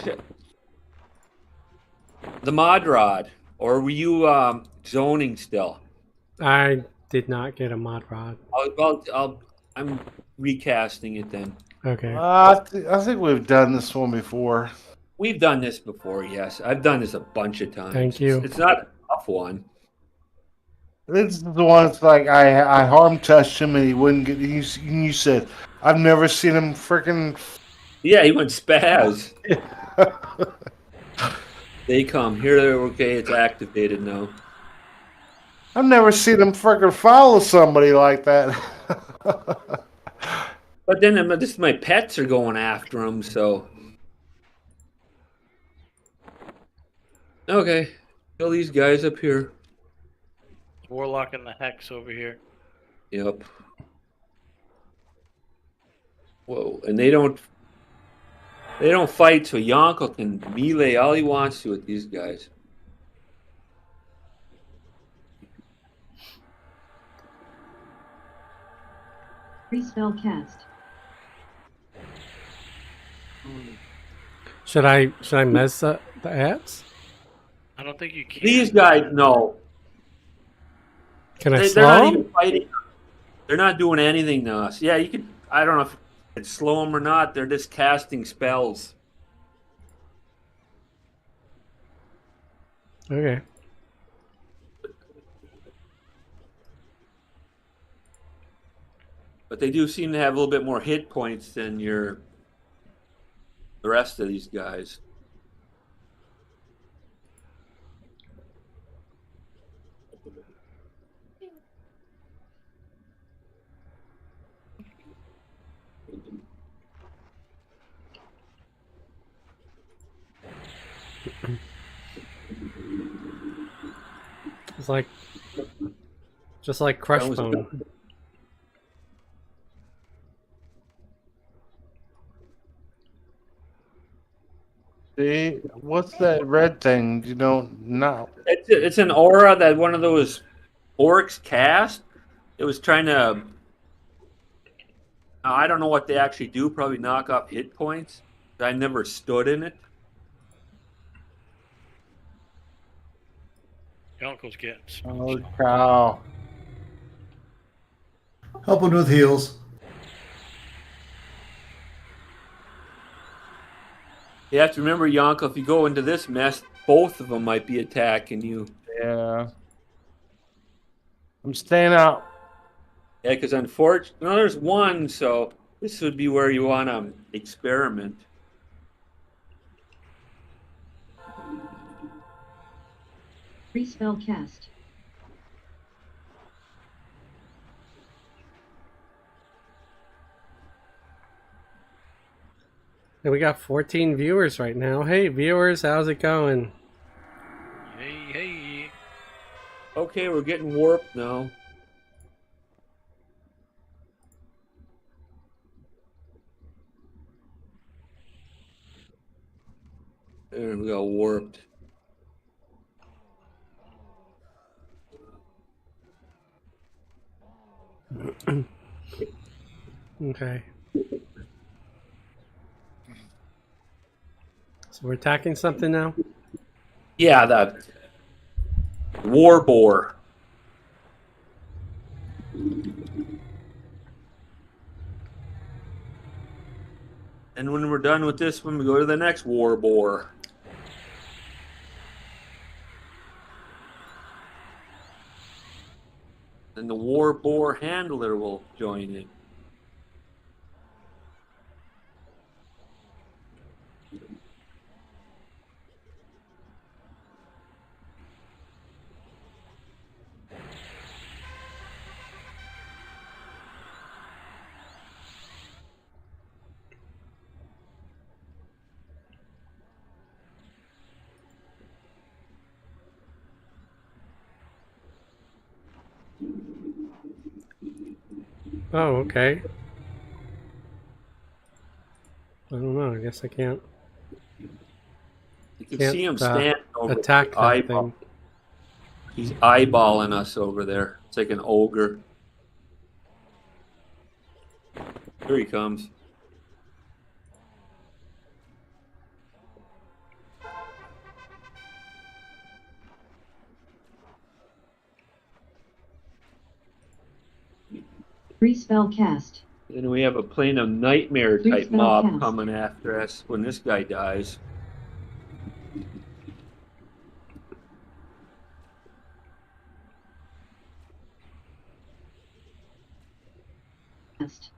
the mod rod, or were you zoning still? I did not get a mod rod. I'm recasting it then. Okay. I think we've done this one before. We've done this before, yes. I've done this a bunch of times. Thank you. It's not a tough one. This is the one that's like I harm touched him and he wouldn't get. You said I've never seen him freaking. Yeah, he went spaz. They come. Here, okay, it's activated now. I've never seen him freaking follow somebody like that. But then my pets are going after him, so. Okay, kill these guys up here. Warlock and the Hex over here. Yep. Whoa, and they don't fight, so Yonko can melee all he wants to with these guys. Free spell cast. Should I mess the ads? I don't think you can. These guys, no. Can I They're slow not 'em? even fighting. They're not doing anything to us. Yeah, you could. I don't know if it's slow them or not. They're just casting spells. Okay. But they do seem to have a little bit more hit points than the rest of these guys. It's like just like crush That was bone. good. See, what's that red thing? You don't know. It's an aura that one of those orcs cast. It was trying to. I don't know what they actually do. Probably knock off hit points. I never stood in it. Your uncle's getting Holy cow! Helping with heals. You have to remember, Yonko, if you go into this mess, both of them might be attacking you. Yeah, I'm staying out. Yeah, because unfortunately, no, there's one, so this would be where you want to experiment. Free spell cast. And we got 14 viewers right now. Hey viewers, how's it going? Hey. Okay, we're getting warped now. There we go, warped. Okay. So we're attacking something now? Yeah, the war boar. And when we're done with this one, we go to the next war boar. And the war boar handler will join in. Oh, okay. I don't know. I guess I can't You can see him standing over attack the that eyeball. thing. He's eyeballing us over there. It's like an ogre. Here he comes. Free spell cast. And we have a plane of nightmare Free type spell mob cast. coming after us when this guy dies. Cast.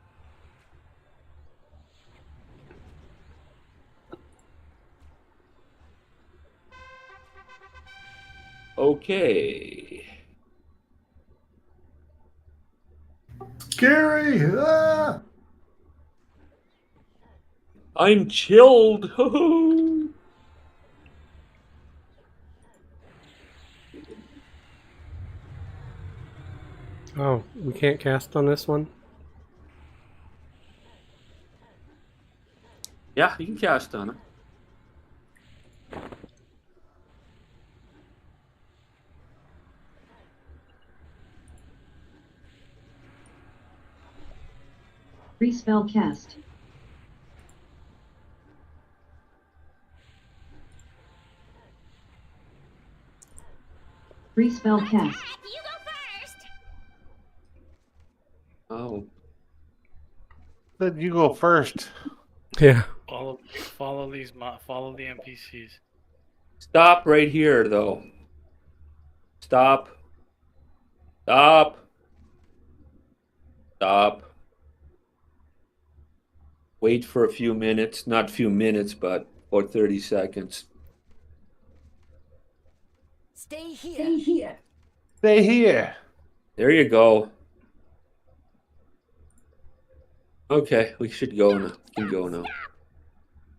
Okay. Scary! Ah! I'm chilled. Oh, we can't cast on this one? Yeah, you can cast on it. Free spell cast. Free spell cast. You go first. Oh. Said you go first. Yeah. Follow the NPCs. Stop right here, though. Stop. Stop. Stop. Wait for a few minutes. Not a few minutes, but for 30 seconds. Stay here. Stay here. There you go. Okay, we should go now. We can go now.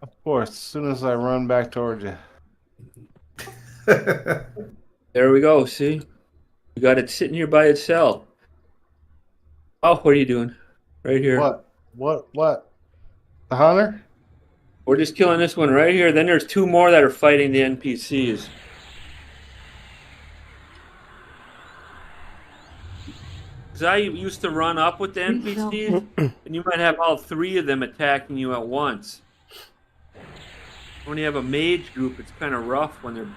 Of course, as soon as I run back towards you. There we go. See? We got it sitting here by itself. Oh, what are you doing? Right here. What? The hunter? We're just killing this one right here. Then there's two more that are fighting the NPCs. Because I used to run up with the NPCs, and you might have all three of them attacking you at once. When you have a mage group, it's kind of rough when they're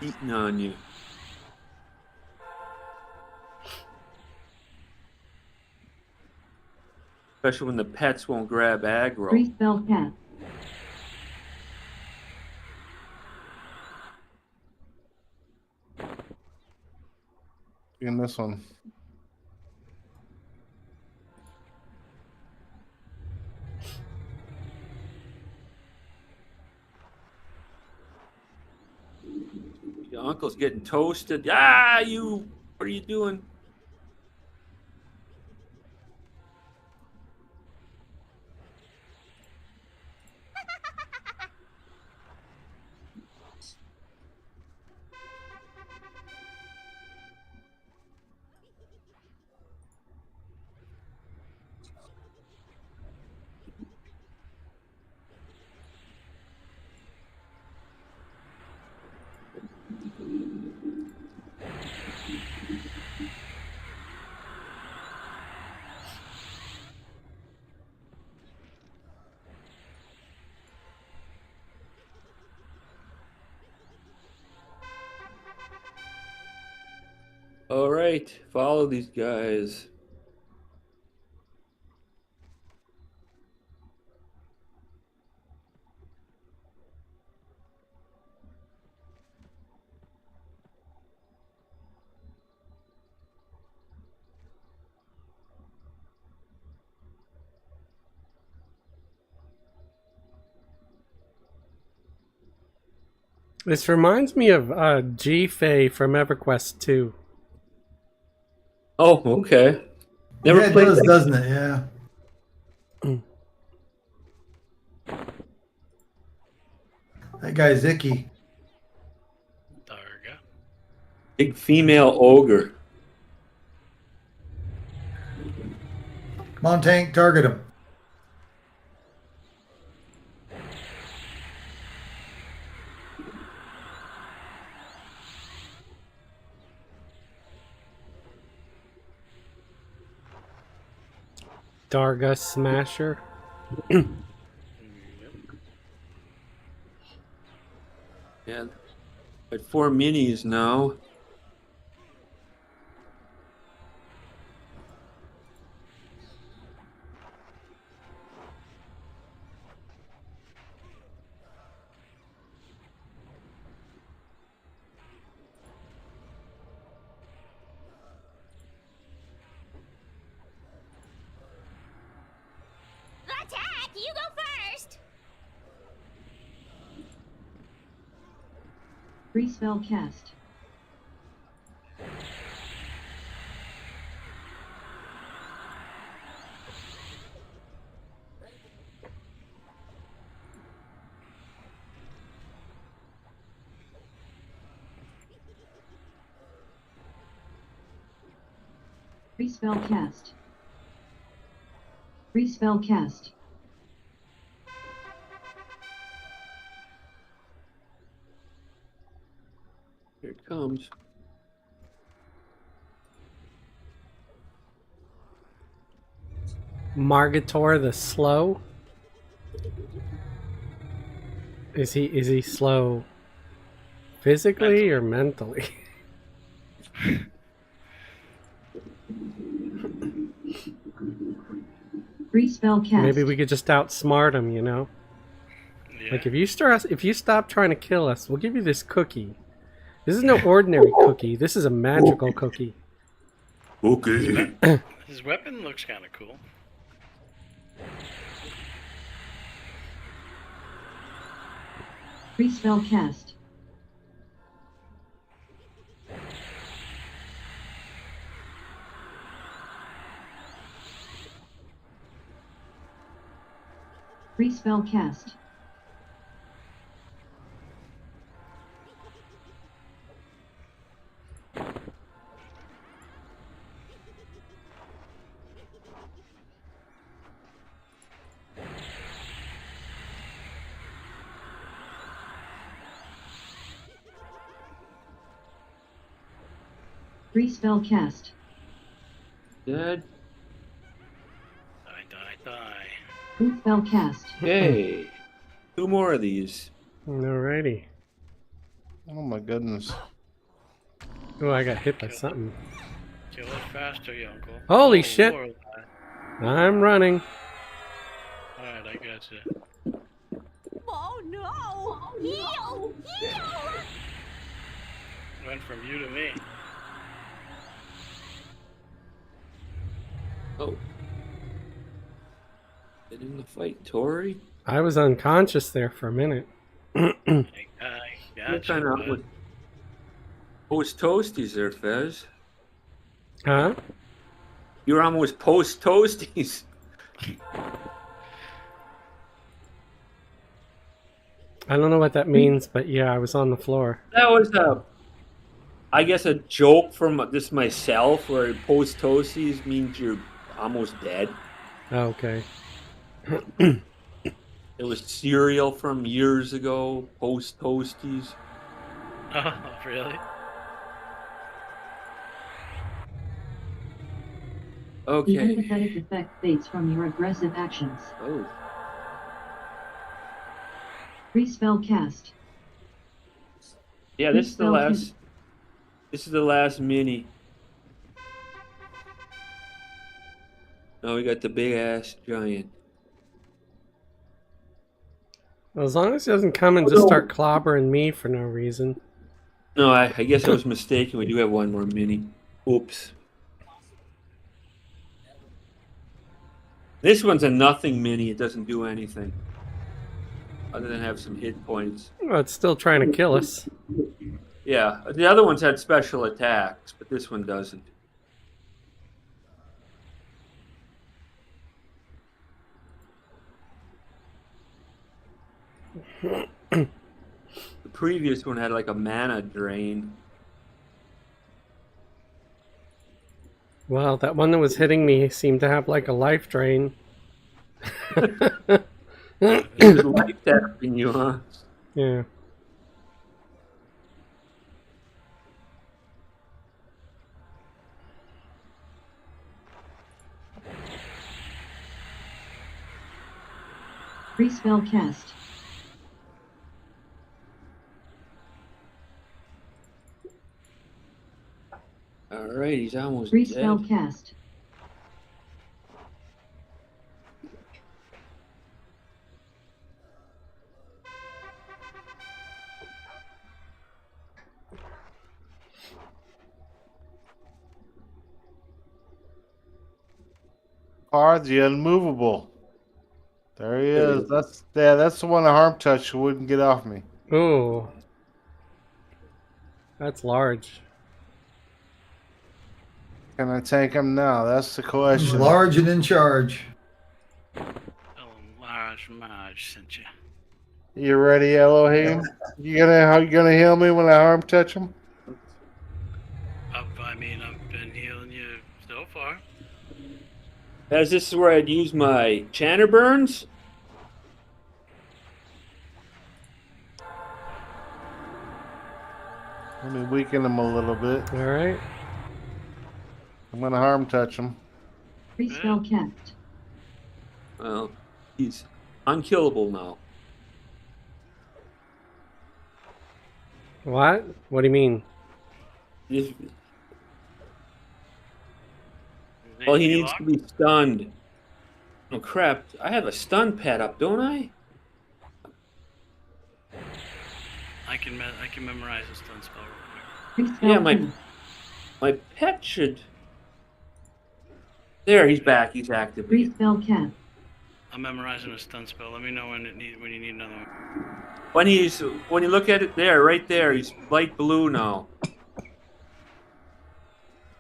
beating on you. Especially when the pets won't grab aggro. Free spell cast. In this one. Your uncle's getting toasted. Ah, you! What are you doing? All right, follow these guys. This reminds me of G-Fay from Everquest 2. Oh, okay. Never Yeah, it played does, that. doesn't it? Yeah. That guy's icky. Darga. Big female ogre. Come on, tank, target him. Darga Smasher. Yeah. At 4 minis now. Attack! You go first! Free spell cast. Free spell cast. Free spell cast. Here it comes. Margator the Slow. Is he slow physically or mentally? Free spell cast. Maybe we could just outsmart him, you know? Yeah. Like if you stop trying to kill us, we'll give you this cookie. This is no ordinary cookie. This is a magical cookie. Okay. His weapon looks kind of cool. Free spell cast. Free spell cast. Free spell cast. Dead. Die. Free spell cast. Okay. 2 more of these. Alrighty. Oh my goodness. Oh, I got hit by something. Kill it faster, you uncle. Holy shit. Lord. I'm running. Alright, I got you. Oh no! Heal! Heal! Went from you to me. Oh. Get in the fight, Tori. I was unconscious there for a minute. I What got kind you. of with post toasties there, Fez? Huh? You're almost post toasties. I don't know what that means, but yeah, I was on the floor. That was I guess a joke from just myself, where post toasties means you're almost dead. Okay. It was cereal from years ago. Post toasties. Oh, really? The Okay. empathetic effect fades from your aggressive actions. Oh. Free spell cast. Yeah, Free this is the spell last. This is the last mini. Now we got the big ass giant. Well, as long as he doesn't come and just start clobbering me for no reason. No, I guess I was mistaken. We do have one more mini. Oops. This one's a nothing mini. It doesn't do anything other than have some hit points. Well, it's still trying to kill us. Yeah, the other ones had special attacks, but this one doesn't. The previous one had like a mana drain. Well, that one that was hitting me seemed to have like a life drain. He was life tapping you, huh? Yeah. Free spell cast. All right, he's almost Free dead. spell cast. Are the unmovable. There he There he is. is. That's the one that harm touch wouldn't get off me. Ooh. That's large. Can I tank him now? That's the He's question. large and in charge. Large Marge sent you. You ready, Elohim? You gonna heal me when I harm touch him? I mean, I've been healing you so far. As this is where I'd use my Channer burns. Let me weaken him a little bit. All right. I'm gonna harm touch him. Free spell cast. Well, he's unkillable now. What? What do you mean? He's- Well, he needs to be stunned. Oh crap! I have a stun pad up, don't I? I can memorize a stun spell real quick. Free spell Yeah, cast. my pet should. There, he's back. He's Free active. spell cast. I'm memorizing a stun spell. Let me know when you need another one. When you look at it there, right there, he's light blue now.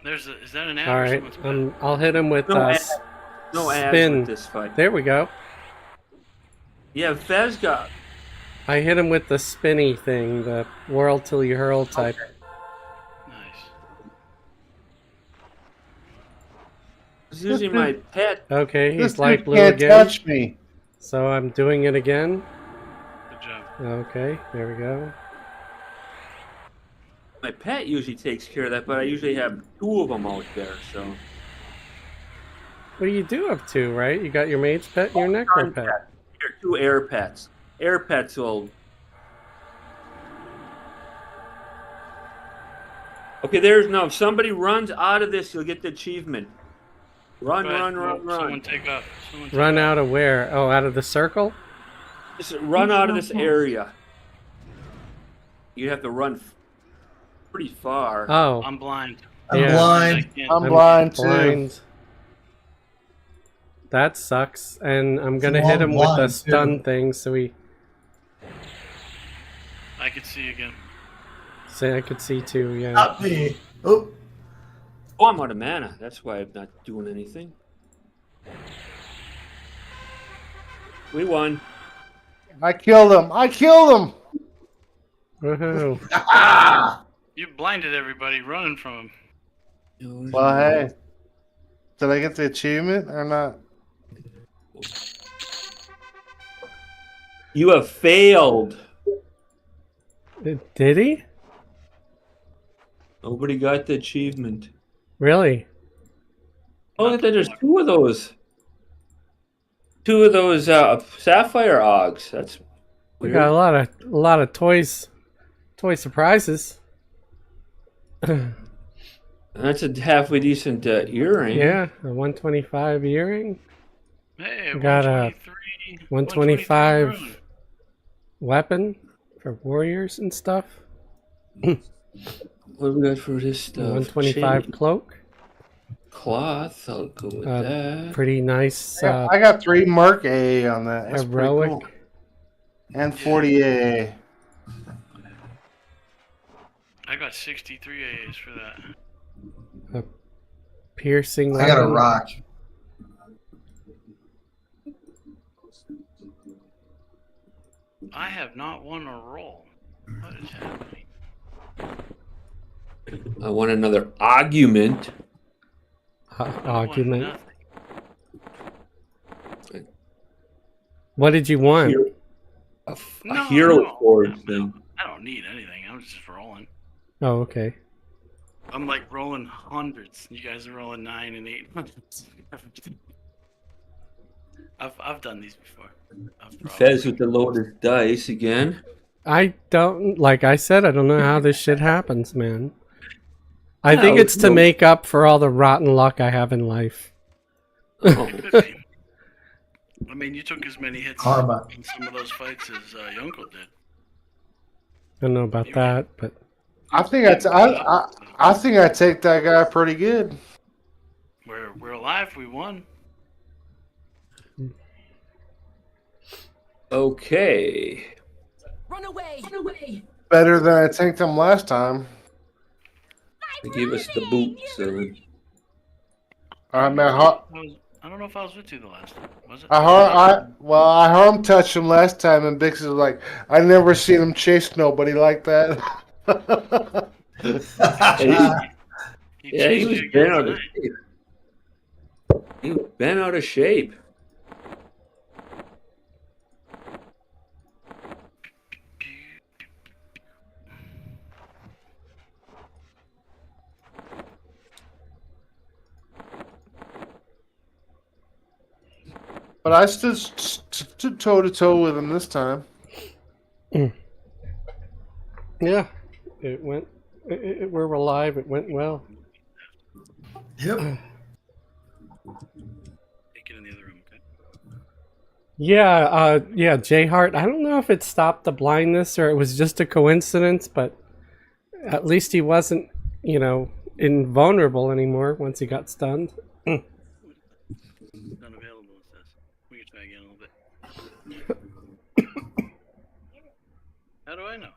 Is that an ad All or right. someone's pet? I'll hit him with No ads. No ads spin. with this fight. There we go. Yeah, Fez got. I hit him with the spinny thing, the whirl till you hurl type. Nice. It's usually my pet. Okay, This he's light dude blue can't again. touch me. So I'm doing it again. Good job. Okay, there we go. My pet usually takes care of that, but I usually have two of them out there. So Well, you do have two, right? You got your mage pet and your necro pet. Here, two air pets. Air pets will. Okay, there's no. If somebody runs out of this, you'll get the achievement. Run, Go ahead. run. Someone take off. Run out of where? Oh, out of the circle? Just run out of this area. You have to run pretty far. Oh, I'm blind. I'm Yeah. blind. I can't- I'm blind too. blind. That sucks. And I'm gonna So hit I'm him with the blind, stun too. thing, so I can see again. say I could see too. Yeah. Not me. Oh, Oh, I'm out of mana. That's why I'm not doing anything. We won. I killed him. Woohoo! You blinded everybody running from him. Well, hey. Did I get the achievement or not? You have failed. Did he? Nobody got the achievement. Really? Oh, look at that. There's two of those. Two of those sapphire ogs. That's We weird. got a lot of toy surprises. That's a halfway decent earring. Yeah, a 125 earring, Hey, We got a 125 rune. weapon for warriors and stuff. What do we got for this stuff? 125 Chain, cloak. cloth. I'll go with Uh, that. Pretty nice I got 3 Merc AA on that. That's pretty heroic. cool. And 40 AA. I got 63 AAs for that. Piercing I got a weapon. rock. I have not won a roll. What is happening? I want another argument. argument. Nothing. What did you want? A No, hero no. forge thing. I don't need anything. I'm just rolling. Oh, okay. I'm like rolling hundreds. You guys are rolling 9 and 8. I've done these before. Fez with the loaded dice again. I don't, like I said, I don't know how this shit happens, man. I think No, it's to no. make up for all the rotten luck I have in life. Oh, Could be. I mean, you took as many hits Karma. in some of those fights as Yunko did. I don't know about that, but I think I think I take that guy pretty good. We're alive. We won. okay. Run away! Run away! Better than I tanked him last time. They gave us the boot, so I mean, I don't know if I was with you the last time. Was it? I harm touched him last time, and Bix is like, I never seen him chase nobody like that. yeah, he was bent out of shape. He was bent out of shape. But I stood toe to toe with him this time. yeah, it went. We're alive. It went well. Yep. Take it in the other room, okay? Yeah, J Hart. I don't know if it stopped the blindness or it was just a coincidence, but at least he wasn't, invulnerable anymore once he got stunned. Not available, it says. We can try again a little bit. How do I know?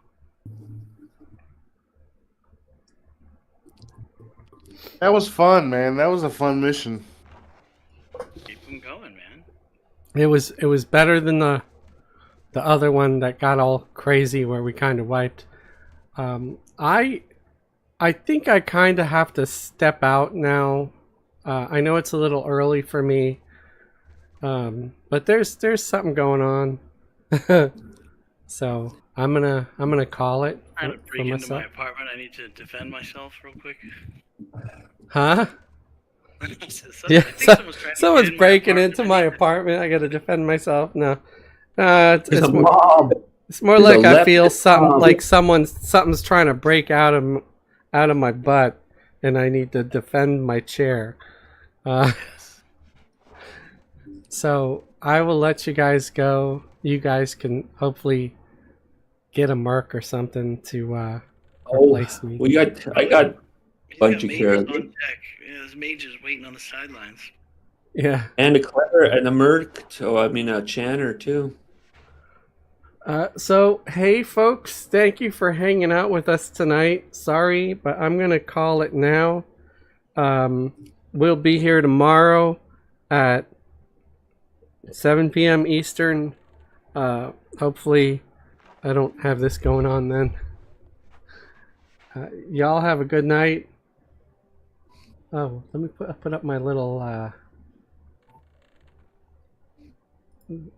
That was fun, man. That was a fun mission. Keep them going, man. It was better than the other one that got all crazy where we kind of wiped. I think I kind of have to step out now. I know it's a little early for me, but there's something going on. So I'm gonna call it I'm trying to break for into my myself. apartment. I need to defend myself real quick. Huh? I Yeah, think someone's trying to someone's get in breaking apartment. into my apartment. I gotta defend myself. No, it's There's a more, mob. it's more There's like a I feel left something mob. like something's trying to break out of my butt, and I need to defend my chair. So I will let you guys go. You guys can hopefully get a merc or something to replace me. I got He's bunch got of mages carrots. on deck. Yeah, there's mages waiting on the sidelines. Yeah. and a Claire and a Merc. So I mean a Channer too. So, hey folks, thank you for hanging out with us tonight. Sorry, but I'm going to call it now. We'll be here tomorrow at 7 p.m. Eastern. Hopefully, I don't have this going on then. Y'all have a good night. Oh, let me put up my little,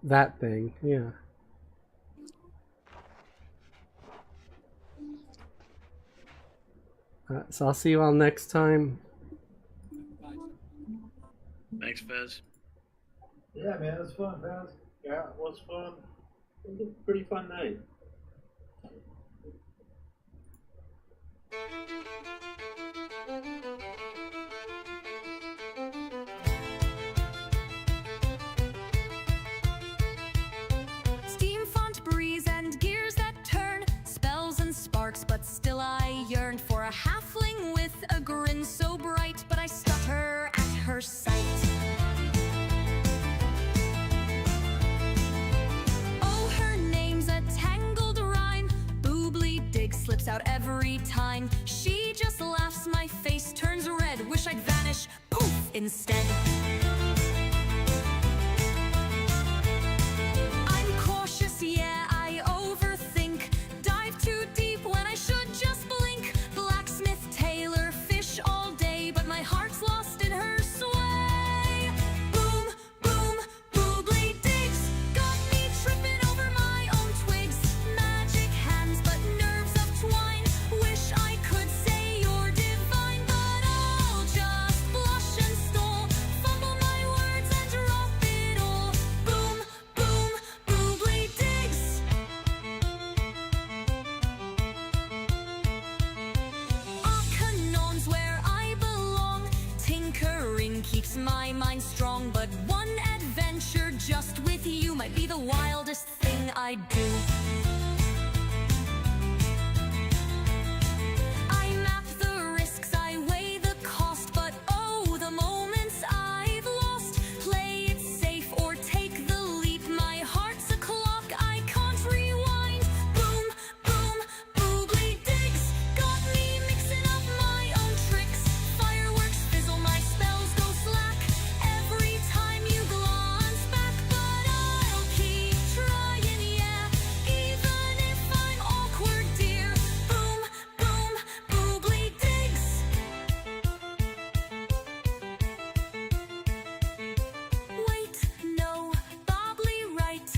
that thing, yeah. So I'll see you all next time. Thanks, Fez. Yeah, man, it was fun, man. Yeah, it was fun. It was a pretty fun night. Steam font breeze and gears that turn, spells and sparks, but still I yearned for a halfling with a grin so bright, but I stutter at her sight. Oh, her name's a tangled rhyme, boobly dig slips out every time. She just laughs, my face turns red, wish I'd vanish, poof, instead. I'm cautious, yeah, I overthink. Dive too deep when I should just blink. Blacksmith, tailor, fish all day, but my heart's lost in her just with you might be the wildest thing I do. I map the risks, I weigh the cost, but oh, the moments I've lost. Play it safe or take the leap. My heart's a clock, I can't rewind. Boom, boom, boobly digs. Got me mixing up my own tricks. Fireworks fizzle, my spells go slack every time you glance back. But I'll keep trying, yeah, even if I'm awkward, dear. Boom, boom, boobly digs. Wait, no, Bobbly right.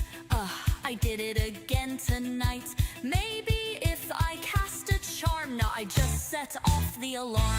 I did it again tonight. Maybe if I cast a charm, no, I just set off the alarm.